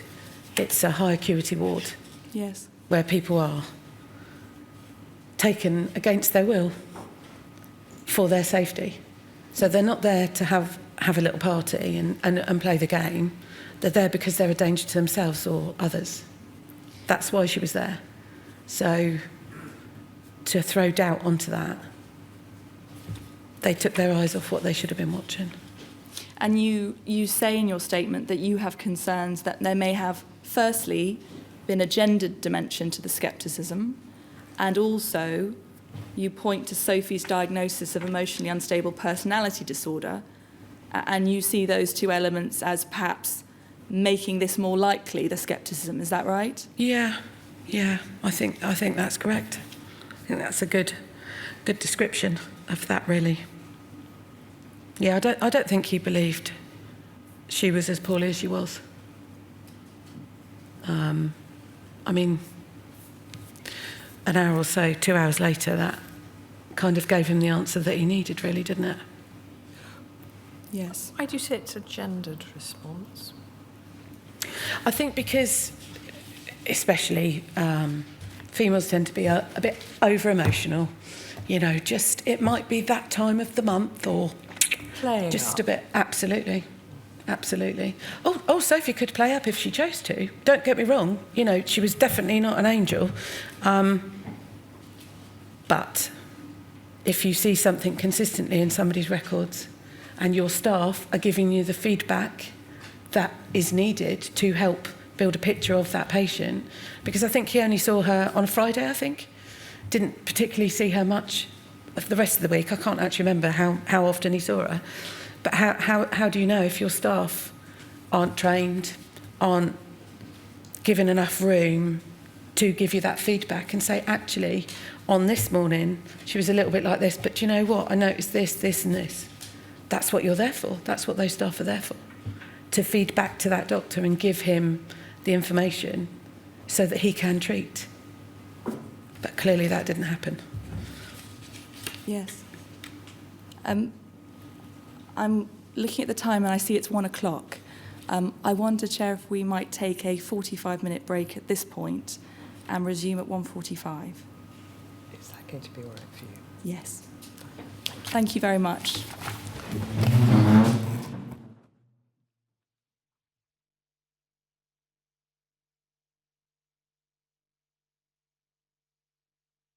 E: It's a high acuity ward.
D: Yes.
E: Where people are taken against their will for their safety. So they're not there to have a little party and play the game. They're there because they're a danger to themselves or others. That's why she was there. So to throw doubt onto that, they took their eyes off what they should have been watching.
D: And you say in your statement that you have concerns that there may have, firstly, been a gendered dimension to the scepticism, and also you point to Sophie's diagnosis of emotionally unstable personality disorder, and you see those two elements as perhaps making this more likely, the scepticism. Is that right?
E: Yeah. I think that's correct. I think that's a good description of that, really. Yeah, I don't think he believed she was as poorly as she was. I mean, an hour or so, 2 hours later, that kind of gave him the answer that he needed, really, didn't it?
D: Yes.
A: Why do you say it's a gendered response?
E: I think because, especially, females tend to be a bit over-emotional. You know, just, it might be that time of the month or
A: Playing
E: just
A: up.
E: a bit. Absolutely. Oh, Sophie could play up if she chose to. Don't get me wrong. You know, she was definitely not an angel. But if you see something consistently in somebody's records and your staff are giving you the feedback that is needed to help build a picture of that patient, because I think he only saw her on a Friday, I think. Didn't particularly see her much of the rest of the week. I can't actually remember how often he saw her. But how do you know if your staff aren't trained, aren't given enough room to give you that feedback and say, actually, on this morning, she was a little bit like this, but do you know what? I noticed this and this. That's what you're there for. That's what those staff are there for. To feed back to that doctor and give him the information so that he can treat. But clearly that didn't happen.
D: Yes. I'm looking at the time and I see it's 1 o'clock. I wonder, Chair, if we might take a 45-minute break at this point and resume at 1:45.
F: Is that going to be all right for you?
D: Yes. Thank you very much.